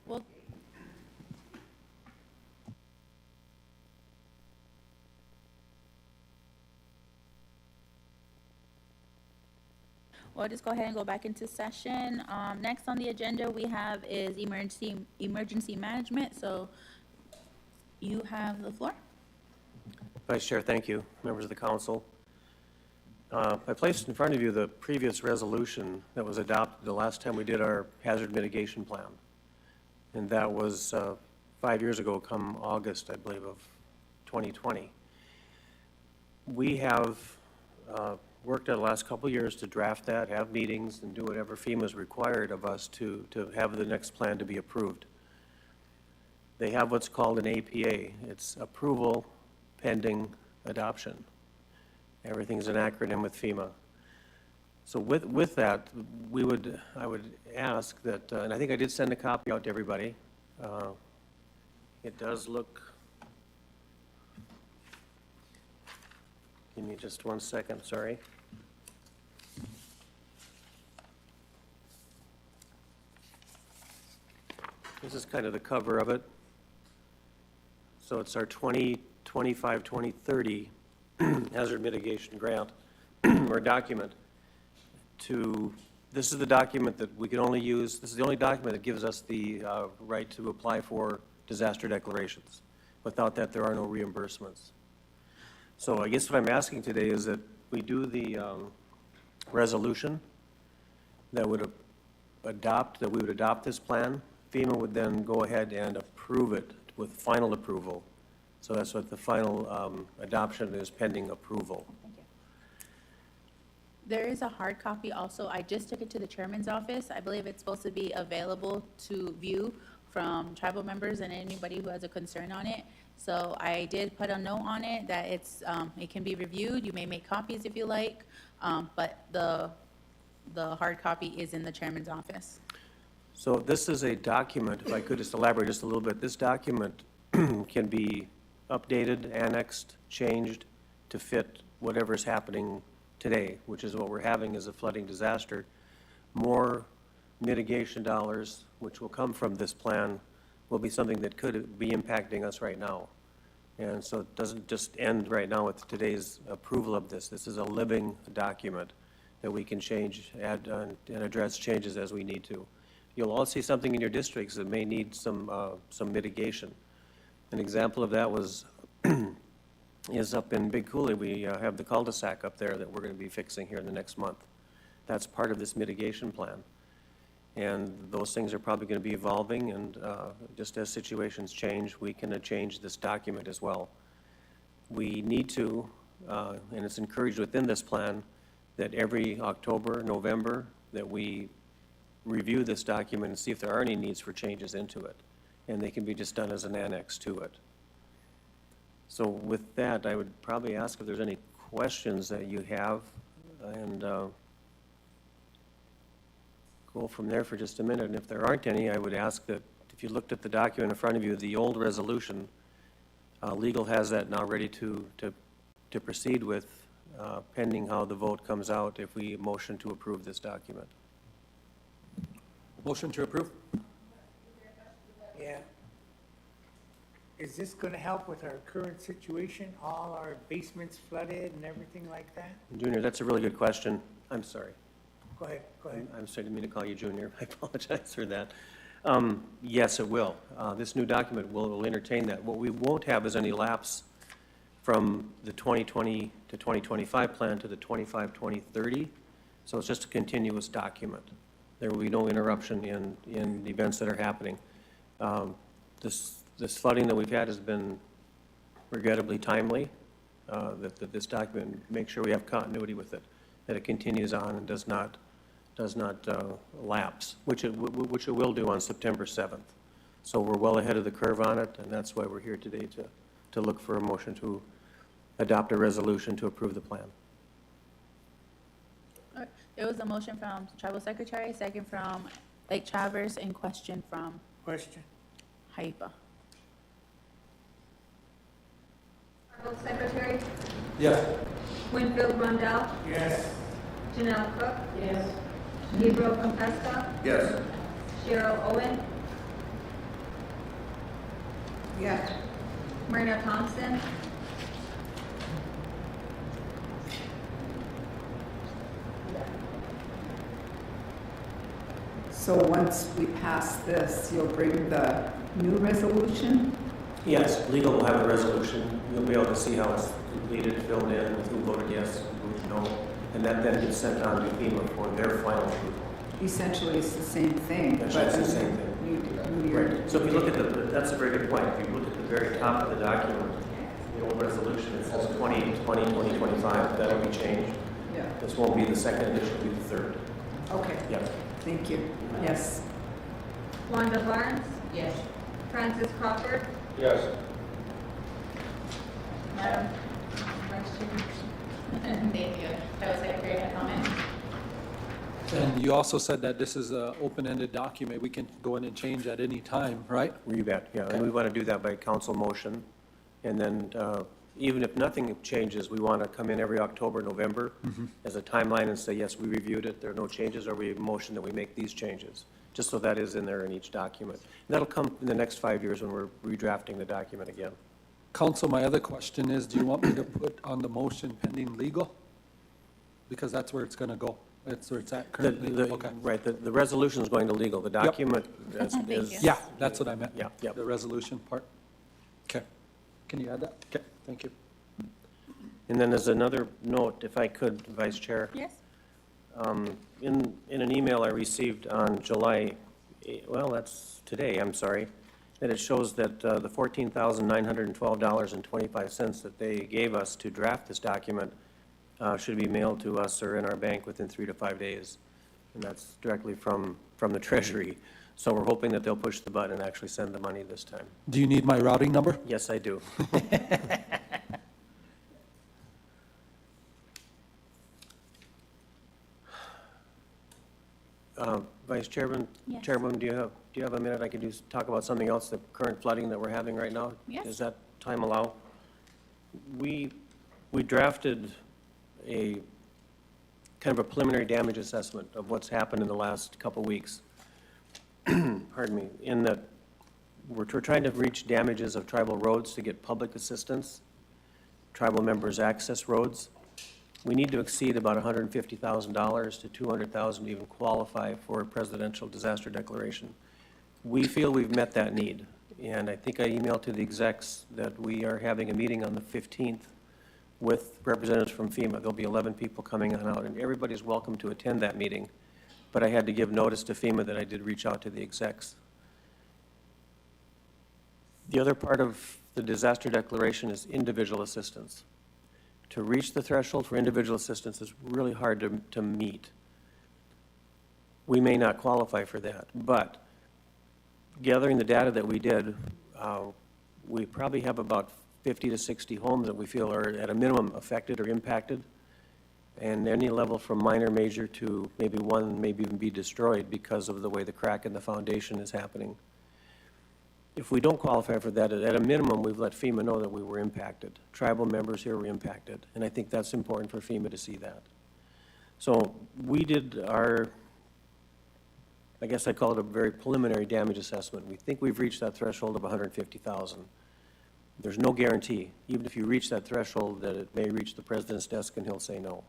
Well, we'll just go ahead and go back into session. Next on the agenda we have is emergency management, so you have the floor. Vice Chair, thank you. Members of the council. I placed in front of you the previous resolution that was adopted the last time we did our hazard mitigation plan. And that was 5 years ago, come August, I believe, of 2020. We have worked out the last couple of years to draft that, have meetings, and do whatever FEMA's required of us to have the next plan to be approved. They have what's called an APA. It's approval pending adoption. Everything's an acronym with FEMA. So with that, I would ask that, and I think I did send a copy out to everybody. It does look, give me just 1 second, sorry. This is kind of the cover of it. So it's our 2025, 2030 hazard mitigation grant or document. This is the document that we can only use, this is the only document that gives us the right to apply for disaster declarations. Without that, there are no reimbursements. So I guess what I'm asking today is that we do the resolution that would we would adopt this plan. FEMA would then go ahead and approve it with final approval. So that's what the final adoption is, pending approval. Thank you. There is a hard copy also. I just took it to the chairman's office. I believe it's supposed to be available to view from tribal members and anybody who has a concern on it. So I did put a note on it that it can be reviewed. You may make copies if you like, but the hard copy is in the chairman's office. So this is a document, if I could just elaborate just a little bit, this document can be updated, annexed, changed to fit whatever is happening today, which is what we're having is a flooding disaster. More mitigation dollars, which will come from this plan, will be something that could be impacting us right now. And so it doesn't just end right now with today's approval of this. This is a living document that we can change, add, and address changes as we need to. You'll all see something in your districts that may need some mitigation. An example of that is up in Big Coulee. We have the cul-de-sac up there that we're going to be fixing here in the next month. That's part of this mitigation plan. And those things are probably going to be evolving, and just as situations change, we can change this document as well. We need to, and it's encouraged within this plan, that every October, November, that we review this document and see if there are any needs for changes into it. And they can be just done as an annex to it. So with that, I would probably ask if there's any questions that you have, and go from there for just a minute. And if there aren't any, I would ask that if you looked at the document in front of you, the old resolution, legal has that now ready to proceed with, pending how the vote comes out if we motion to approve this document. Motion to approve? Yeah. Is this gonna help with our current situation, all our basements flooded and everything like that? Junior, that's a really good question. I'm sorry. Go ahead. I'm sorry, didn't mean to call you Junior. I apologize for that. Yes, it will. This new document will entertain that. What we won't have is any lapse from the 2020 to 2025 plan to the 25-2030. So it's just a continuous document. There will be no interruption in the events that are happening. This flooding that we've had has been regrettably timely, that this document makes sure we have continuity with it, that it continues on and does not lapse, which it will do on September 7th. So we're well ahead of the curve on it, and that's why we're here today to look for a motion to adopt a resolution to approve the plan. All right. There was a motion from Tribal Secretary, second from Lake Traverse, and question from Haipa. Tribal Secretary? Yes. Winfield Rondell? Yes. Janelle Cook? Yes. Gabriel Compesta? Yes. Cheryl Owen? Yes. Myrna Thompson, So once we pass this, you'll bring the new resolution? Yes, legal will have a resolution. You'll be able to see how it's completed, filled in, with who voted yes, who voted no. And that then gets sent on to FEMA for their final approval. Essentially, it's the same thing. That's but the same thing. New year. Right. So if you look at that's a very good point. If you look at the very top of the document, the old resolution, it says 2020, 2025, that'll be changed. Yeah, This won't be the second edition, it'll be the third. okay, Yep. thank you. Yes. Wanda Barnes, Yes. Francis Crawford, Yes. Madam Vice Chair. Thank you. That was a great comment. And you also said that this is an open-ended document. We can go in and change at any time, right? You bet, yeah. And we want to do that by council motion. And then even if nothing changes, we want to come in every October, November as a timeline and say, yes, we reviewed it, there are no changes, or we motion that we make these changes, just so that is in there in each document. And that'll come in the next 5 years when we're redrafting the document again. Council, my other question is, do you want me to put on the motion pending legal? Because that's where it's going to go. That's where it's at currently. Okay. Right, the resolution is going to legal. The document is. Thank you. Yeah, that's what I meant. Yeah, yeah. The resolution part. Okay. Can you add that? Okay, thank you. And then as another note, if I could, Vice Chair. Yes? In an email I received on July, well, that's today, I'm sorry, that it shows that the $14,912.25 that they gave us to draft this document should be mailed to us or in our bank within 3 to 5 days. And that's directly from the Treasury. So we're hoping that they'll push the button and actually send the money this time. Do you need my routing number? Yes, I do. Vice Chairman, Yes. Chairman, do you have a minute? I could talk about something else, the current flooding that we're having right now? Yes. Does that time allow? We drafted a kind of a preliminary damage assessment of what's happened in the last couple weeks. Pardon me, in that we're trying to reach damages of tribal roads to get public assistance, tribal members access roads. We need to exceed about $150,000 to $200,000 to even qualify for a presidential disaster declaration. We feel we've met that need, and I think I emailed to the execs that we are having a meeting on the 15th with representatives from FEMA. There'll be 11 people coming on out, and everybody's welcome to attend that meeting. But I had to give notice to FEMA that I did reach out to the execs. The other part of the disaster declaration is individual assistance. To reach the threshold for individual assistance is really hard to meet. We may not qualify for that, but gathering the data that we did, we probably have about 50 to 60 homes that we feel are at a minimum affected or impacted, and any level from minor, major to maybe one maybe even be destroyed because of the way the crack in the foundation is happening. If we don't qualify for that, at a minimum, we've let FEMA know that we were impacted. Tribal members here were impacted, and I think that's important for FEMA to see that. So we did our, I guess I call it a very preliminary damage assessment. We think we've reached that threshold of 150,000. There's no guarantee, even if you reach that threshold, that it may reach the president's desk and he'll say no.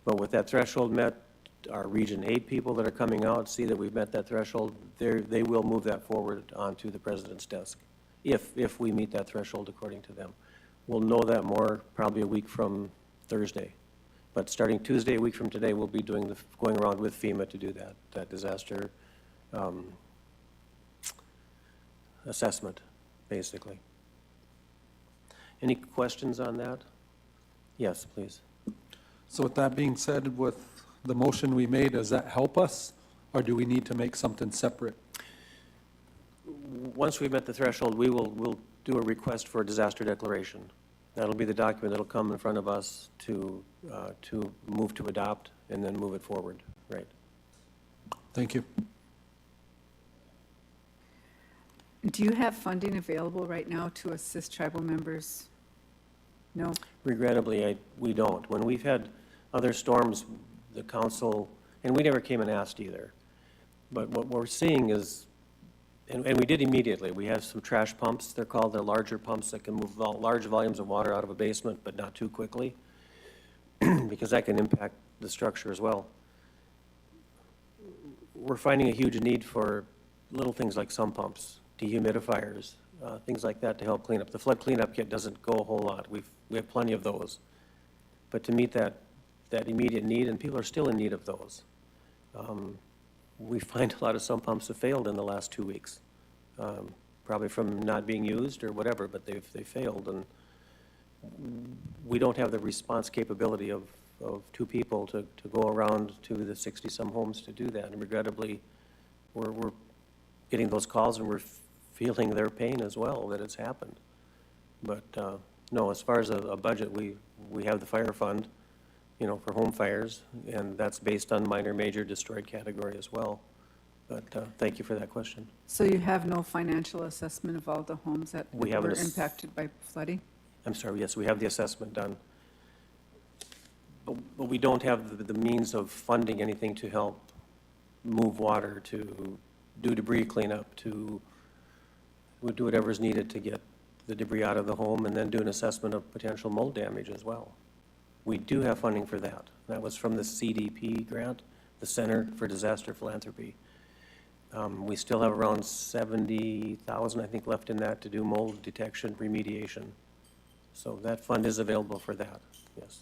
But with that threshold met, our Region 8 people that are coming out see that we've met that threshold, they will move that forward onto the president's desk, if we meet that threshold according to them. We'll know that more probably a week from Thursday. But starting Tuesday, a week from today, we'll be going around with FEMA to do that disaster assessment, basically. Any questions on that? Yes, please. So with that being said, with the motion we made, does that help us? Or do we need to make something separate? Once we've met the threshold, we'll do a request for a disaster declaration. That'll be the document that'll come in front of us to move to adopt and then move it forward, right? Thank you. Do you have funding available right now to assist tribal members? No? Regrettably, we don't. When we've had other storms, the council, and we never came and asked either, but what we're seeing is And we did immediately. We have some trash pumps, they're called, they're larger pumps that can move large volumes of water out of a basement, but not too quickly, because that can impact the structure as well. We're finding a huge need for little things like sump pumps, dehumidifiers, things like that to help clean up. The flood cleanup kit doesn't go a whole lot. We have plenty of those. But to meet that immediate need, and people are still in need of those, we find a lot of sump pumps have failed in the last 2 weeks, probably from not being used or whatever, but they failed. And we don't have the response capability of 2 people to go around to the 60-some homes to do that. And regrettably, we're getting those calls and we're feeling their pain as well that it's happened. But no, as far as a budget, we have the fire fund, you know, for home fires, and that's based on minor, major destroyed category as well. But thank you for that question. So you have no financial assessment of all the homes that We have were an impacted by flooding? I'm sorry, yes, we have the assessment done. But we don't have the means of funding anything to help move water, to do debris cleanup, to do whatever's needed to get the debris out of the home, and then do an assessment of potential mold damage as well. We do have funding for that. That was from the CDP grant, the Center for Disaster Philanthropy. We still have around 70,000, I think, left in that to do mold detection remediation. So that fund is available for that, yes.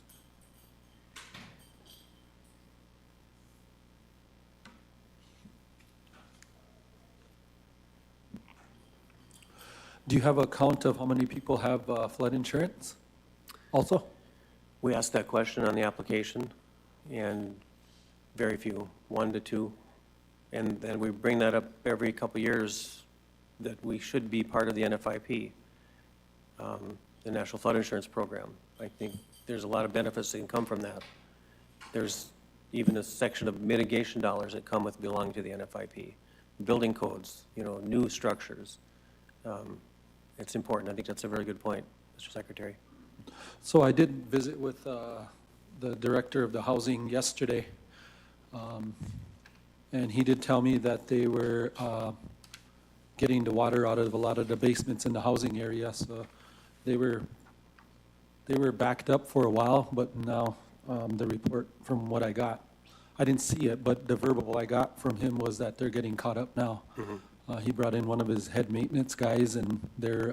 Do you have a count of how many people have flood insurance also? We asked that question on the application, and very few, 1 to 2. And then we bring that up every couple of years, that we should be part of the NFIP, the National Flood Insurance Program. I think there's a lot of benefits that can come from that. There's even a section of mitigation dollars that come with belonging to the NFIP. Building codes, you know, new structures. It's important. I think that's a very good point, Mr. Secretary. So I did visit with the director of the housing yesterday, and he did tell me that they were getting the water out of a lot of the basements in the housing area. So they were backed up for a while, but now the report from what I got, I didn't see it, but the verbal I got from him was that they're getting caught up now. Mm-hmm. He brought in one of his head maintenance guys, and they're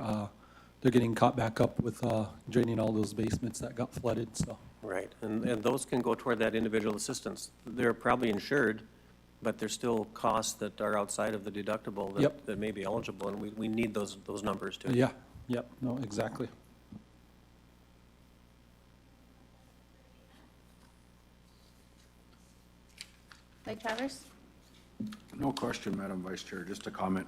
getting caught back up with draining all those basements that got flooded. So Right, and those can go toward that individual assistance. They're probably insured, but there's still costs that are outside of the deductible that, Yep. that may be eligible, and we need those numbers too. yeah, yep, no, exactly. Lake Traverse? No question, Madam Vice Chair, just a comment.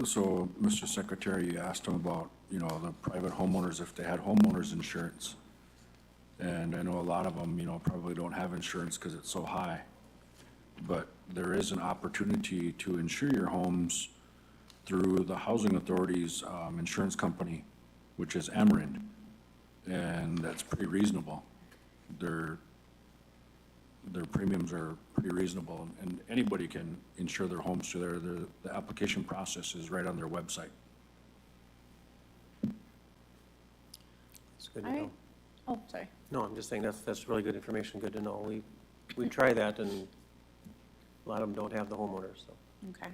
So, Mr. Secretary, you asked him about, you know, the private homeowners, if they had homeowners insurance. And I know a lot of them, you know, probably don't have insurance because it's so high. But there is an opportunity to insure your homes through the Housing Authority's insurance company, which is Ameren. And that's pretty reasonable. Their premiums are pretty reasonable, and anybody can insure their homes through there. The application process is right on their website. It's good to All right. know. Oh, sorry. No, I'm just saying that's really good information, good to know. We try that, and a lot of them don't have the homeowners, so. Okay.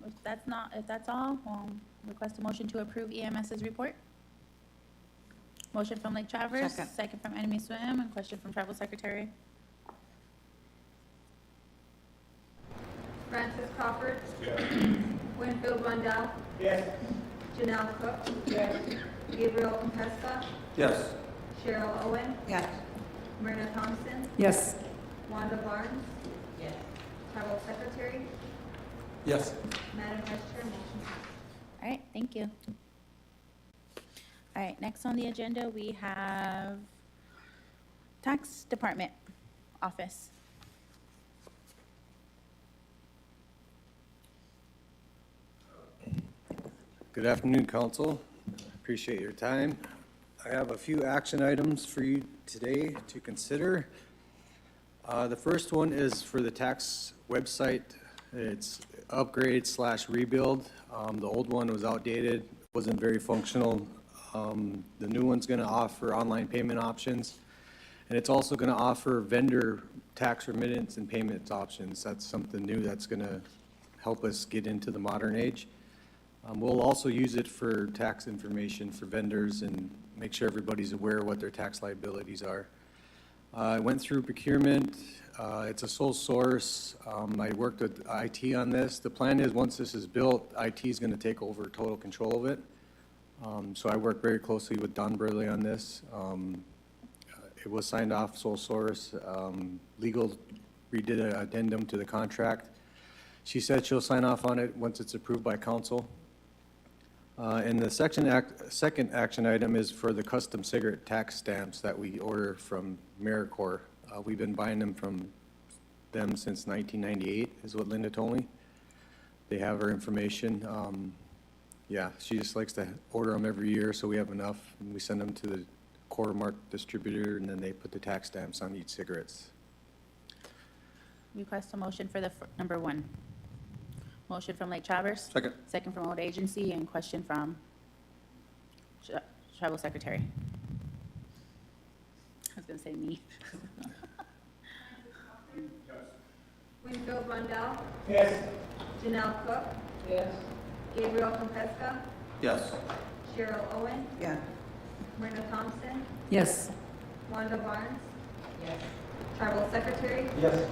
If that's all, request a motion to approve EMS's report. Motion from Lake Traverse. Second. From Enemy Swim, and question from Travel Secretary. Francis Crawford. Yes. Winfield Wondell. Yes. Janelle Cook. Yes. Gabriel Compesta. Yes. Cheryl Owen. Yes. Myrna Thompson. Yes. Wanda Barnes. Yes. Travel Secretary. Yes. Madam Vice Chair, motion passes. All right, thank you. All right, next on the agenda, we have Tax Department Office. Good afternoon, Council. Appreciate your time. I have a few action items for you today to consider. The first one is for the tax website It's upgrade slash rebuild. The old one was outdated, wasn't very functional. The new one's gonna offer online payment options, and it's also gonna offer vendor tax remittance and payments options. That's something new that's gonna help us get into the modern age. We'll also use it for tax information for vendors and make sure everybody's aware of what their tax liabilities are. I went through procurement. It's a sole source. I worked with IT on this. The plan is, once this is built, IT is going to take over total control of it. So I worked very closely with Don Burley on this. It was signed off sole source. Legal redid an addendum to the contract. She said she'll sign off on it once it's approved by council. And the second action item is for the custom cigarette tax stamps that we order from AmeriCorps. We've been buying them from them since 1998, is what Linda told me. They have our information. Yeah, she just likes to order them every year, so we have enough. And we send them to the quarter mark distributor, and then they put the tax stamps on each cigarettes. Request a motion for the number 1. Motion from Lake Traverse. Second. Second from Old Agency, and question from Tribal Secretary. I was gonna say me. Winfield Rundell. Yes. Janelle Cook. Yes. Gabriel Compesca. Yes. Cheryl Owen. Yeah. Myrna Thompson. Yes. Wanda Barnes. Yes. Tribal Secretary. Yes.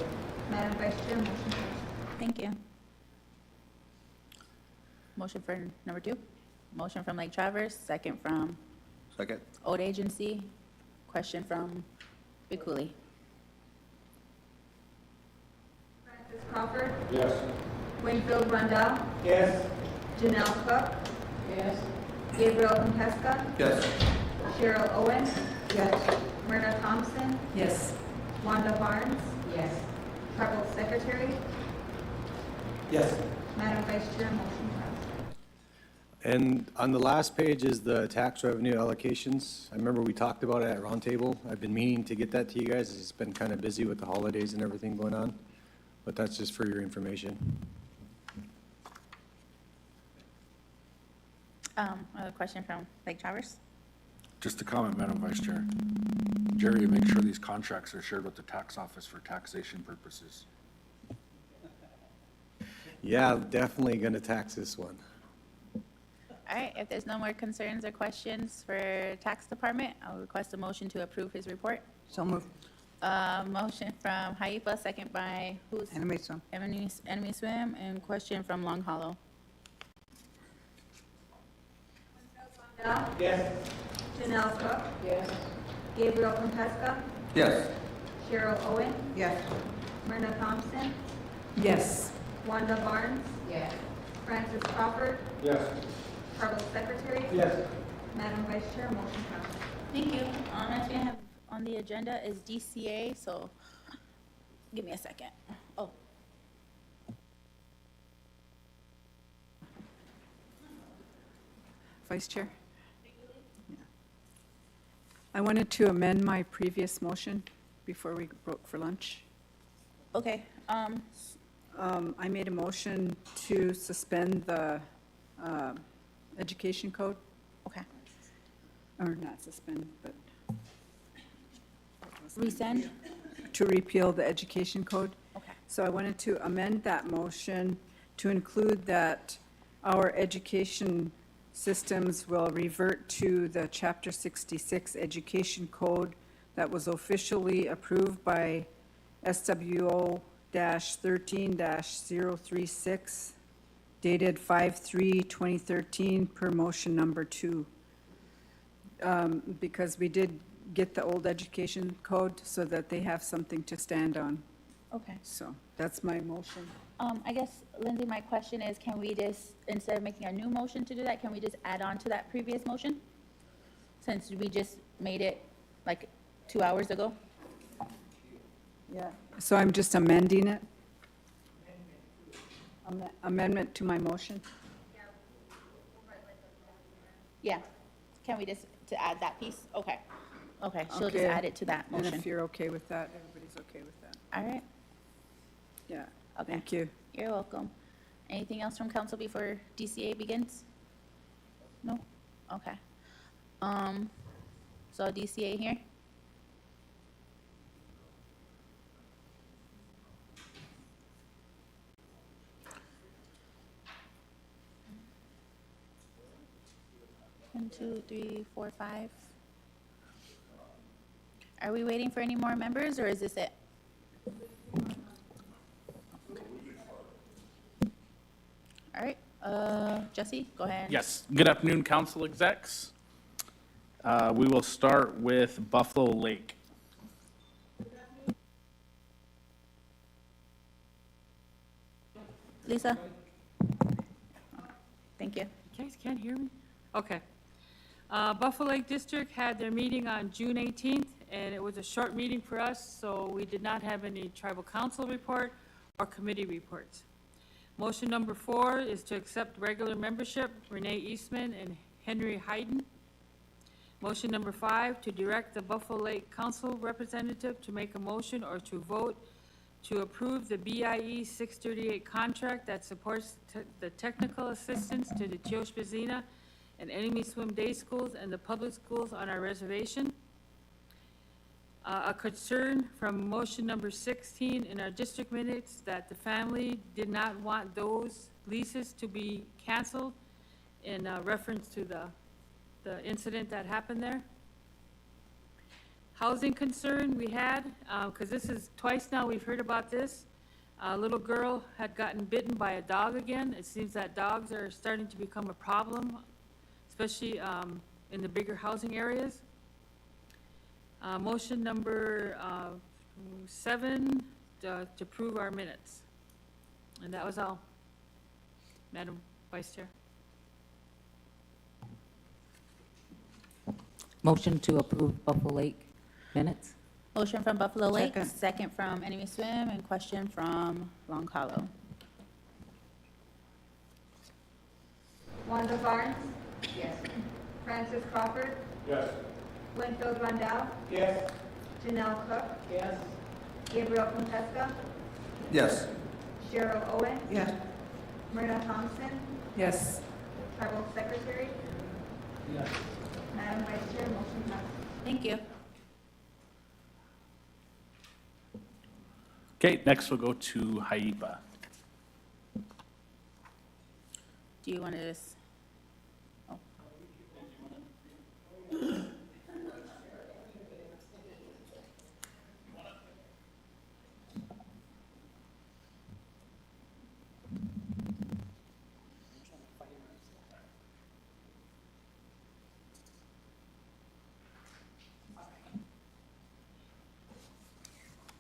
Madam Vice Chair, motion passes. Thank you. Motion for number 2. Motion from Lake Traverse, second from Second. Old Agency, question from Bikuli. Francis Crawford. Yes. Winfield Rundell. Yes. Janelle Cook. Yes. Gabriel Compesca. Yes. Cheryl Owen. Yes. Myrna Thompson. Yes. Wanda Barnes. Yes. Tribal Secretary. Yes. Madam Vice Chair, motion passes. And on the last page is the tax revenue allocations. I remember we talked about it at roundtable. I've been meaning to get that to you guys. It's been kind of busy with the holidays and everything going on, but that's just for your information. A question from Lake Traverse. Just a comment, Madam Vice Chair. Jerry, make sure these contracts are shared with the tax office for taxation purposes. Yeah, definitely going to tax this one. All right, if there's no more concerns or questions for Tax Department, I'll request a motion to approve his report. So moved. Motion from Haifa, second by who's? Enemy Swim. Enemy Swim, and question from Long Hollow. Rundell. Yes. Janelle Cook. Yes. Gabriel Compesca. Yes. Cheryl Owen. Yes. Myrna Thompson. Yes. Wanda Barnes. Yes. Francis Crawford. Yes. Tribal Secretary. Yes. Madam Vice Chair, motion passes. Thank you. Next we have on the agenda is DCA, so give me a second. Oh. Vice Chair? Yeah. I wanted to amend my previous motion before we broke for lunch. Okay, I made a motion to suspend the education code, okay. or not suspend, but Resend? to repeal the education code. Okay. So I wanted to amend that motion to include that our education systems will revert to the Chapter 66 Education Code that was officially approved by SWO-13-036, dated 5/3/2013, per motion number 2. Because we did get the old education code so that they have something to stand on. Okay. So that's my motion. I guess, Lindsay, my question is, can we just, instead of making a new motion to do that, can we just add on to that previous motion? Since we just made it like 2 hours ago? Yeah. So I'm just amending it? Amendment to my motion? Yeah. Can we just, to add that piece? Okay. Okay, she'll just Okay. add it to that And motion. if you're okay with that, everybody's okay with that? All right. Yeah. Okay. Thank you. You're welcome. Anything else from council before DCA begins? No? Okay. So DCA here? One, two, three, four, five. Are we waiting for any more members, or is this it? All right, Jesse, go ahead. Yes, good afternoon, council execs. We will start with Buffalo Lake. Lisa? Thank you. You guys can't hear me? Okay. Buffalo Lake District had their meeting on June 18th, and it was a short meeting for us, so we did not have any tribal council report or committee reports. Motion number 4 is to accept regular membership, Renee Eastman and Henry Hayden. Motion number 5, to direct the Buffalo Lake Council representative to make a motion or to vote to approve the BIE 638 contract that supports the technical assistance to the Teoshpazina and Enemy Swim Day Schools and the public schools on our reservation. A concern from motion number 16 in our district minutes that the family did not want those leases to be canceled in reference to the incident that happened there. Housing concern we had, because this is twice now we've heard about this. A little girl had gotten bitten by a dog again. It seems that dogs are starting to become a problem, especially in the bigger housing areas. Motion number 7, to approve our minutes. And that was all, Madam Vice Chair. Motion to approve Buffalo Lake minutes? Motion from Buffalo Lake, Second. second from Enemy Swim, and question from Long Hollow. Wanda Barnes? Yes. Francis Crawford? Yes. Winfield Rondell? Yes. Janelle Cook? Yes. Gabriel Contesca? Yes. Cheryl Owen? Yes. Myrna Thompson? Yes. Tribal Secretary? Yes. Madam Vice Chair, motion passes. Thank you. Okay, next we'll go to Haipa. Do you want to just? Oh.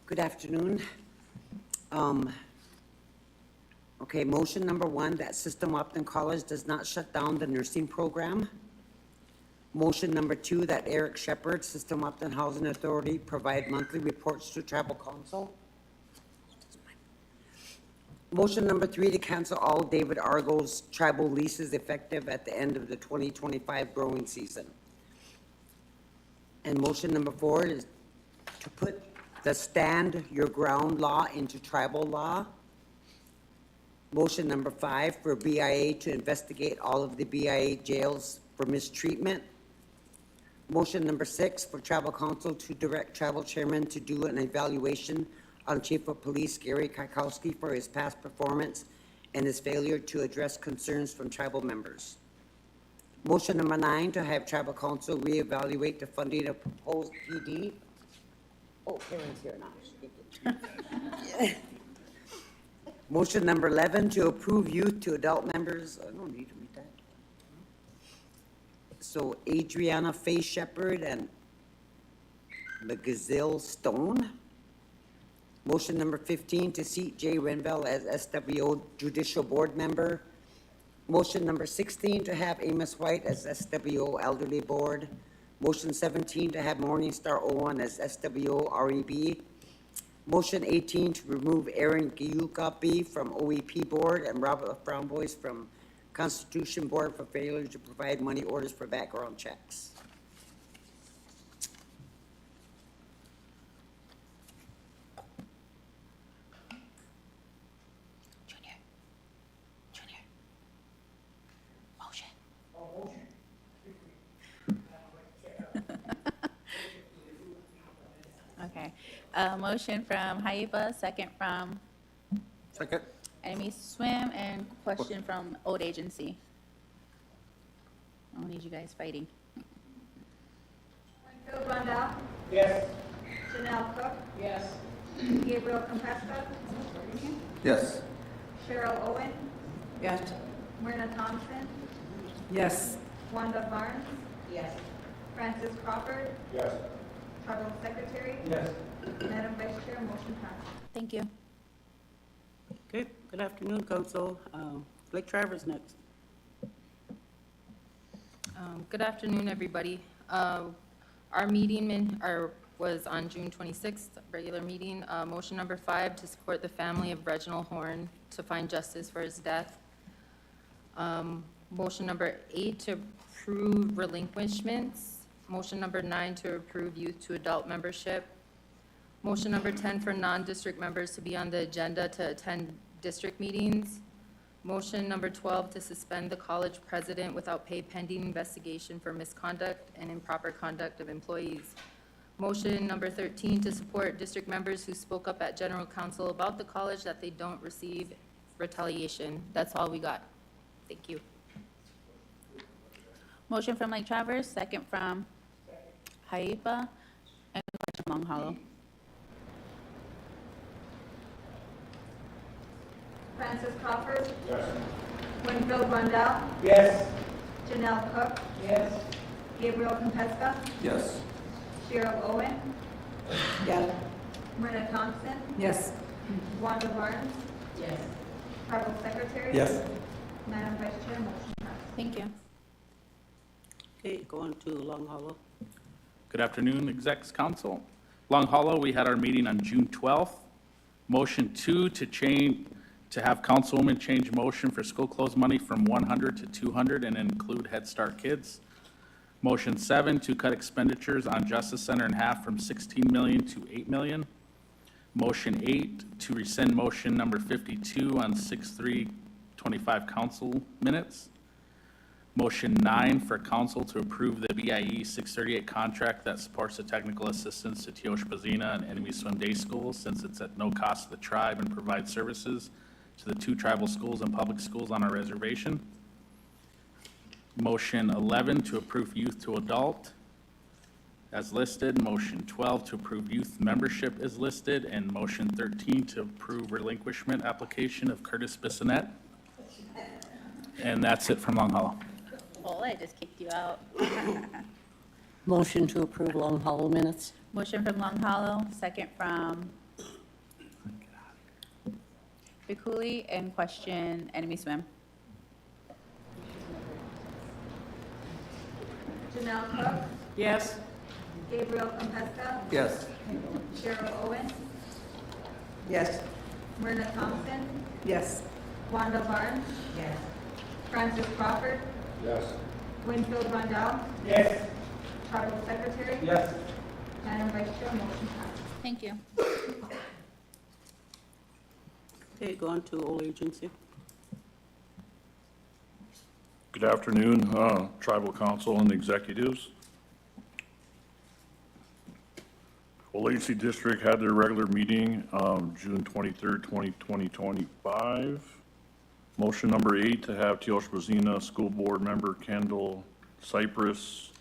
Good afternoon. Okay, motion number 1, that System Upton College does not shut down the nursing program. Motion number 2, that Eric Shepard, System Upton Housing Authority, provide monthly reports to Tribal Council. Motion number 3, to cancel all David Argo's tribal leases effective at the end of the 2025 growing season. And motion number 4 is to put the stand your ground law into tribal law. Motion number 5, for BIA to investigate all of the BIA jails for mistreatment. Motion number 6, for tribal council to direct tribal chairman to do an evaluation on Chief of Police Gary Kikowski for his past performance and his failure to address concerns from tribal members. Motion number 9, to have tribal council reevaluate the funding of proposed PD. Oh, Karen's here now. Motion number 11, to approve youth to adult members. I don't need to read that. So Adriana Faye Shepherd and the Gazelle Stone. Motion number 15, to seat Jay Renville as SWO Judicial Board Member. Motion number 16, to have Amos White as SWO Elderly Board. Motion 17, to have Morningstar Owen as SWO REB. Motion 18, to remove Aaron Giyukapi from OEP Board and Robert Framboys from Constitution Board for failure to provide money orders for background checks. Motion from Haiba, second from Second. Enemy Swim, and question from Old Agency. I don't need you guys fighting. Winfield Rondell. Yes. Janelle Cook. Yes. Gabriel Compesta. Yes. Cheryl Owen. Yes. Myrna Thompson. Yes. Wanda Barnes. Yes. Francis Crawford. Yes. Tribal Secretary. Yes. Madam Vice Chair, motion passed. Thank you. Okay, good afternoon, council. Lake Travers next. Good afternoon, everybody. Our meeting was on June 26th, regular meeting. Motion number 5, to support the family of Reginald Horn to find justice for his death. Motion number 8, to approve relinquishments. Motion number 9, to approve youth to adult membership. Motion number 10, for non-district members to be on the agenda to attend district meetings. Motion number 12, to suspend the college president without pay pending investigation for misconduct and improper conduct of employees. Motion number 13, to support district members who spoke up at general council about the college that they don't receive retaliation. That's all we got. Thank you. Motion from Lake Traverse, second from Haiba, and question from Long Hollow. Francis Crawford. Yes. Winfield Rondell. Yes. Janelle Cook. Yes. Gabriel Compesta. Yes. Cheryl Owen. Yes. Myrna Thompson. Yes. Wanda Barnes. Yes. Tribal Secretary. Yes. Madam Vice Chair, motion passed. Thank you. Okay, going to Long Hollow. Good afternoon, Execs Council. Long Hollow, we had our meeting on June 12th. Motion 2, to have Councilwoman change motion for school close money from 100 to 200 and include Head Start Kids. Motion 7, to cut expenditures on Justice Center in half from 16 million to 8 million. Motion 8, to rescind motion number 52 on 6/3/25 council minutes. Motion 9, for council to approve the BIE 638 contract that supports the technical assistance to Teosha and Enemy Swim Day Schools, since it's at no cost to the tribe and provides services to the 2 tribal schools and public schools on our reservation. Motion 11, to approve youth to adult as listed. Motion 12, to approve youth membership is listed. And motion 13, to approve relinquishment application of Curtis Bissonette. And that's it from Long Hollow. Oh, I just kicked you out. Motion to approve Long Hollow minutes. Motion from Long Hollow, second from Bikuli, and question Enemy Swim. Janelle Cook. Yes. Gabriel Compesta. Yes. Cheryl Owen. Yes. Myrna Thompson. Yes. Wanda Barnes. Yes. Francis Crawford. Yes. Winfield Rondell. Yes. Tribal Secretary. Yes. Madam Vice Chair, motion passed. Thank you. Okay, going to Old Agency. Good afternoon, Tribal Council and executives. Old Agency District had their regular meeting, June 23rd, 2025. Motion number 8, to have Teosha School Board Member Kendall Cypress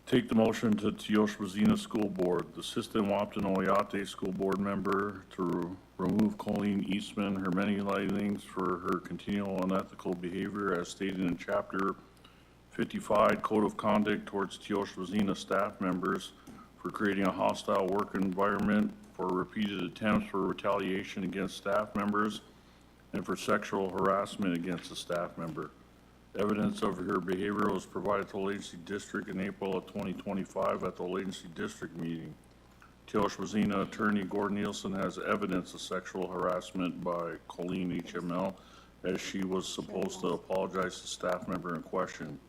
take the motion to Teosha School Board. The Assistant Wapton Oyate School Board Member to remove Colleen Eastman, her many lightings for her continual unethical behavior as stated in Chapter 55 Code of Conduct towards Teosha staff members for creating a hostile work environment, for repeated attempts for retaliation against staff members, and for sexual harassment against a staff member. Evidence of her behavior was provided to Old Agency District in April of 2025 at the Old Agency District meeting. Teosha attorney Gordon Nielsen has evidence of sexual harassment by Colleen HML, as she was supposed to apologize to staff member in question.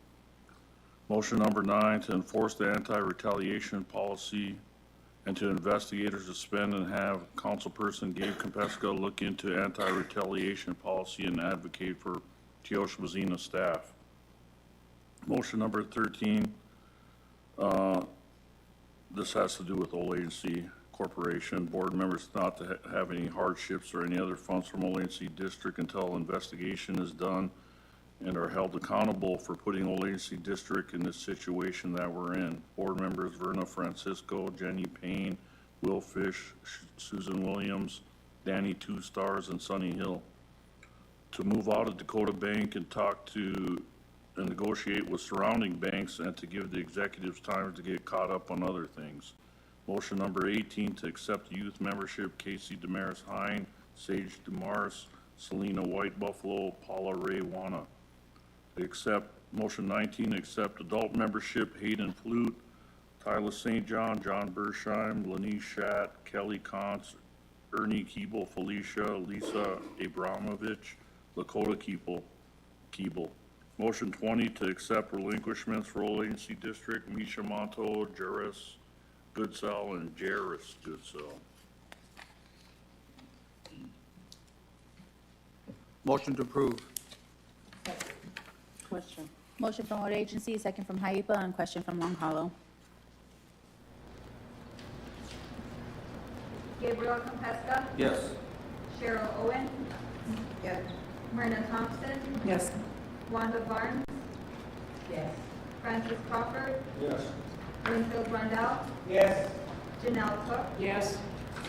Motion number 9, to enforce the anti-retaliation policy and to investigate or suspend and have councilperson Gabe Kompeska look into anti-retaliation policy and advocate for Teosha staff. Motion number 13, this has to do with Old Agency. Corporation. Board members not to have any hardships or any other funds from Olensi District until investigation is done and are held accountable for putting Olensi District in this situation that we're in. Board members Verna Francisco, Jenny Payne, Will Fish, Susan Williams, Danny Two Stars, and Sunny Hill. To move out of Dakota Bank and talk to and negotiate with surrounding banks and to give the executives time to get caught up on other things. Motion number 18 to accept youth membership, Casey Damaris Hine, Sage Demars, Selena White Buffalo, Paula Ray Wana. Motion 19, accept adult membership, Hayden Flute, Tyler St. John, John Bersheim, Lenise Schatt, Kelly Kontz, Ernie Keeble, Felicia, Lisa Abramovich, Lakota Keeble. Motion 20 to accept relinquishments for Olensi District, Misha Monto, Jairus Goodsell, and Jairus Goodsell. Motion to approve. Question. Motion from Water Agency, second from Haipa, and question from Long Hollow. Gabriel Compesca, Yes. Cheryl Owen. Yes. Myrna Thompson, Yes. Wanda Barnes, Yes. Francis Crawford, Yes. Winfield Rondell, Yes. Janelle Cook, Yes.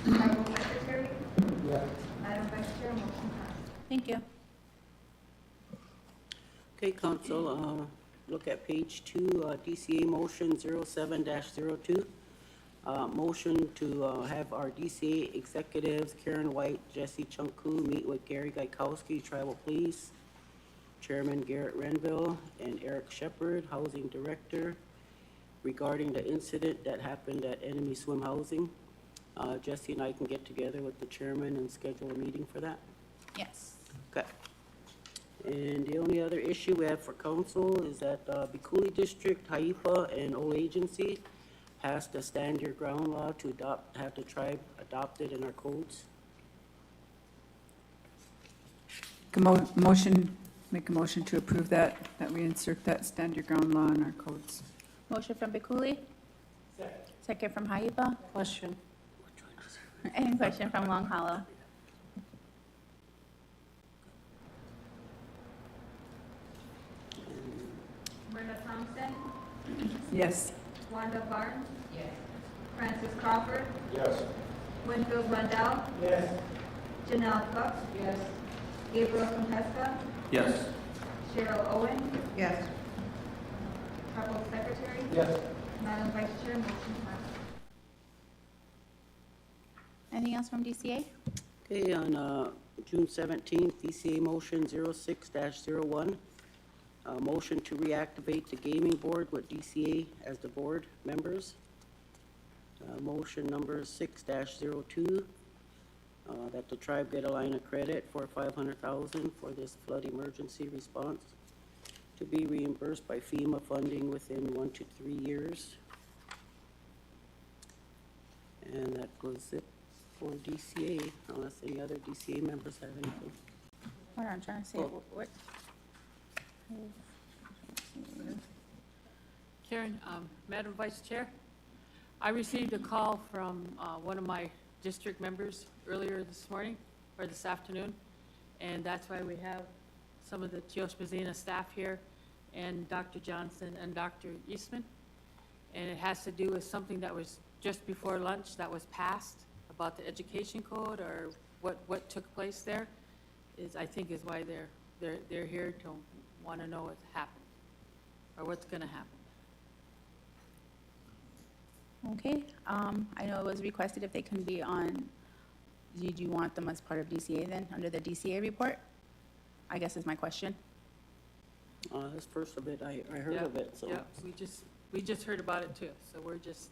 Tribal Secretary, Yes. Madam Vice Chair, motion passed. Thank you. Okay, council, look at page 2, DCA motion 07-02. Motion to have our DCA executives, Karen White, Jesse Chunku, meet with Gary Gaikowski, Tribal Police, Chairman Garrett Renville, and Eric Shepard, Housing Director, regarding the incident that happened at Enemy Swim Housing. Jesse and I can get together with the chairman and schedule a meeting for that. Yes. Okay. And the only other issue we have for council is that Bikuli District, Haifa, and Old Agency passed the stand your ground law to have the tribe adopted in our codes. Make a motion to approve that we insert that stand your ground law in our codes. Motion from Bikuli. Second from Haipa. Question. And question from Long Hollow. Myrna Thompson, Yes. Wanda Barnes. Yes. Francis Crawford, Yes. Winfield Rondell, Yes. Janelle Cook, Yes. Gabriel Compesca, Yes. Cheryl Owen, Yes. Tribal Secretary, Yes. Madam Vice Chair, motion passed. Anything else from DCA? Okay, on June 17th, DCA motion 06-01. Motion to reactivate the gaming board with DCA as the board members. Motion number 6-02, that the tribe get a line of credit for $500,000 for this flood emergency response to be reimbursed by FEMA funding within 1 to 3 years. And that was it for DCA, unless any other DCA members have anything. What I'm trying to say, what? Karen, Madam Vice Chair, I received a call from one of my district members earlier this morning, or this afternoon, and that's why we have some of the Teos Mazina staff here, and Dr. Johnson and Dr. Eastman. And it has to do with something that was just before lunch that was passed about the education code, or what took place there, I think is why they're here to want to know what happened, or what's going to happen. Okay, I know it was requested if they can be on, did you want them as part of DCA then, under the DCA report? I guess is my question. This first of it, I heard Yeah, of it, so. Yeah, we just heard about it too, so we're just.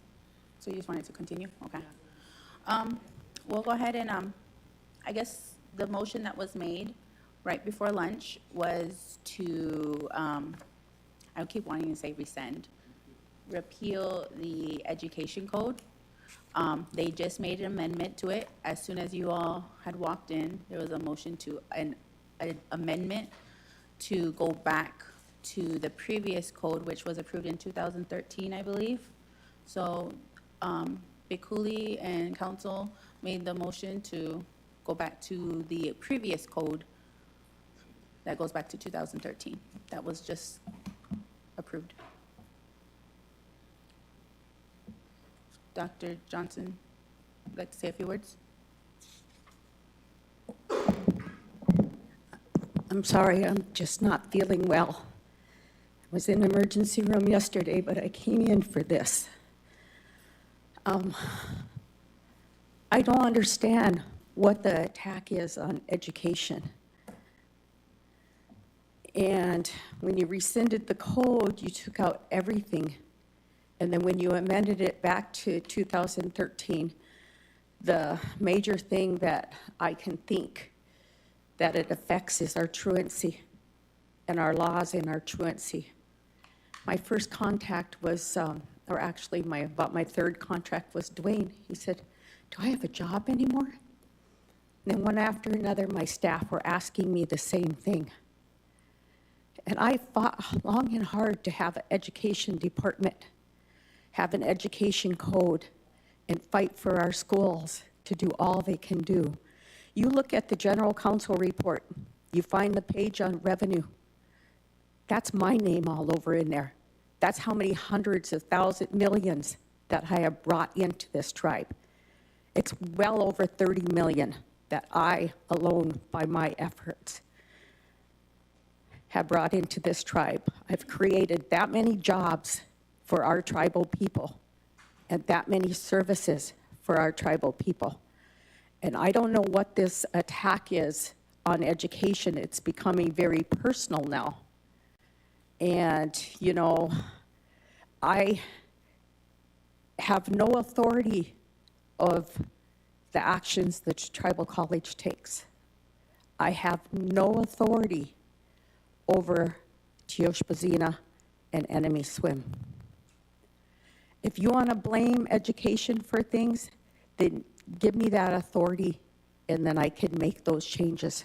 So you just wanted to continue? Okay. We'll go ahead and, I guess the motion that was made right before lunch was to, I keep wanting to say rescind, repeal the education code. They just made an amendment to it. As soon as you all had walked in, there was a motion to, an amendment to go back to the previous code, which was approved in 2013, I believe. So Cooley and council made the motion to go back to the previous code that goes back to 2013. That was just approved. Dr. Johnson, would like to say a few words? I'm sorry, I'm just not feeling well. I was in the emergency room yesterday, but I came in for this. I don't understand what the attack is on education. And when you rescinded the code, you took out everything. And then when you amended it back to 2013, the major thing that I can think that it affects is our truancy and our laws and our truancy. My first contact was, or actually about my third contact was Dwayne. He said, "Do I have a job anymore?" And then one after another, my staff were asking me the same thing. And I fought long and hard to have an education department, have an education code, and fight for our schools to do all they can do. You look at the general counsel report, you find the page on revenue. That's my name all over in there. That's how many hundreds of thousands, millions that I have brought into this tribe. It's well over 30 million that I alone, by my efforts, have brought into this tribe. I've created that many jobs for our tribal people and that many services for our tribal people. And I don't know what this attack is on education. It's becoming very personal now. And, you know, I have no authority of the actions that tribal college takes. I have no authority over Teoshpazina and Enemy Swim. If you want to blame education for things, then give me that authority, and then I can make those changes.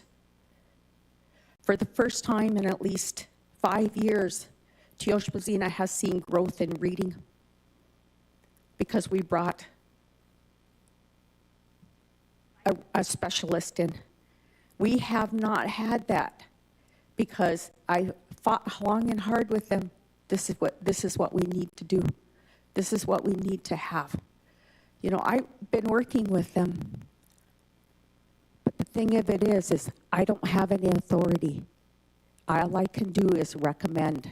For the first time in at least 5 years, Teoshpazina has seen growth in reading because we brought a specialist in. We have not had that because I fought long and hard with them. This is what we need to do. This is what we need to have. You know, I've been working with them, but the thing of it is I don't have any authority. All I can do is recommend.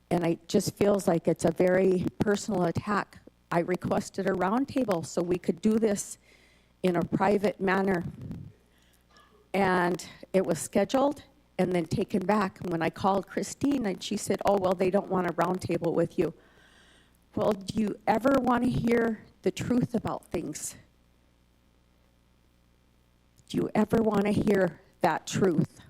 And it just feels like it's a very personal attack. I requested a roundtable so we could do this in a private manner. And it was scheduled and then taken back. And when I called Christine, and she said, "Oh, well, they don't want a roundtable with you." Well, do you ever want to hear the truth about things? Do you ever want to hear that truth?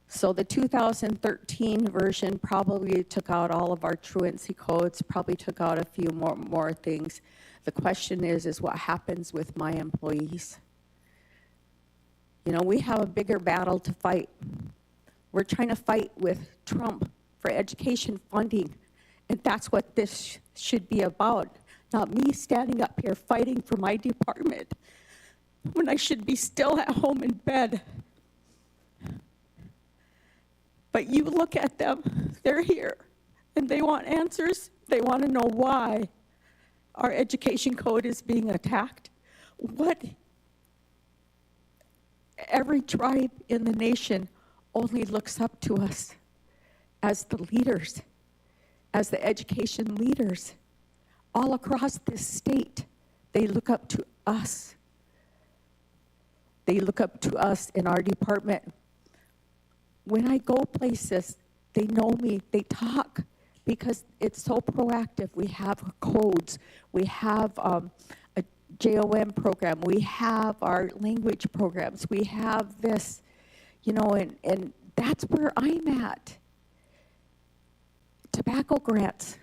So the 2013 version probably took out all of our truancy codes, probably took out a few more things. The question is what happens with my employees? You know, we have a bigger battle to fight. We're trying to fight with Trump for education funding. And that's what this should be about, not me standing up here fighting for my department when I should be still at home in bed. But you look at them, they're here, and they want answers. They want to know why our education code is being attacked. What? Every tribe in the nation only looks up to us as the leaders, as the education leaders. All across this state, they look up to us. They look up to us in our department. When I go places, they know me, they talk, because it's so proactive. We have codes, we have a JOM program, we have our language programs, we have this, you know, and that's where I'm at. Tobacco grants.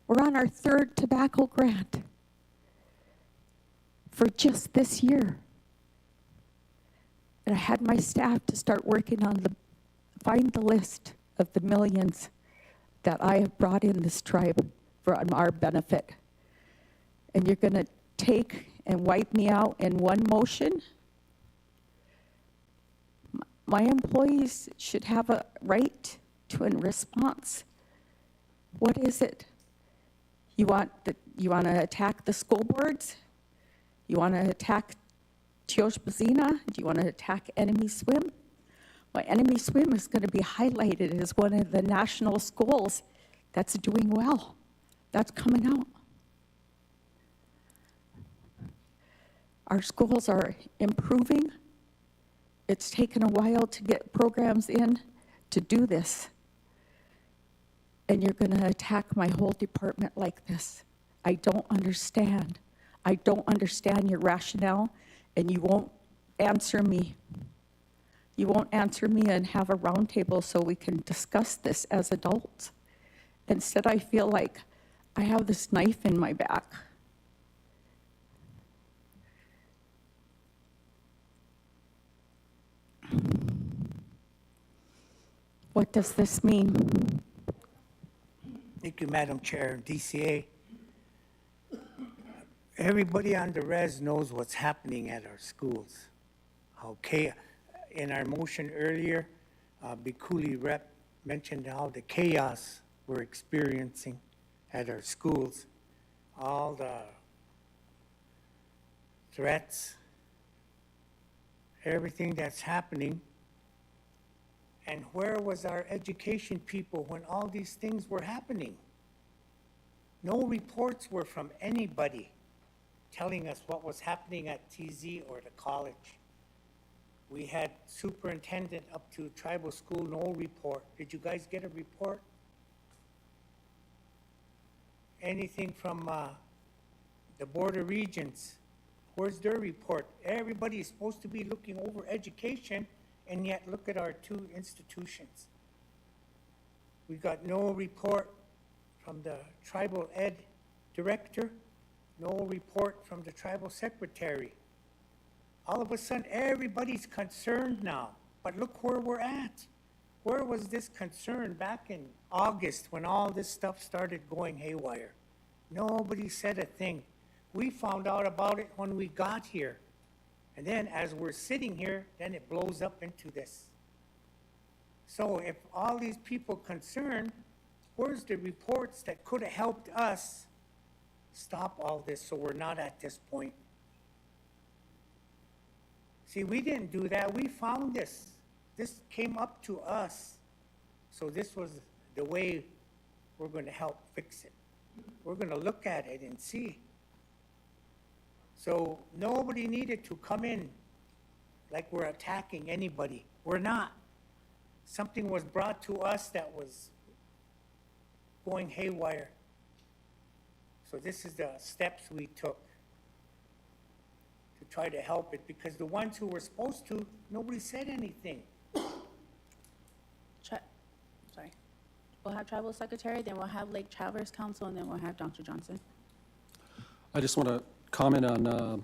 We're on our third tobacco grant for just this year. And I had my staff to start working on find the list of the millions that I have brought in this tribe for our benefit. and you're going to take and wipe me out in one motion? My employees should have a right to a response. What is it? You want to attack the school boards? You want to attack Tioch Bazina? Do you want to attack Enemy Swim? Well, Enemy Swim is going to be highlighted as one of the national schools that's doing well. That's coming out. Our schools are improving. It's taken a while to get programs in to do this. And you're going to attack my whole department like this. I don't understand. I don't understand your rationale, and you won't answer me. You won't answer me and have a roundtable so we can discuss this as adults. Instead, I feel like I have this knife in my back. What does this mean? Thank you, Madam Chair, DCA. Everybody on the res knows what's happening at our schools. Okay, in our motion earlier, Bikuli Rep mentioned how the chaos we're experiencing at our schools, all the threats, everything that's happening. And where was our education people when all these things were happening? No reports were from anybody telling us what was happening at TZ or the college. We had superintendent up to tribal school, no report. Did you guys get a report? Anything from the Board of Regents? Where's their report? Everybody is supposed to be looking over education, and yet look at our two institutions. We got no report from the tribal ed director, no report from the tribal secretary. All of a sudden, everybody's concerned now, but look where we're at. Where was this concern back in August when all this stuff started going haywire? Nobody said a thing. We found out about it when we got here. And then as we're sitting here, then it blows up into this. So if all these people concerned, where's the reports that could have helped us stop all this so we're not at this point? See, we didn't do that. We found this. This came up to us. So this was the way we're going to help fix it. We're going to look at it and see. So nobody needed to come in like we're attacking anybody. We're not. Something was brought to us that was going haywire. So this is the steps we took to try to help it, because the ones who were supposed to, nobody said anything. Sorry. We'll have tribal secretary, then we'll have Lake Traverse Council, and then we'll have Dr. Johnson. I just want to comment on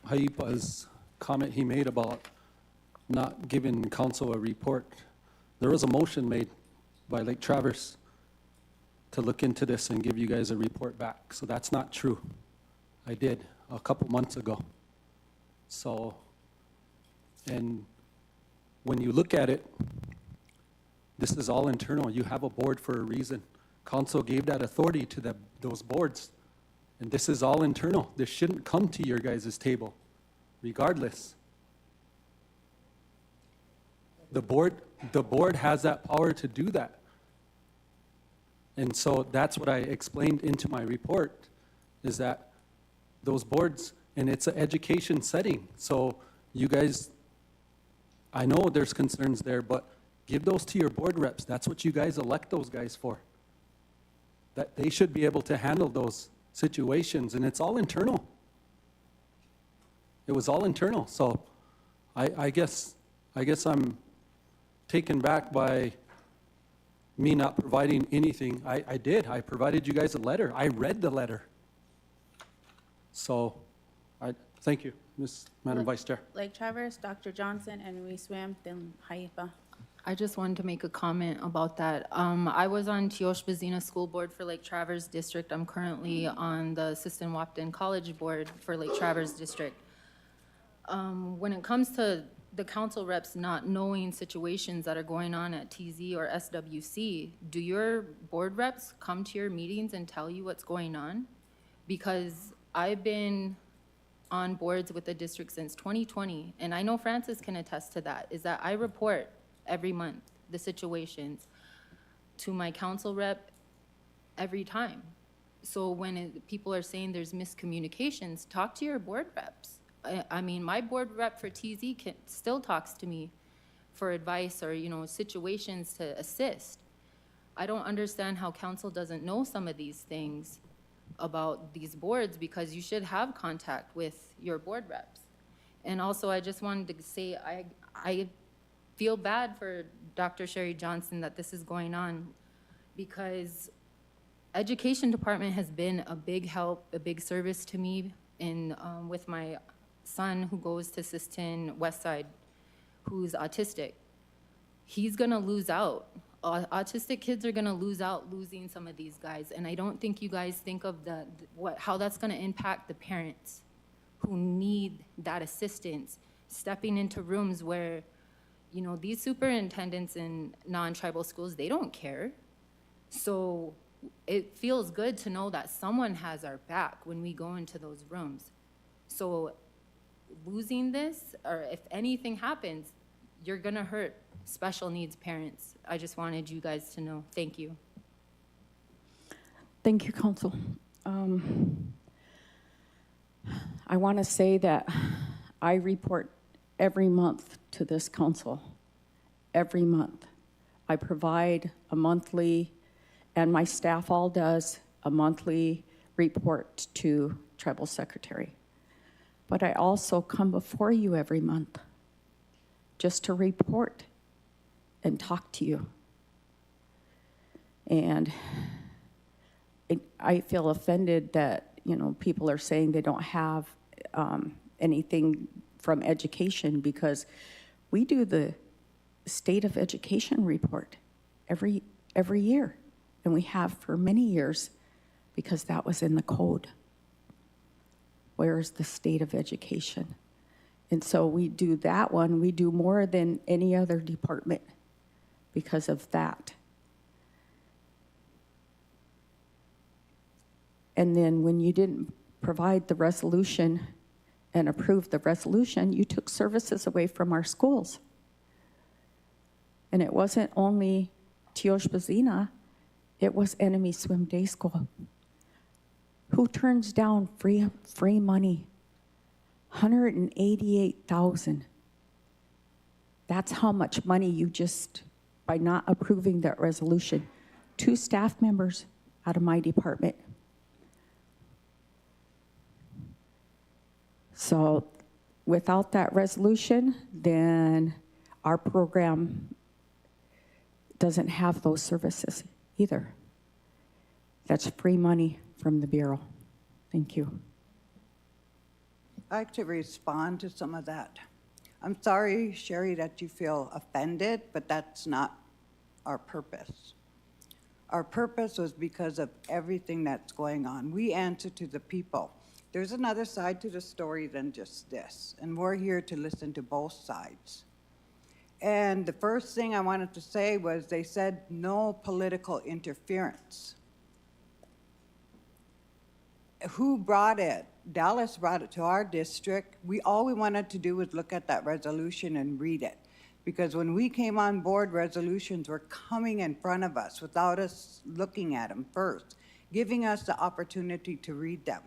Haipa's comment he made about not giving council a report. There was a motion made by Lake Traverse to look into this and give you guys a report back. So that's not true. I did a couple months ago. So, and when you look at it, this is all internal. You have a board for a reason. Council gave that authority to those boards. And this is all internal. This shouldn't come to your guys' table, regardless. The board has that power to do that. And so that's what I explained into my report, is that those boards, and it's an education setting. So you guys, I know there's concerns there, but give those to your board reps. That's what you guys elect those guys for. That they should be able to handle those situations, and it's all internal. It was all internal. So I guess I'm taken back by me not providing anything. I did. I provided you guys a letter. I read the letter. So thank you, Madam Vice Chair. Lake Traverse, Dr. Johnson, and we swam, then Haipa. I just wanted to make a comment about that. I was on Teoshbazina School Board for Lake Traverse District. I'm currently on the Assistant Wapton College Board for Lake Traverse District. When it comes to the council reps not knowing situations that are going on at TZ or SWC, do your board reps come to your meetings and tell you what's going on? Because I've been on boards with the district since 2020, and I know Francis can attest to that, is that I report every month the situations to my council rep every time. So when people are saying there's miscommunications, talk to your board reps. I mean, my board rep for TZ still talks to me for advice or, situations to assist. I don't understand how council doesn't know some of these things about these boards, because you should have contact with your board reps. And also, I just wanted to say, I feel bad for Dr. Sherry Johnson that this is going on, because education department has been a big help, a big service to me in with my son who goes to Siston Westside, who's autistic. He's gonna lose out. Autistic kids are gonna lose out losing some of these guys, and I don't think you guys think of how that's gonna impact the parents who need that assistance, stepping into rooms where, these superintendents in non-tribal schools, they don't care. So it feels good to know that someone has our back when we go into those rooms. So losing this, or if anything happens, you're gonna hurt special needs parents. I just wanted you guys to know. Thank you. Thank you, Council. I want to say that I report every month to this council, every month. I provide a monthly, and my staff all does, a monthly report to Tribal Secretary. But I also come before you every month just to report and talk to you. And I feel offended that, people are saying they don't have anything from education, because we do the state of education report every year, and we have for many years, because that was in the code. Where is the state of education? And so we do that one. We do more than any other department because of that. And then when you didn't provide the resolution and approve the resolution, you took services away from our schools. And it wasn't only Teoshbazina, it was Enemy Swim Day School. Who turns down free money? $188,000. That's how much money you just, by not approving that resolution. 2 staff members out of my department. So without that resolution, then our program doesn't have those services either. That's free money from the Bureau. Thank you. I'd like to respond to some of that. I'm sorry, Sherry, that you feel offended, but that's not our purpose. Our purpose was because of everything that's going on. We answer to the people. There's another side to the story than just this, and we're here to listen to both sides. And the first thing I wanted to say was they said no political interference. Who brought it? Dallas brought it to our district. All we wanted to do was look at that resolution and read it. Because when we came on board, resolutions were coming in front of us without us looking at them first, giving us the opportunity to read them.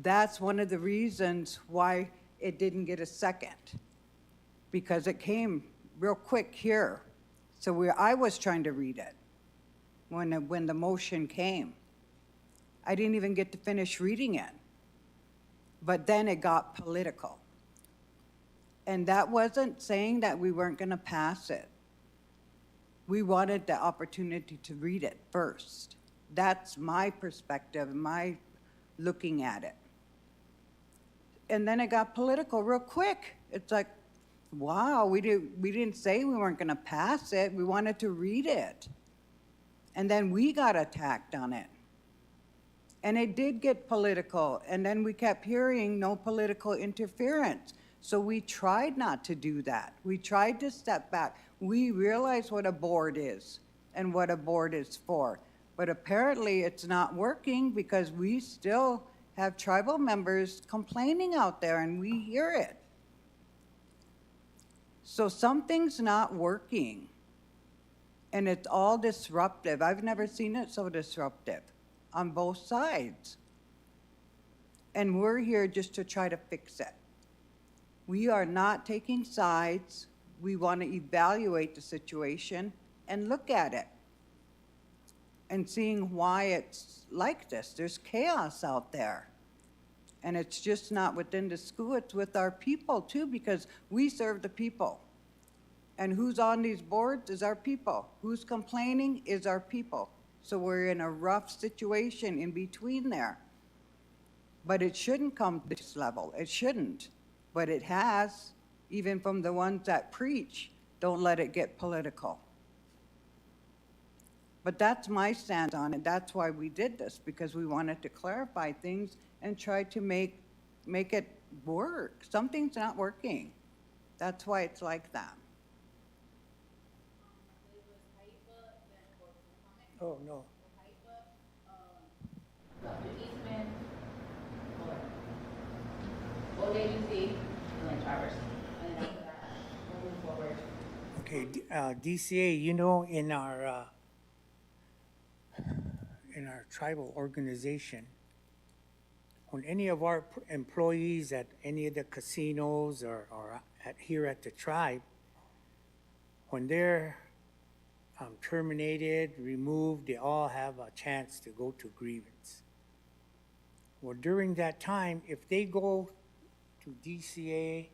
That's one of the reasons why it didn't get a second, because it came real quick here. So I was trying to read it when the motion came. I didn't even get to finish reading it. But then it got political. And that wasn't saying that we weren't going to pass it. We wanted the opportunity to read it first. That's my perspective, my looking at it. And then it got political real quick. It's like, wow, we didn't say we weren't gonna pass it, we wanted to read it. And then we got attacked on it. And it did get political, and then we kept hearing no political interference. So we tried not to do that. We tried to step back. We realized what a board is and what a board is for. But apparently it's not working because we still have tribal members complaining out there and we hear it. So something's not working. And it's all disruptive. I've never seen it so disruptive on both sides. And we're here just to try to fix it. We are not taking sides. We want to evaluate the situation and look at it and seeing why it's like this. There's chaos out there. And it's just not within the school, it's with our people too, because we serve the people. And who's on these boards is our people. Who's complaining is our people. So we're in a rough situation in between there. But it shouldn't come to this level. It shouldn't. But it has, even from the ones that preach, don't let it get political. But that's my stand on it. That's why we did this, because we wanted to clarify things and try to make it work. Something's not working. That's why it's like that. Oh, no. Dr. Eastman, old agency, and then Travers. And then after that, we'll move forward. Okay, DCA, you know, in our tribal organization, when any of our employees at any of the casinos or here at the tribe, when they're terminated, removed, they all have a chance to go to grievance. Well, during that time, if they go to DCA,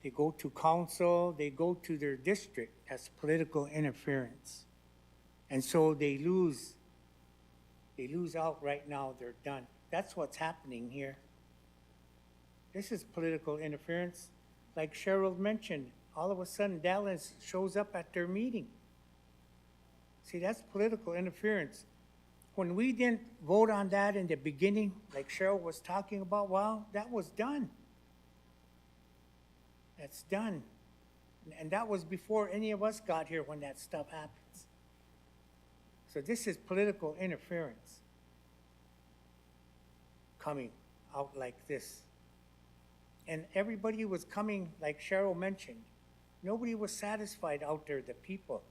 they go to council, they go to their district, that's political interference. And so they lose out right now, they're done. That's what's happening here. This is political interference. Like Cheryl mentioned, all of a sudden Dallas shows up at their meeting. See, that's political interference. When we didn't vote on that in the beginning, like Cheryl was talking about, well, that was done. That's done. And that was before any of us got here when that stuff happens. So this is political interference coming out like this. And everybody was coming, like Cheryl mentioned. Nobody was satisfied out there, the people.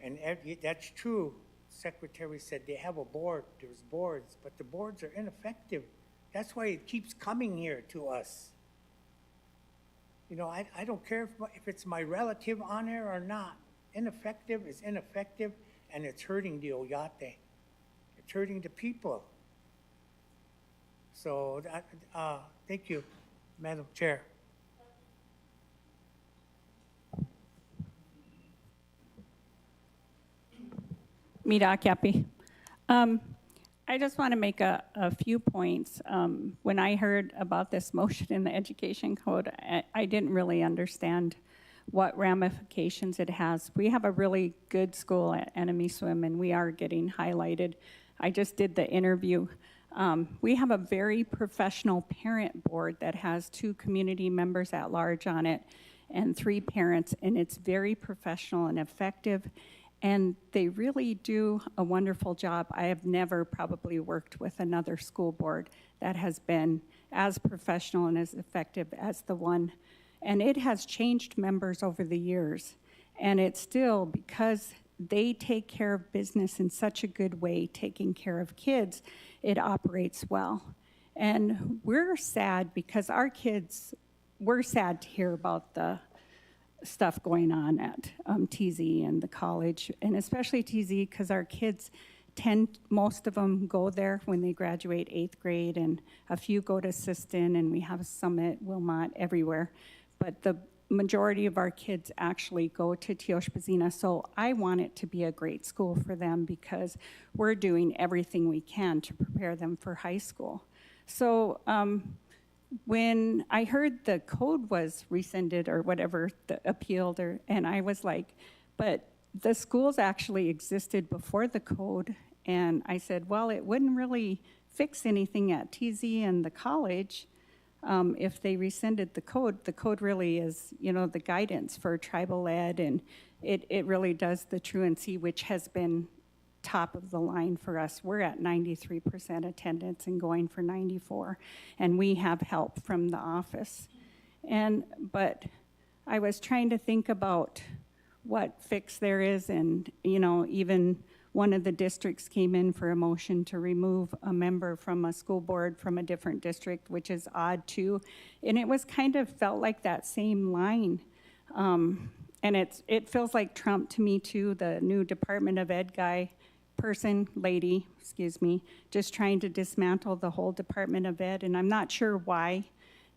And that's true. Secretary said they have a board, there's boards, but the boards are ineffective. That's why it keeps coming here to us. You know, I don't care if it's my relative on there or not. Ineffective is ineffective, and it's hurting the Oyate. It's hurting the people. So, thank you, Madam Chair. Mira Akiapi. I just want to make a few points. When I heard about this motion in the education code, I didn't really understand what ramifications it has. We have a really good school at Enemy Swim, and we are getting highlighted. I just did the interview. We have a very professional parent board that has 2 community members at large on it and 3 parents, and it's very professional and effective. And they really do a wonderful job. I have never probably worked with another school board that has been as professional and as effective as the one. And it has changed members over the years. And it's still, because they take care of business in such a good way, taking care of kids, it operates well. And we're sad because our kids, we're sad to hear about the stuff going on at TZ and the college, and especially TZ because our kids most of them go there when they graduate 8th grade, and a few go to Siston, and we have Summit, Wilmot, everywhere. But the majority of our kids actually go to Tioshpazina, so I want it to be a great school for them because we're doing everything we can to prepare them for high school. So when I heard the code was rescinded or whatever, appealed, and I was like, but the schools actually existed before the code. And I said, well, it wouldn't really fix anything at TZ and the college if they rescinded the code. The code really is, the guidance for tribal ed, and it really does the truancy, which has been top of the line for us. We're at 93% attendance and going for 94, and we have help from the office. But I was trying to think about what fix there is, and even one of the districts came in for a motion to remove a member from a school board from a different district, which is odd too. And it was kind of felt like that same line. And it feels like Trump to me too, the new Department of Ed lady, just trying to dismantle the whole Department of Ed. And I'm not sure why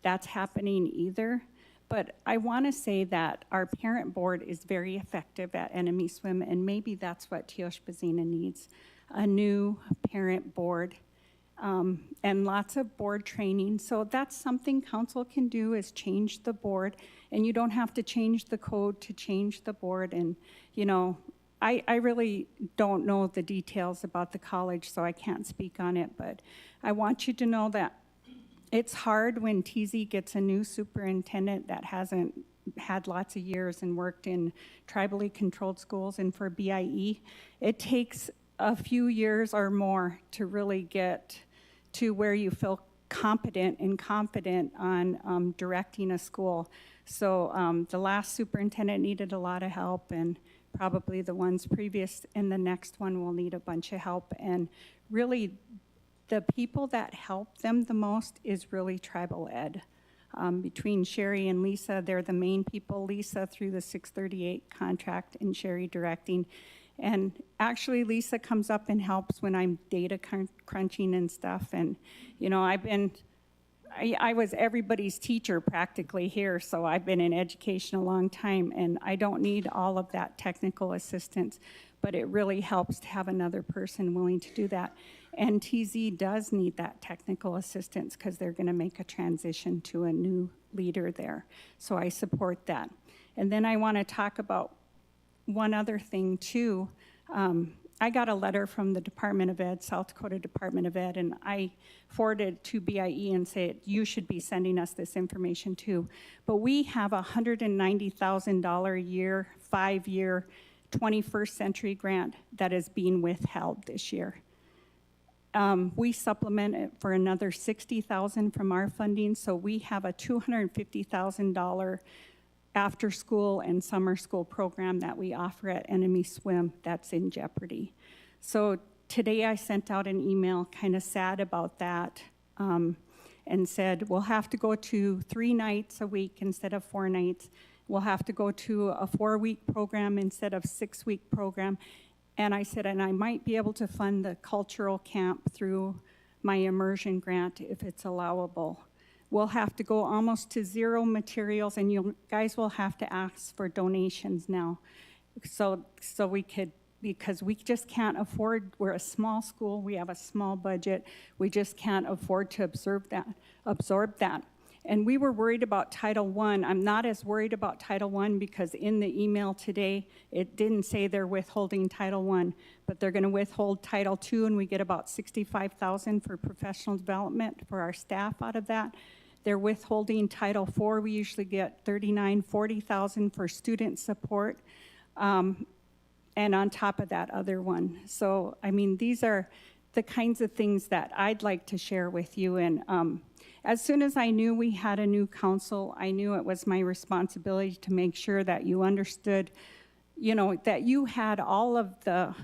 that's happening either. But I want to say that our parent board is very effective at Enemy Swim, and maybe that's what Teosbazina needs, a new parent board and lots of board training. So that's something council can do, is change the board, and you don't have to change the code to change the board. And, I really don't know the details about the college, so I can't speak on it, but I want you to know that it's hard when TZ gets a new superintendent that hasn't had lots of years and worked in tribally controlled schools. And for BIE, it takes a few years or more to really get to where you feel competent and confident on directing a school. So the last superintendent needed a lot of help, and probably the ones previous and the next one will need a bunch of help. And really, the people that help them the most is really tribal ed. Between Sherry and Lisa, they're the main people. Lisa through the 638 contract and Sherry directing. And actually, Lisa comes up and helps when I'm data crunching and stuff. And, I was everybody's teacher practically here, so I've been in education a long time, and I don't need all of that technical assistance, but it really helps to have another person willing to do that. And TZ does need that technical assistance because they're going to make a transition to a new leader there. So I support that. And then I want to talk about one other thing too. I got a letter from the Department of Ed, South Dakota Department of Ed, and I forwarded to BIE and said, you should be sending us this information too. But we have a $190,000 a year, 5-year, 21st century grant that is being withheld this year. We supplement it for another $60,000 from our funding, so we have a $250,000 after school and summer school program that we offer at Enemy Swim that's in jeopardy. So today I sent out an email kind of sad about that and said we'll have to go to 3 nights a week instead of 4 nights. We'll have to go to a 4-week program instead of 6-week program. And I said, and I might be able to fund the cultural camp through my immersion grant if it's allowable. We'll have to go almost to 0 materials, and you guys will have to ask for donations now. So we could, because we just can't afford, we're a small school, we have a small budget, we just can't afford to absorb that. And we were worried about Title I. I'm not as worried about Title I because in the email today, it didn't say they're withholding Title I, but they're gonna withhold Title II, and we get about $65,000 for professional development for our staff out of that. They're withholding Title IV. We usually get $39,000, $40,000 for student support. And on top of that other one. So, I mean, these are the kinds of things that I'd like to share with you. And as soon as I knew we had a new council, I knew it was my responsibility to make sure that you understood, that you had all of the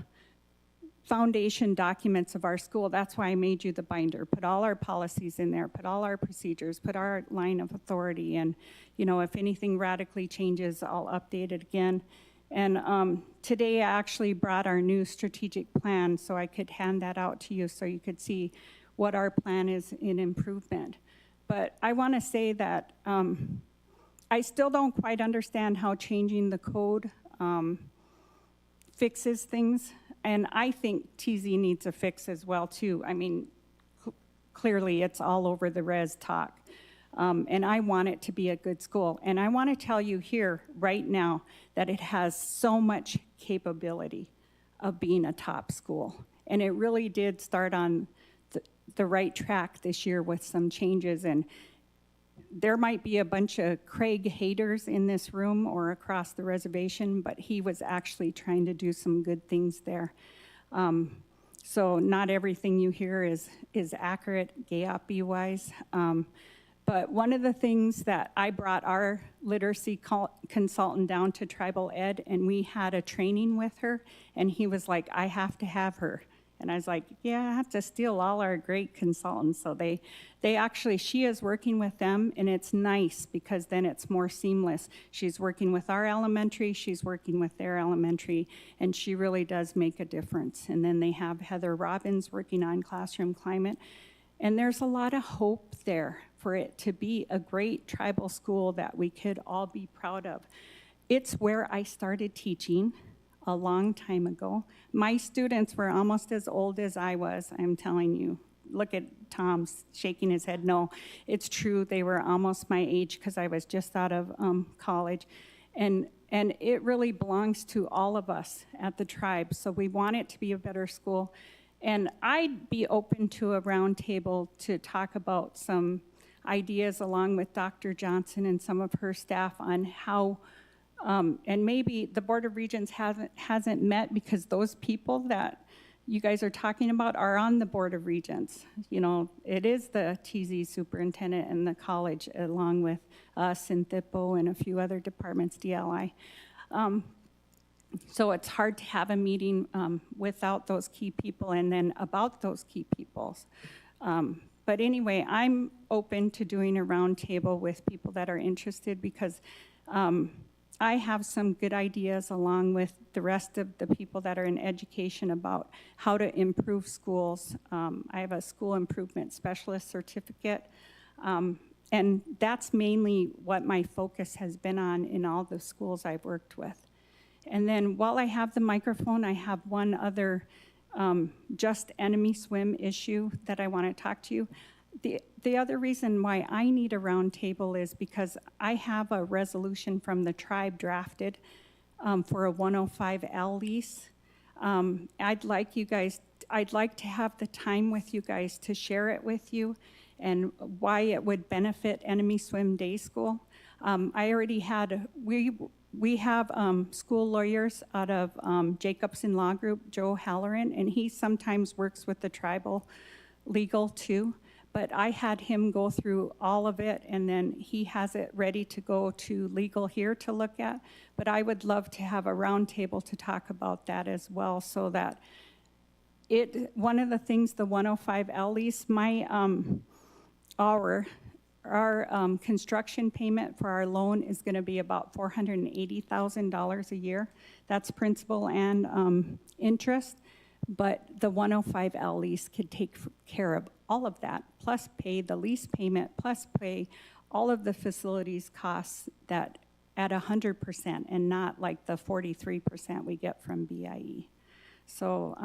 foundation documents of our school. That's why I made you the binder, put all our policies in there, put all our procedures, put our line of authority. And, if anything radically changes, I'll update it again. And today I actually brought our new strategic plan so I could hand that out to you so you could see what our plan is in improvement. But I want to say that I still don't quite understand how changing the code fixes things. And I think TZ needs a fix as well too. I mean, clearly it's all over the res talk. And I want it to be a good school. And I want to tell you here, right now, that it has so much capability of being a top school. And it really did start on the right track this year with some changes. And there might be a bunch of Craig haters in this room or across the reservation, but he was actually trying to do some good things there. So not everything you hear is accurate, GAOP-wise. But one of the things that I brought our literacy consultant down to Tribal Ed, and we had a training with her, and he was like, I have to have her. And I was like, yeah, I have to steal all our great consultants. So they actually, she is working with them, and it's nice because then it's more seamless. She's working with our elementary, she's working with their elementary, and she really does make a difference. And then they have Heather Robbins working on classroom climate. And there's a lot of hope there for it to be a great tribal school that we could all be proud of. It's where I started teaching a long time ago. My students were almost as old as I was, I'm telling you. Look at Tom shaking his head. No, it's true. They were almost my age because I was just out of college. And it really belongs to all of us at the tribe. So we want it to be a better school. And I'd be open to a roundtable to talk about some ideas along with Dr. Johnson and some of her staff on how, and maybe the Board of Regents hasn't met because those people that you guys are talking about are on the Board of Regents. You know, it is the TZ superintendent and the college along with us and THPO and a few other departments, DLI. So it's hard to have a meeting without those key people and then about those key people. But anyway, I'm open to doing a roundtable with people that are interested because I have some good ideas along with the rest of the people that are in education about how to improve schools. I have a school improvement specialist certificate. And that's mainly what my focus has been on in all the schools I've worked with. And then while I have the microphone, I have one other just enemy swim issue that I want to talk to you. The other reason why I need a roundtable is because I have a resolution from the tribe drafted for a 105L lease. I'd like to have the time with you guys to share it with you and why it would benefit Enemy Swim Day School. I already had, we have school lawyers out of Jacobson Law Group, Joe Halloran, and he sometimes works with the tribal legal too. But I had him go through all of it, and then he has it ready to go to legal here to look at. But I would love to have a roundtable to talk about that as well, so that one of the things, the 105L lease, our construction payment for our loan is going to be about $480,000 a year. That's principal and interest. But the 105L lease could take care of all of that, plus pay the lease payment, plus pay all of the facilities costs that at 100% and not like the 43% we get from BIE. So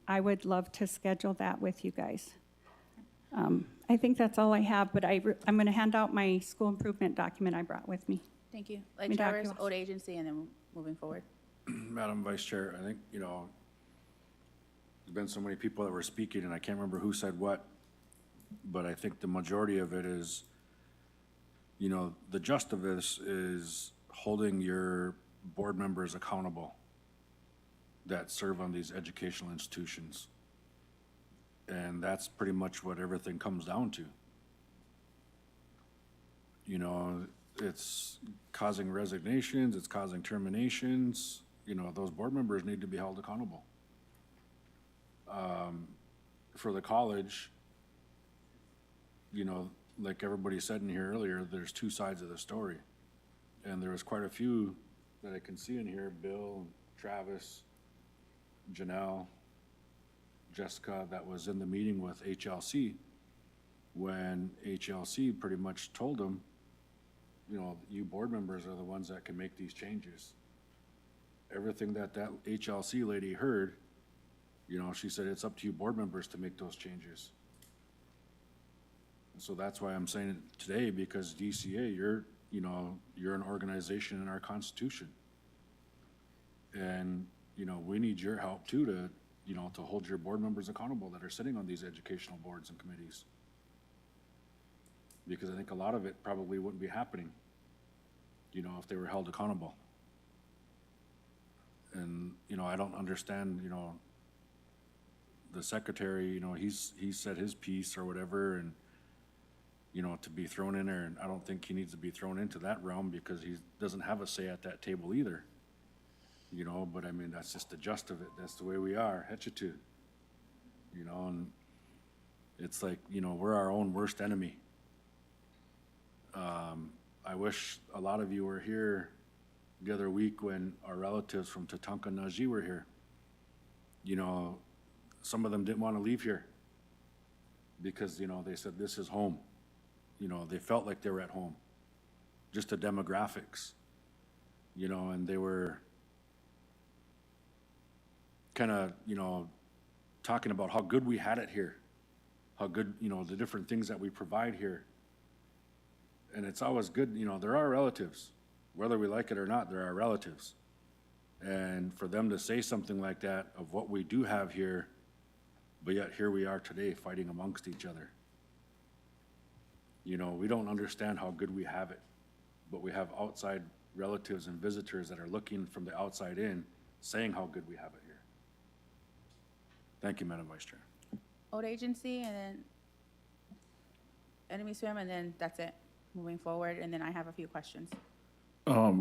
I would love to schedule that with you guys. I think that's all I have, but I'm going to hand out my school improvement document I brought with me. Thank you. Lake Traverse, Old Agency, and then moving forward. Madam Vice Chair, I think, you know, there's been so many people that were speaking, and I can't remember who said what, but I think the majority of it is, you know, the gist of this is holding your board members accountable that serve on these educational institutions. And that's pretty much what everything comes down to. You know, it's causing resignations, it's causing terminations. You know, those board members need to be held accountable. For the college, you know, like everybody said in here earlier, there's two sides of the story. And there was quite a few that I can see in here, Bill, Travis, Janelle, Jessica, that was in the meeting with HLC when HLC pretty much told them, you know, you board members are the ones that can make these changes. Everything that HLC lady heard, you know, she said it's up to you board members to make those changes. So that's why I'm saying it today, because DCA, you're an organization in our Constitution. And, we need your help too to hold your board members accountable that are sitting on these educational boards and committees. Because I think a lot of it probably wouldn't be happening, if they were held accountable. And, I don't understand, the secretary, he's said his piece or whatever, and, to be thrown in there, and I don't think he needs to be thrown into that realm because he doesn't have a say at that table either. But I mean, that's just the gist of it. That's the way we are, Hetchatu. And it's like, we're our own worst enemy. I wish a lot of you were here the other week when our relatives from Tatanka Naji were here. Some of them didn't want to leave here because, they said this is home. They felt like they were at home. Just the demographics, and they were kind of, talking about how good we had it here, how good, the different things that we provide here. And it's always good, they're our relatives. Whether we like it or not, they're our relatives. And for them to say something like that of what we do have here, but yet here we are today fighting amongst each other. We don't understand how good we have it, but we have outside relatives and visitors that are looking from the outside in, saying how good we have it here. Thank you, Madam Vice Chair. Old agency, and then enemy swim, and then that's it, moving forward, and then I have a few questions. I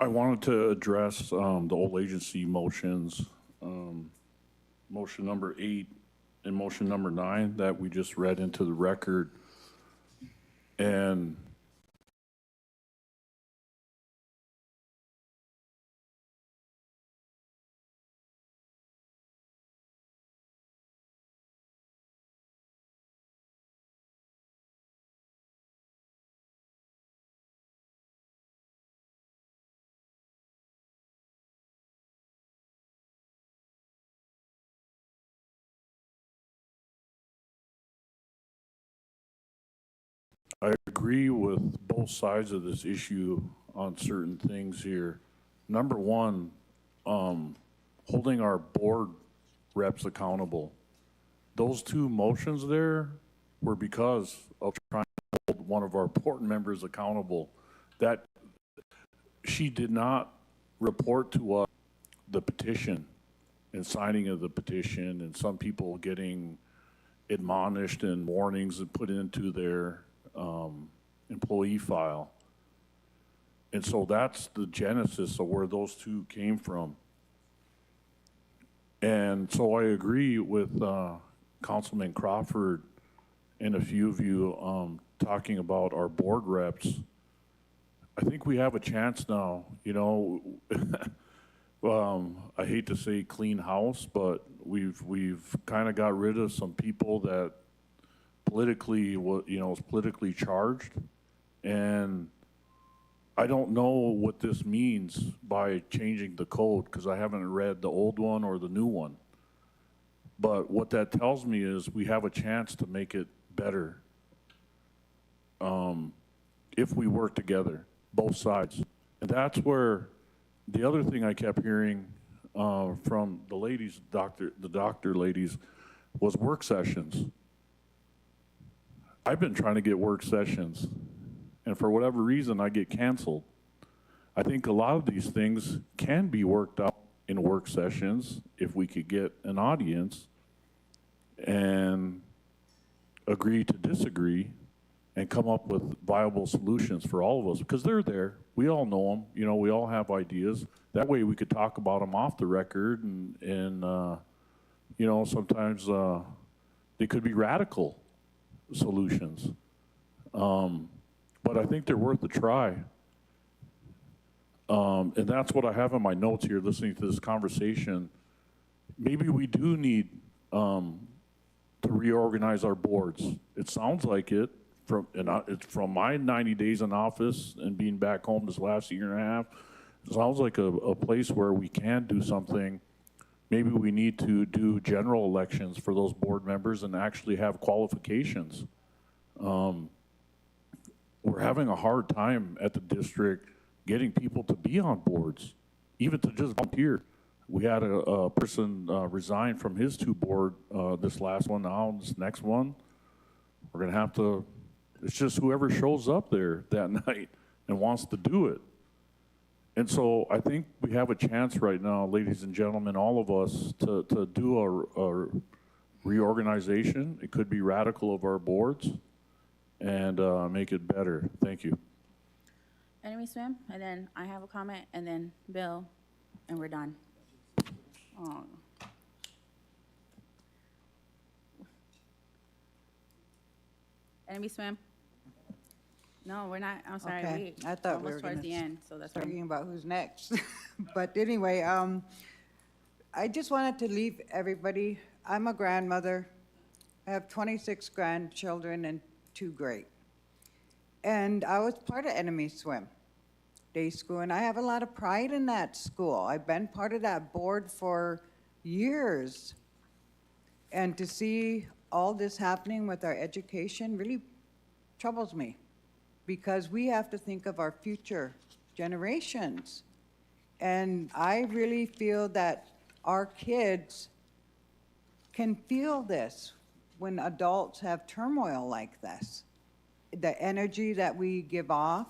wanted to address the old agency motions, motion number 8 and motion number 9 that we just read into the record. And I agree with both sides of this issue on certain things here. Number one, holding our board reps accountable. Those two motions there were because of trying to hold one of our board members accountable. That she did not report to us the petition and signing of the petition, and some people getting admonished and warnings and put into their employee file. And so that's the genesis of where those two came from. And so I agree with Councilman Crawford and a few of you talking about our board reps. I think we have a chance now, I hate to say clean house, but we've kind of got rid of some people that politically, is politically charged. And I don't know what this means by changing the code, because I haven't read the old one or the new one. But what that tells me is we have a chance to make it better if we work together, both sides. And that's where the other thing I kept hearing from the ladies, the doctor ladies, was work sessions. I've been trying to get work sessions, and for whatever reason, I get canceled. I think a lot of these things can be worked out in work sessions if we could get an audience and agree to disagree and come up with viable solutions for all of us, because they're there. We all know them. We all have ideas. That way we could talk about them off the record, and sometimes they could be radical solutions. But I think they're worth a try. And that's what I have in my notes here, listening to this conversation. Maybe we do need to reorganize our boards. It sounds like it it's from my 90 days in office and being back home this last year and a half. It sounds like a place where we can do something. Maybe we need to do general elections for those board members and actually have qualifications we're having a hard time at the district getting people to be on boards, even to just volunteer. We had a person resign from his two board, this last one, now this next one. We're gonna have to, it's just whoever shows up there that night and wants to do it. And so I think we have a chance right now, ladies and gentlemen, all of us, to do a reorganization. It could be radical of our boards and make it better. Thank you. Enemy swim, and then I have a comment, and then Bill, and we're done. Oh. Enemy swim? No, we're not, I'm sorry. Okay, I thought we were almost towards the gonna end, so that's why. talking about who's next. But anyway, I just wanted to leave everybody, I'm a grandmother. I have 26 grandchildren and 2 great. And I was part of Enemy Swim Day School, and I have a lot of pride in that school. I've been part of that board for years. And to see all this happening with our education really troubles me, because we have to think of our future generations. And I really feel that our kids can feel this when adults have turmoil like this. The energy that we give off,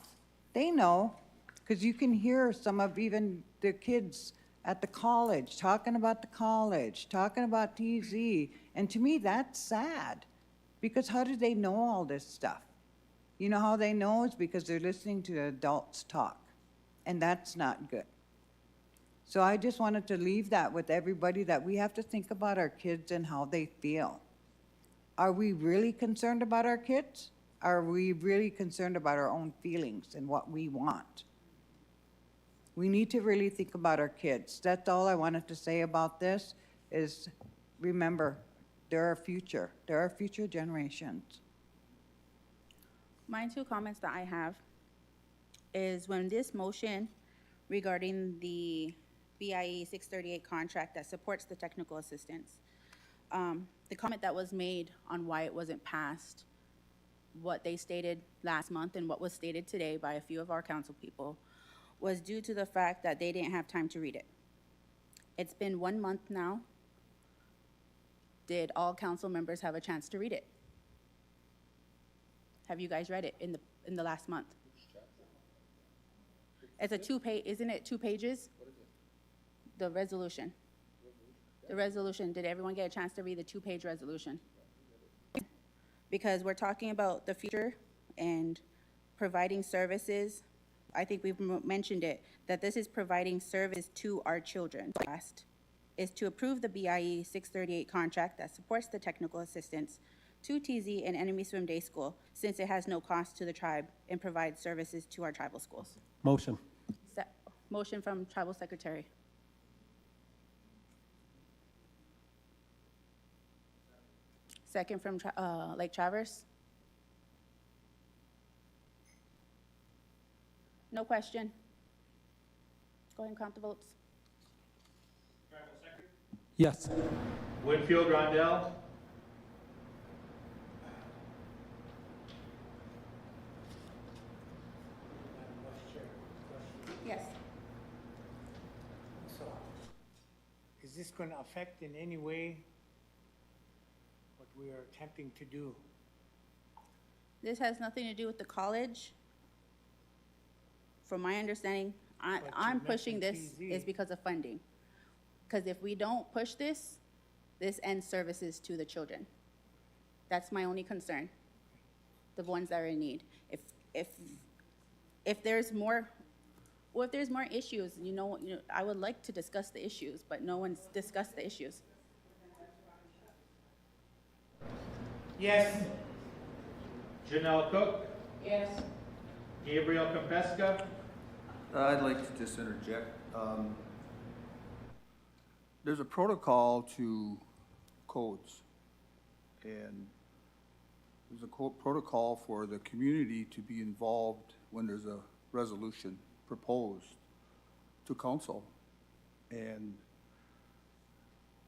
they know, because you can hear some of even the kids at the college talking about the college, talking about TZ, and to me that's sad, because how do they know all this stuff? You know how they know? It's because they're listening to adults talk, and that's not good. So I just wanted to leave that with everybody, that we have to think about our kids and how they feel. Are we really concerned about our kids? Are we really concerned about our own feelings and what we want? We need to really think about our kids. That's all I wanted to say about this, is remember, they're our future. They're our future generations. My 2 comments that I have is when this motion regarding the BIE 638 contract that supports the technical assistance, the comment that was made on why it wasn't passed, what they stated last month and what was stated today by a few of our council people, was due to the fact that they didn't have time to read it. It's been 1 month now. Did all council members have a chance to read it? Have you guys read it in the last month? It's a 2-page, isn't it 2 pages? The resolution. The resolution, did everyone get a chance to read the 2-page resolution? Because we're talking about the future and providing services. I think we've mentioned it, that this is providing service to our children. Last is to approve the BIE 638 contract that supports the technical assistance to TZ and Enemy Swim Day School, since it has no cost to the tribe and provides services to our tribal schools. Motion. Motion from Tribal Secretary. Second from Lake Traverse. No question. Go ahead and count the votes. Yes. Winfield, Rondell. Yes. So, is this going to affect in any way what we are attempting to do? This has nothing to do with the college. From my understanding, I'm pushing this is because of funding. Because if we don't push this, this ends services to the children. That's my only concern, the ones that are in need. If there's more, well, if there's more issues, you know, I would like to discuss the issues, but no one's discussed the issues. Yes. Janelle Cook. Yes. Gabriel Compesca. I'd like to just interject. There's a protocol to codes, and there's a protocol for the community to be involved when there's a resolution proposed to council. And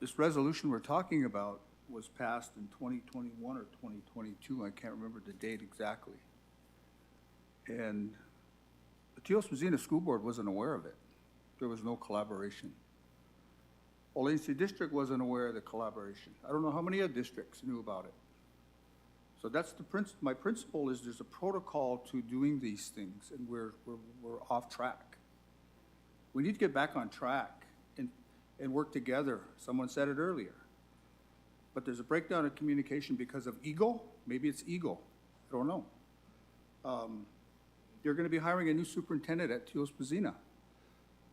this resolution we're talking about was passed in 2021 or 2022, I can't remember the date exactly. And the Teos Mazzina School Board wasn't aware of it. There was no collaboration. Olense District wasn't aware of the collaboration. I don't know how many other districts knew about it. So that's my principle is there's a protocol to doing these things, and we're off track. We need to get back on track and work together. Someone said it earlier. But there's a breakdown in communication because of ego. Maybe it's ego. I don't know. You're going to be hiring a new superintendent at Teos Mazzina.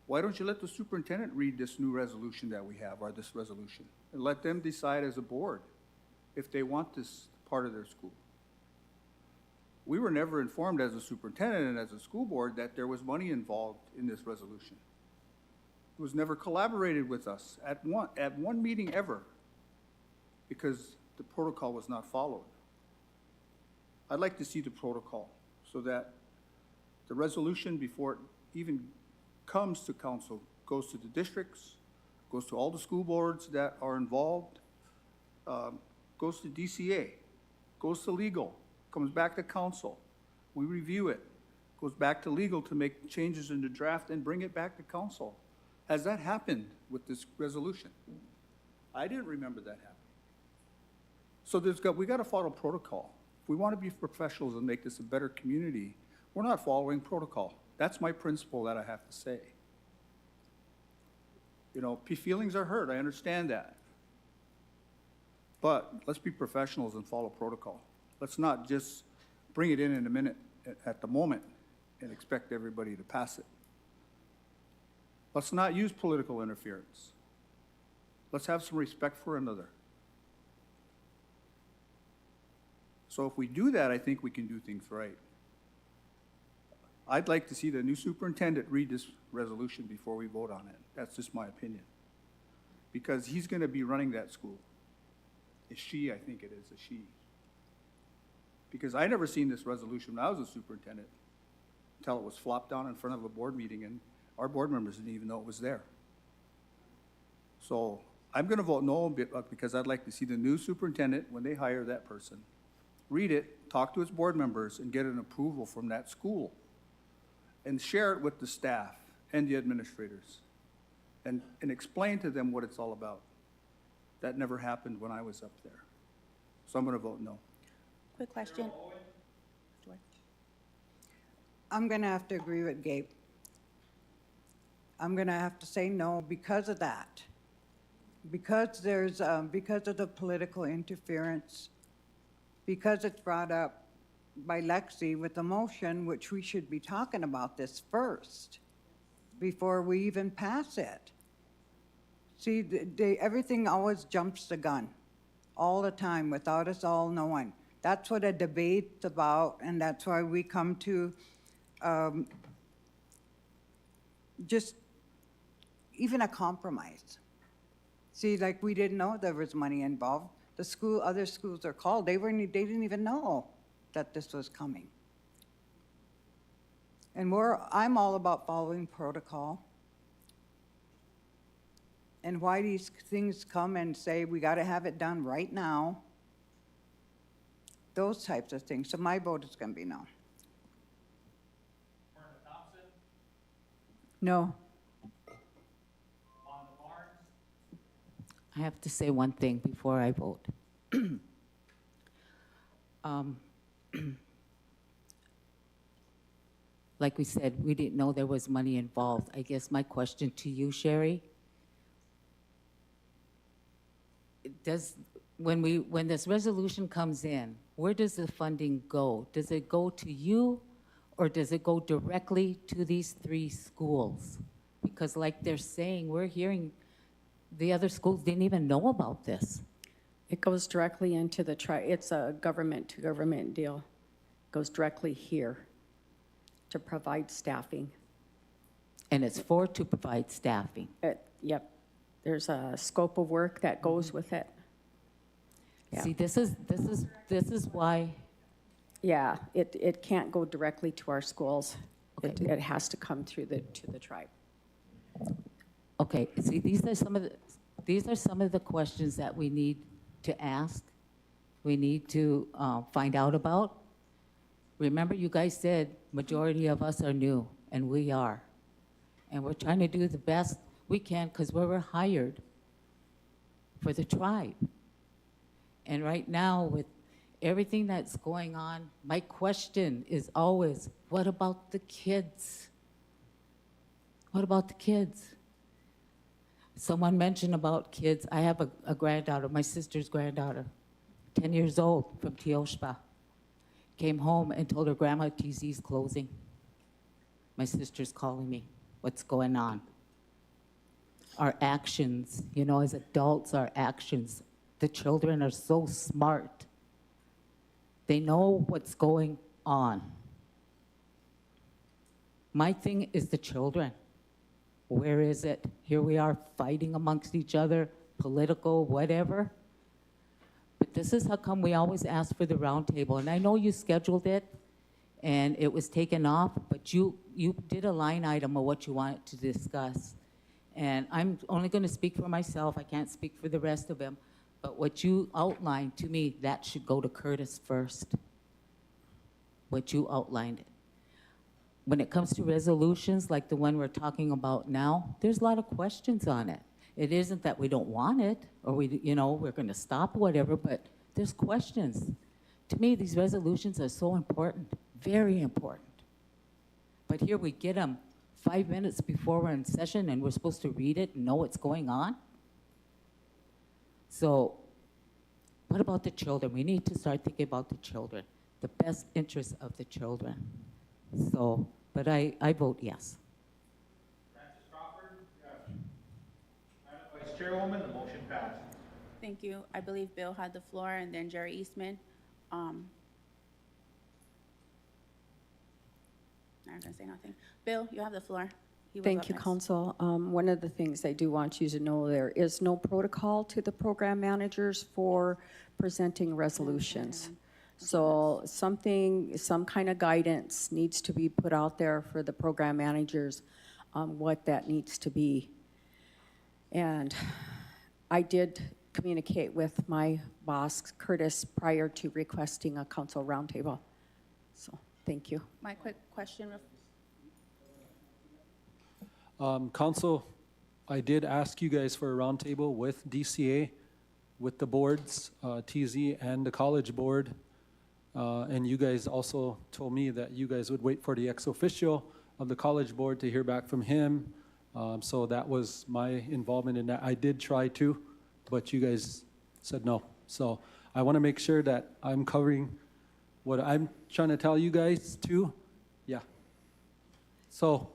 Why don't you let the superintendent read this new resolution that we have, or this resolution, and let them decide as a board if they want this part of their school? We were never informed as a superintendent and as a school board that there was money involved in this resolution. It was never collaborated with us at one meeting ever because the protocol was not followed. I'd like to see the protocol so that the resolution, before it even comes to council, goes to the districts, goes to all the school boards that are involved, goes to DCA, goes to legal, comes back to council. We review it, goes back to legal to make changes in the draft and bring it back to council. Has that happened with this resolution? I didn't remember that happening. So we got to follow protocol. If we want to be professionals and make this a better community, we're not following protocol. That's my principle that I have to say. You know, feelings are hurt, I understand that. But let's be professionals and follow protocol. Let's not just bring it in a minute at the moment and expect everybody to pass it. Let's not use political interference. Let's have some respect for another. So if we do that, I think we can do things right. I'd like to see the new superintendent read this resolution before we vote on it. That's just my opinion. Because he's going to be running that school. It's she, I think it is, a she. Because I never seen this resolution when I was a superintendent until it was flopped down in front of a board meeting, and our board members didn't even know it was there. So I'm going to vote no because I'd like to see the new superintendent, when they hire that person, read it, talk to its board members, and get an approval from that school. And share it with the staff and the administrators and explain to them what it's all about. That never happened when I was up there. So I'm going to vote no. Quick question. I'm going to have to agree with Gabe. I'm going to have to say no because of that. Because because of the political interference, because it's brought up by Lexi with the motion, which we should be talking about this first before we even pass it. See, everything always jumps the gun all the time without us all knowing. That's what a debate's about, and that's why we come to just even a compromise. See, like we didn't know there was money involved. Other schools are called, they didn't even know that this was coming. And I'm all about following protocol. And why these things come and say, we gotta have it done right now. Those types of things. So my vote is gonna be no. No. I have to say one thing before I vote. Like we said, we didn't know there was money involved. I guess my question to you, Sherry, when this resolution comes in, where does the funding go? Does it go to you, or does it go directly to these 3 schools? Because like they're saying, we're hearing the other schools didn't even know about this. It goes directly into it's a government-to-government deal. It goes directly here to provide staffing. And it's to provide staffing. Yep. There's a scope of work that goes with it. Yeah. See, this is why. Yeah, it can't go directly to our schools. Okay. It has to come through to the tribe. Okay, see, these are some of the questions that we need to ask, we need to find out about. Remember, you guys said majority of us are new, and we are. And we're trying to do the best we can because we were hired for the tribe. And right now, with everything that's going on, my question is always, what about the kids? What about the kids? Someone mentioned about kids. I have a granddaughter, my sister's granddaughter, 10 years old, from Teoshpa. Came home and told her grandma TZ's closing. My sister's calling me. What's going on? Our actions, you know, as adults, our actions. The children are so smart. They know what's going on. My thing is the children. Where is it? Here we are fighting amongst each other, political, whatever. But this is how come we always ask for the roundtable. And I know you scheduled it, and it was taken off, but you did a line item of what you wanted to discuss. And I'm only going to speak for myself. I can't speak for the rest of them. But what you outlined to me, that should go to Curtis first. What you outlined it. When it comes to resolutions like the one we're talking about now, there's a lot of questions on it. It isn't that we don't want it or we're going to stop whatever, but there's questions. To me, these resolutions are so important, very important. But here we get them 5 minutes before we're in session and we're supposed to read it and know what's going on. So what about the children? We need to start thinking about the children, the best interests of the children. So, but I vote yes. Francis Crawford? Yes. Madam Vice Chairwoman, the motion passed. Thank you. I believe Bill had the floor and then Jerry Eastman. I'm not gonna say nothing. Bill, you have the floor. He was Thank up you, next. Council. One of the things I do want you to know, there is no protocol to the program managers for presenting resolutions. So some kind of guidance needs to be put out there for the program managers on what that needs to be. And I did communicate with my boss, Curtis, prior to requesting a council roundtable. So, thank you. My quick question. Council, I did ask you guys for a roundtable with DCA, with the boards, TZ and the college board. And you guys also told me that you guys would wait for the ex-officio of the college board to hear back from him. So that was my involvement in that. I did try to, but you guys said no. So I want to make sure that I'm covering what I'm trying to tell you guys too. Yeah. So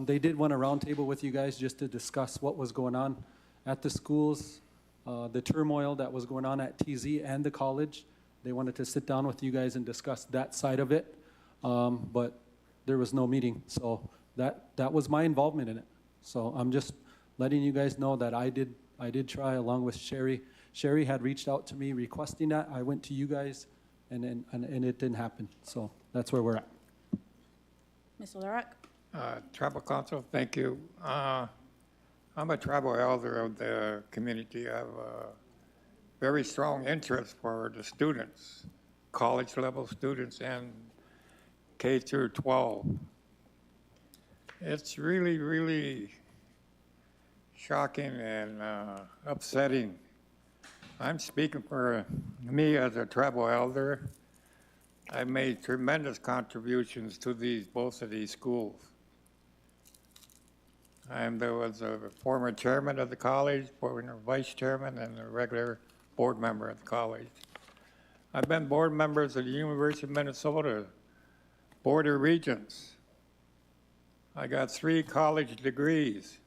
they did want a roundtable with you guys just to discuss what was going on at the schools, the turmoil that was going on at TZ and the college. They wanted to sit down with you guys and discuss that side of it, but there was no meeting. So that was my involvement in it. So I'm just letting you guys know that I did try along with Sherry. Sherry had reached out to me requesting that. I went to you guys, and it didn't happen. So that's where we're at. Mr. Larak? Tribal Council, thank you. I'm a tribal elder of the community. I have a very strong interest for the students, college level students and K through 12. It's really, really shocking and upsetting. I'm speaking for me as a tribal elder. I made tremendous contributions to both of these schools. I was a former chairman of the college, former vice chairman, and a regular board member of the college. I've been board members of the University of Minnesota, Board of Regents. I got 3 college degrees.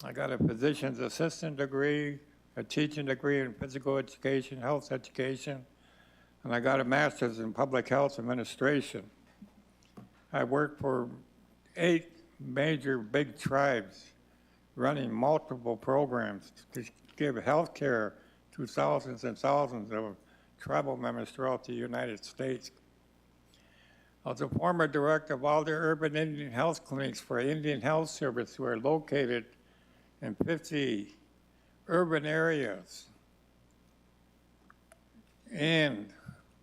I got a physician's assistant degree, a teaching degree in physical education, health education, and I got a master's in public health administration. I worked for 8 major big tribes running multiple programs to give health care to thousands and thousands of tribal members throughout the United States. I was a former director of all the urban Indian health clinics for Indian Health Service, who are located in 50 urban areas And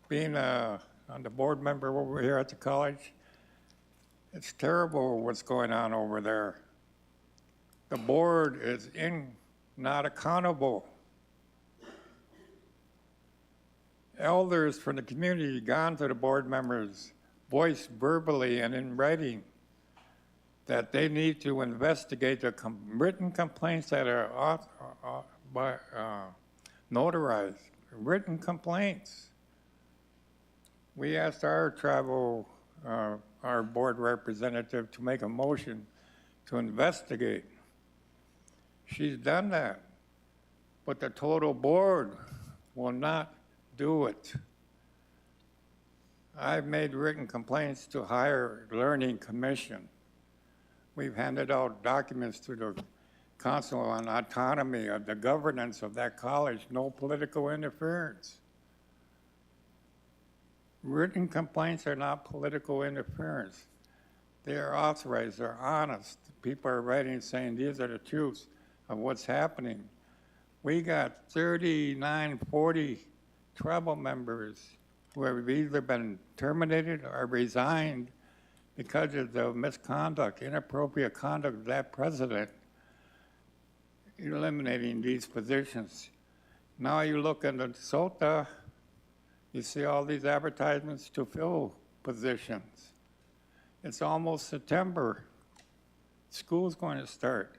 being on the board member over here at the college, it's terrible what's going on over there. The board is not accountable. Elders from the community gone to the board members, voiced verbally and in writing that they need to investigate the written complaints that are notarized, written complaints. We asked our our board representative to make a motion to investigate. She's done that, but the total board will not do it. I've made written complaints to Higher Learning Commission. We've handed out documents to the Council on Autonomy of the governance of that college, no political interference. Written complaints are not political interference. They are authorized, they're honest. People are writing saying these are the truths of what's happening. We got 39, 40 tribal members who have either been terminated or resigned because of the misconduct, inappropriate conduct of that president eliminating these positions. Now you look in Minnesota, you see all these advertisements to fill positions. It's almost September. School's going to start.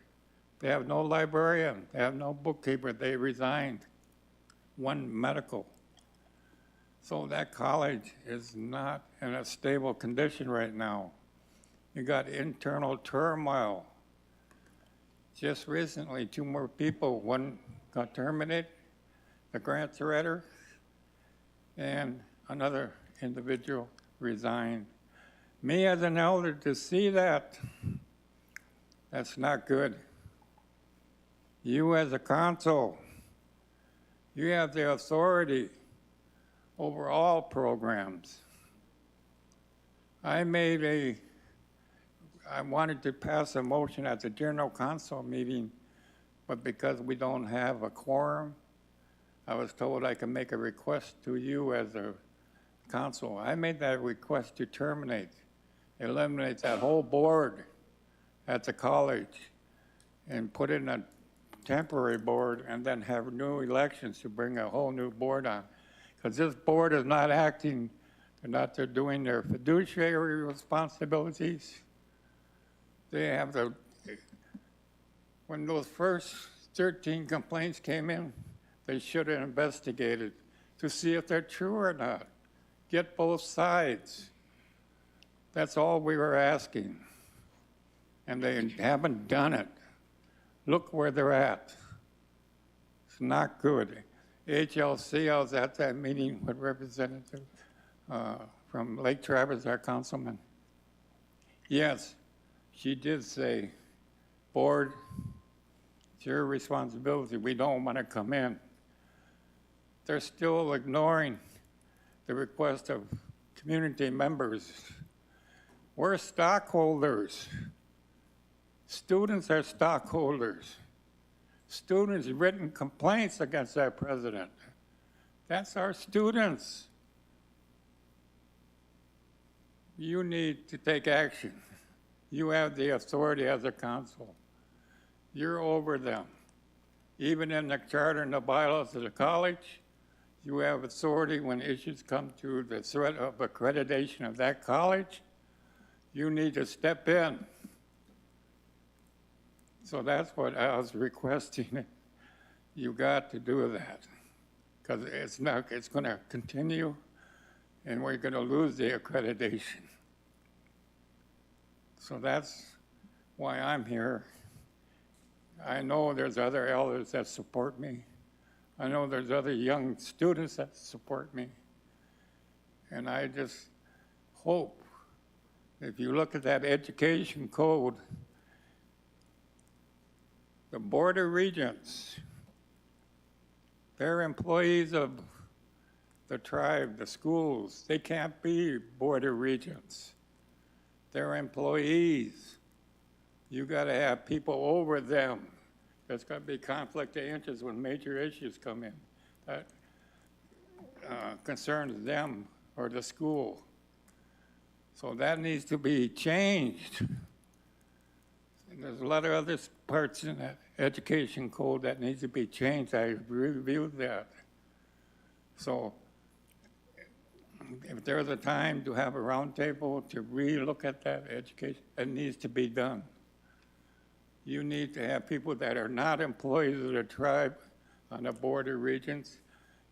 They have no librarian, they have no bookkeeper, they resigned. One medical. So that college is not in a stable condition right now. You got internal turmoil. Just recently, 2 more people, one got terminated, the grant writer, and another individual resigned. Me as an elder to see that, that's not good. You as a council, you have the authority over all programs. I wanted to pass a motion at the general council meeting, but because we don't have a quorum, I was told I could make a request to you as a council. I made that request to terminate, eliminate that whole board at the college and put in a temporary board and then have new elections to bring a whole new board on. Because this board is not acting, they're doing their fiduciary responsibilities. They have when those first 13 complaints came in, they should have investigated to see if they're true or not. Get both sides. That's all we were asking. And they haven't done it. Look where they're at. It's not good. HLC, I was at that meeting with Representative from Lake Travis, our councilman. Yes, she did say, board, it's your responsibility. We don't want to come in. They're still ignoring the request of community members. We're stockholders. Students are stockholders. Students written complaints against that president. That's our students. You need to take action. You have the authority as a council. You're over them. Even in the charter and the bylaws of the college, you have authority when issues come to the threat of accreditation of that college. You need to step in. So that's what I was requesting. You got to do that, because it's going to continue, and we're going to lose the accreditation. So that's why I'm here. I know there's other elders that support me. I know there's other young students that support me. And I just hope, if you look at that education code, the Board of Regents, they're employees of the tribe, the schools. They can't be Board of Regents. They're employees. You got to have people over them. There's got to be conflict of interest when major issues come in. concerns them or the school. So that needs to be changed. And there's a lot of other parts in that education code that needs to be changed. I reviewed that. So if there's a time to have a roundtable to relook at that education, it needs to be done. You need to have people that are not employees of the tribe on the board of regents.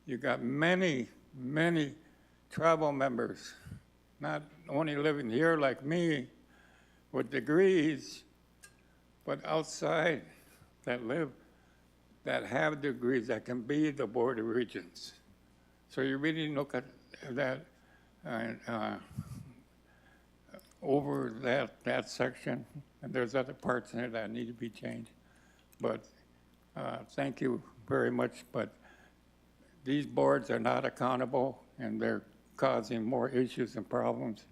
You got many, many tribal members, not only living here like me with degrees, but outside that live, that have degrees that can be the board of regents. So you really look at that over that section, and there's other parts in it that need to be changed. But thank you very much, but these boards are not accountable, and they're causing more issues and problems.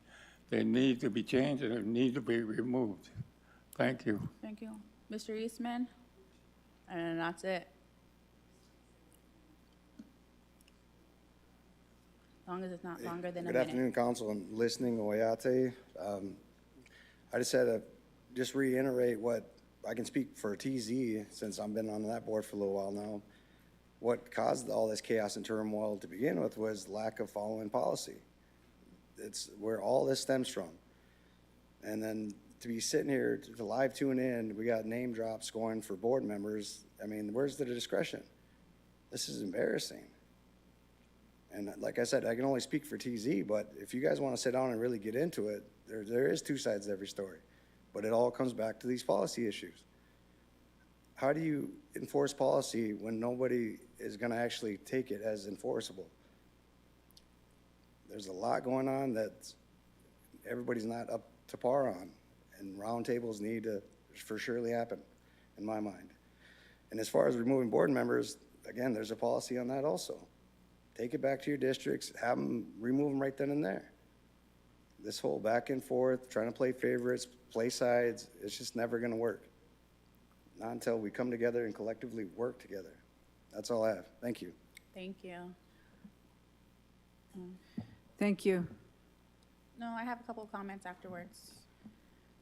They need to be changed, and they need to be removed. Thank you. Thank you. Mr. Eastman? And that's it. As long as it's not longer than a Good minute. afternoon, Council. I'm listening, Oyate. I just had to just reiterate what, I can speak for TZ, since I've been on that board for a little while now. What caused all this chaos and turmoil to begin with was lack of following policy. It's where all this stems from. And then to be sitting here to live tune in, we got name drops going for board members. I mean, where's the discretion? This is embarrassing. And like I said, I can only speak for TZ, but if you guys want to sit down and really get into it, there is two sides to every story. But it all comes back to these policy issues. How do you enforce policy when nobody is going to actually take it as enforceable? There's a lot going on that everybody's not up to par on, and roundtables need to for surely happen, in my mind. And as far as removing board members, again, there's a policy on that also. Take it back to your districts, have them, remove them right then and there. This whole back and forth, trying to play favorites, play sides, it's just never gonna work. Not until we come together and collectively work together. That's all I have. Thank you. Thank you. Thank you. No, I have a couple of comments afterwards.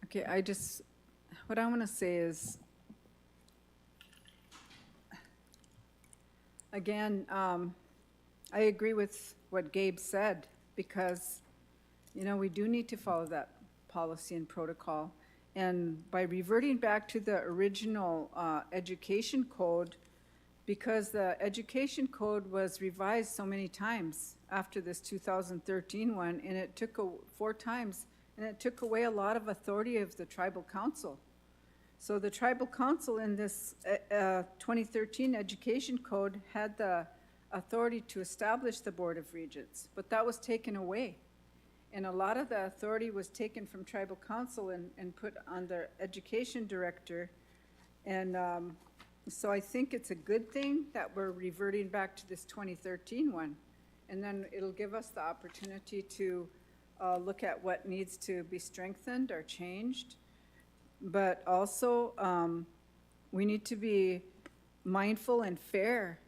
Okay, what I want to say is, again, I agree with what Gabe said, because, you know, we do need to follow that policy and protocol. And by reverting back to the original education code, because the education code was revised so many times after this 2013 one, and it took 4 times, and it took away a lot of authority of the tribal council. So the tribal council in this 2013 education code had the authority to establish the Board of Regents, but that was taken away. And a lot of the authority was taken from tribal council and put on the education director. And so I think it's a good thing that we're reverting back to this 2013 one. And then it'll give us the opportunity to look at what needs to be strengthened or changed. But also, we need to be mindful and fair.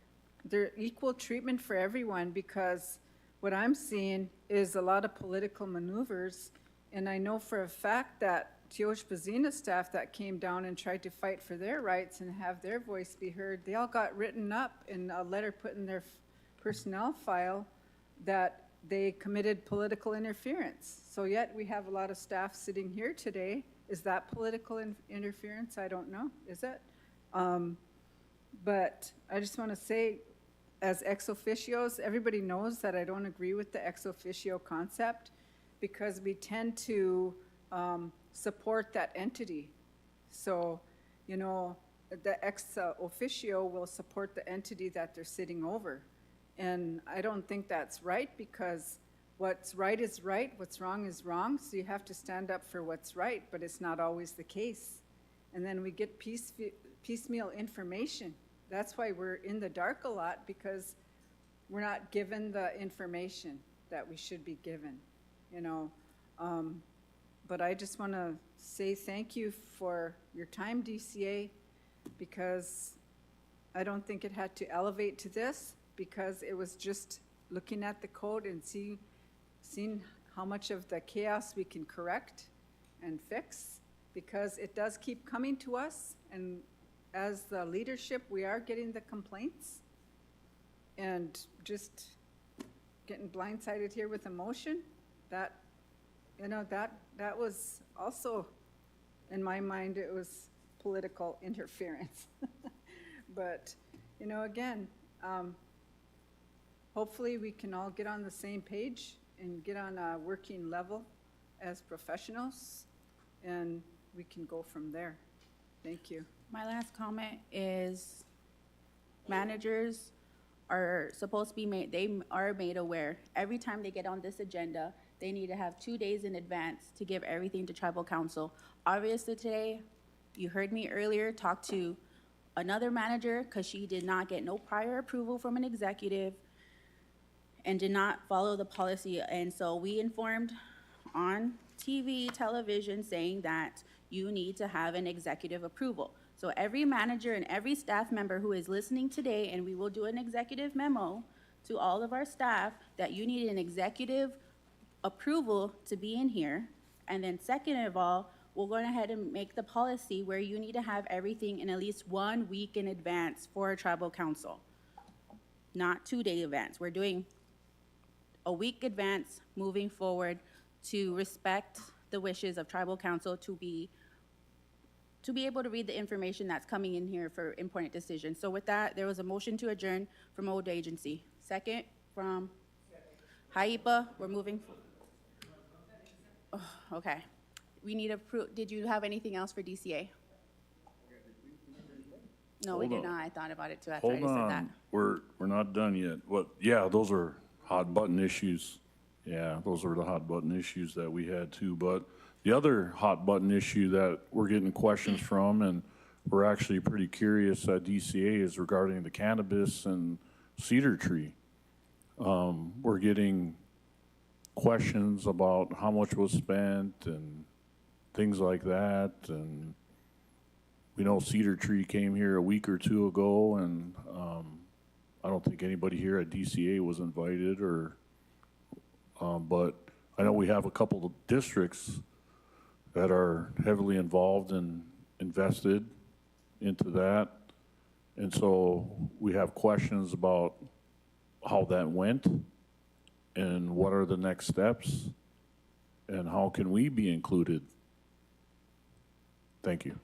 They're equal treatment for everyone, because what I'm seeing is a lot of political maneuvers. And I know for a fact that Teoshpazina staff that came down and tried to fight for their rights and have their voice be heard, they all got written up in a letter put in their personnel file that they committed political interference. So yet we have a lot of staff sitting here today. Is that political interference? I don't know. Is it? But I just want to say, as ex officios, everybody knows that I don't agree with the ex officio concept, because we tend to support that entity. So, you know, the ex officio will support the entity that they're sitting over. And I don't think that's right, because what's right is right, what's wrong is wrong. So you have to stand up for what's right, but it's not always the case. And then we get piecemeal information. That's why we're in the dark a lot, because we're not given the information that we should be given, you know. But I just want to say thank you for your time, DCA, because I don't think it had to elevate to this, because it was just looking at the code and seeing how much of the chaos we can correct and fix, because it does keep coming to us, and as the leadership, we are getting the complaints. And just getting blindsided here with emotion, that, you know, that was also, in my mind, it was political interference. But, you know, again, hopefully we can all get on the same page and get on a working level as professionals, and we can go from there. Thank you. My last comment is managers are supposed to be made, they are made aware. Every time they get on this agenda, they need to have 2 days in advance to give everything to tribal council. Obviously today, you heard me earlier talk to another manager because she did not get no prior approval from an executive and did not follow the policy. And so we informed on TV, television, saying that you need to have an executive approval. So every manager and every staff member who is listening today, and we will do an executive memo to all of our staff, that you need an executive approval to be in here. And then second of all, we'll go ahead and make the policy where you need to have everything in at least 1 week in advance for a tribal council, not 2-day advance. We're doing a week advance moving forward to respect the wishes of tribal council to be able to read the information that's coming in here for important decisions. So with that, there was a motion to adjourn from old agency. Second from HIPAA, we're moving. Oh, okay. We need did you have anything else for DCA? No, we did not. I thought about it too after I Hold just said that. on, we're not done yet. What, yeah, those are hot button issues. Yeah, those are the hot button issues that we had too. But the other hot button issue that we're getting questions from, and we're actually pretty curious at DCA, is regarding the cannabis and cedar tree. We're getting questions about how much was spent and things like that. And we know Cedar Tree came here a week or two ago, and I don't think anybody here at DCA was invited, or but I know we have a couple of districts that are heavily involved and invested into that. And so we have questions about how that went and what are the next steps and how can we be included. Thank you.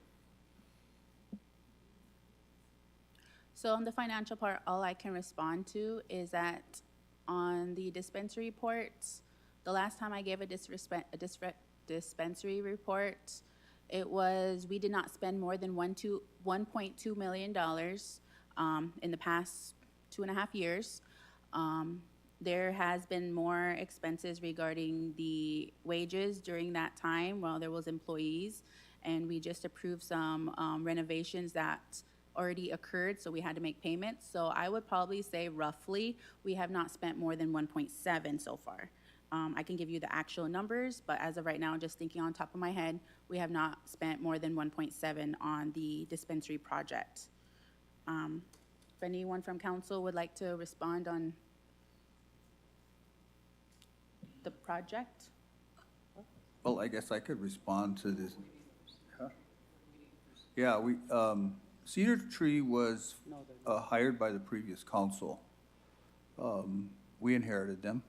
So on the financial part, all I can respond to is that on the dispensary reports, the last time I gave a dispensary report, it was, we did not spend more than $1.2 million in the past 2.5 years. There has been more expenses regarding the wages during that time while there was employees, and we just approved some renovations that already occurred, so we had to make payments. So I would probably say roughly we have not spent more than 1.7 so far. I can give you the actual numbers, but as of right now, just thinking on top of my head, we have not spent more than 1.7 on the dispensary project. If anyone from council would like to respond on the project? Well, I guess I could respond to this. Huh? Yeah, Cedar Tree was hired by the previous council. We inherited them.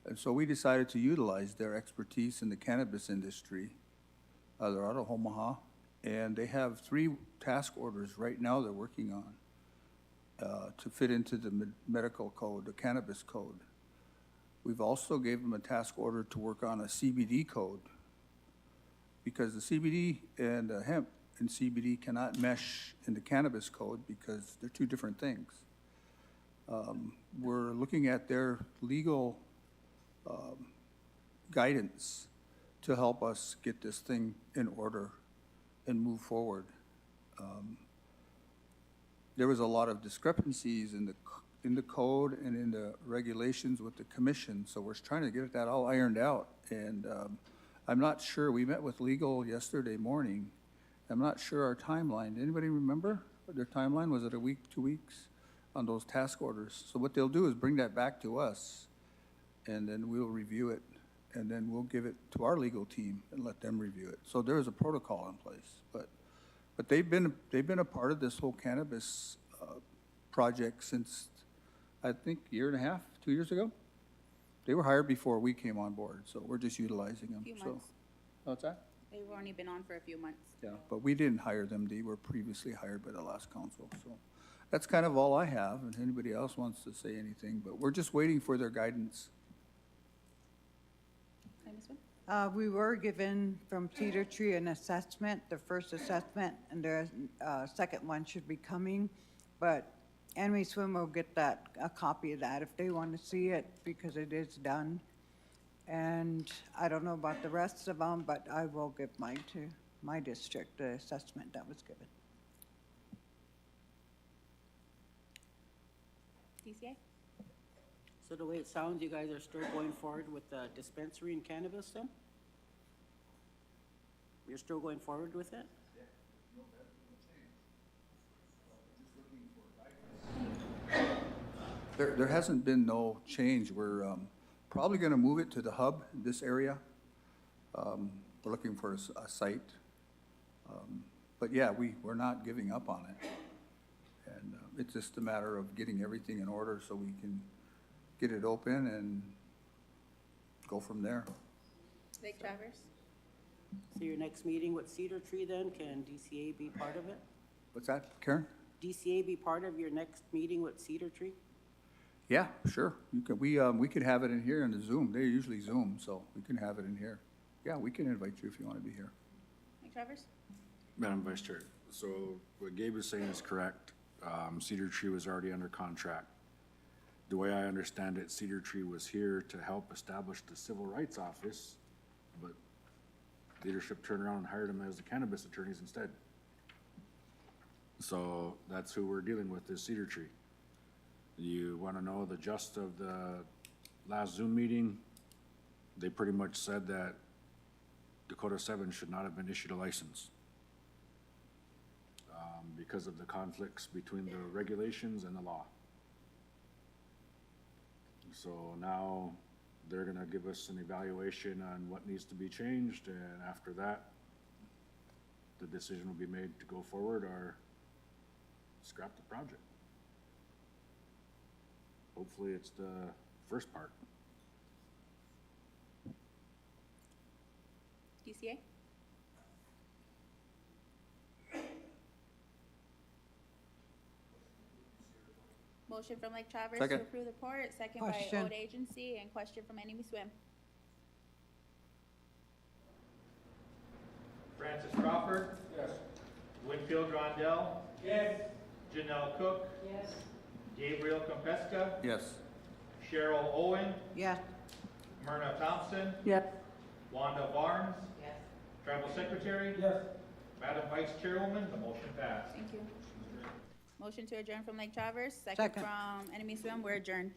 And so we decided to utilize their expertise in the cannabis industry. They're out of Omaha, and they have 3 task orders right now they're working on to fit into the medical code, the cannabis code. We've also gave them a task order to work on a CBD code, because the CBD and hemp and CBD cannot mesh in the cannabis code because they're 2 different things. We're looking at their legal guidance to help us get this thing in order and move forward. There was a lot of discrepancies in the code and in the regulations with the commission, so we're trying to get that all ironed out. And I'm not sure, we met with legal yesterday morning. I'm not sure our timeline. Anybody remember their timeline? Was it a week, 2 weeks? on those task orders. So what they'll do is bring that back to us, and then we'll review it, and then we'll give it to our legal team and let them review it. So there is a protocol in place, but they've been a part of this whole cannabis project since, I think, year and a half, 2 years ago. They were hired before we came on board, so we're just utilizing them. Few So, months. what's that? They've only been on for a few months. Yeah, but we didn't hire them. They were previously hired by the last council, so that's kind of all I have, and anybody else wants to say anything, but we're just waiting for their guidance. Okay, Ms. Wynn? We were given from Cedar Tree an assessment, the first assessment, and the second one should be coming. But Anime Swim will get a copy of that if they want to see it, because it is done. And I don't know about the rest of them, but I will give mine to my district, the assessment that was given. DCA? So the way it sounds, you guys are still going forward with the dispensary and cannabis then? You're still going forward with it? There hasn't been no change. We're probably going to move it to the hub in this area. We're looking for a site. But yeah, we're not giving up on it. And it's just a matter of getting everything in order so we can get it open and go from there. Lake Traverse? So your next meeting with Cedar Tree then, can DCA be part of it? What's that, Karen? DCA be part of your next meeting with Cedar Tree? Yeah, sure. We could have it in here in the Zoom. They usually Zoom, so we can have it in here. Yeah, we can invite you if you want to be here. Lake Traverse? Madam Vice Chair, so what Gabe is saying is correct. Cedar Tree was already under contract. The way I understand it, Cedar Tree was here to help establish the Civil Rights Office, but leadership turned around and hired them as the cannabis attorneys instead. So that's who we're dealing with, is Cedar Tree. You want to know the gist of the last Zoom meeting? They pretty much said that Dakota 7 should not have been issued a license because of the conflicts between the regulations and the law. So now they're going to give us an evaluation on what needs to be changed, and after that, the decision will be made to go forward or scrap the project. Hopefully it's the first part. DCA? Motion from Lake Traverse to Second. approve the report, second by Question. Old Agency, and question from Enemy Swim. Francis Crawford. Yes. Winfield Rondell. Yes. Janelle Cook. Yes. Gabriel Compesca. Yes. Cheryl Owen. Yes. Myrna Thompson. Yes. Wanda Barnes. Yes. Tribal Secretary. Yes. Madam Vice Chairwoman, the motion passed. Thank you. Motion to adjourn from Lake Traverse, second Second. from Enemy Swim, we're adjourned.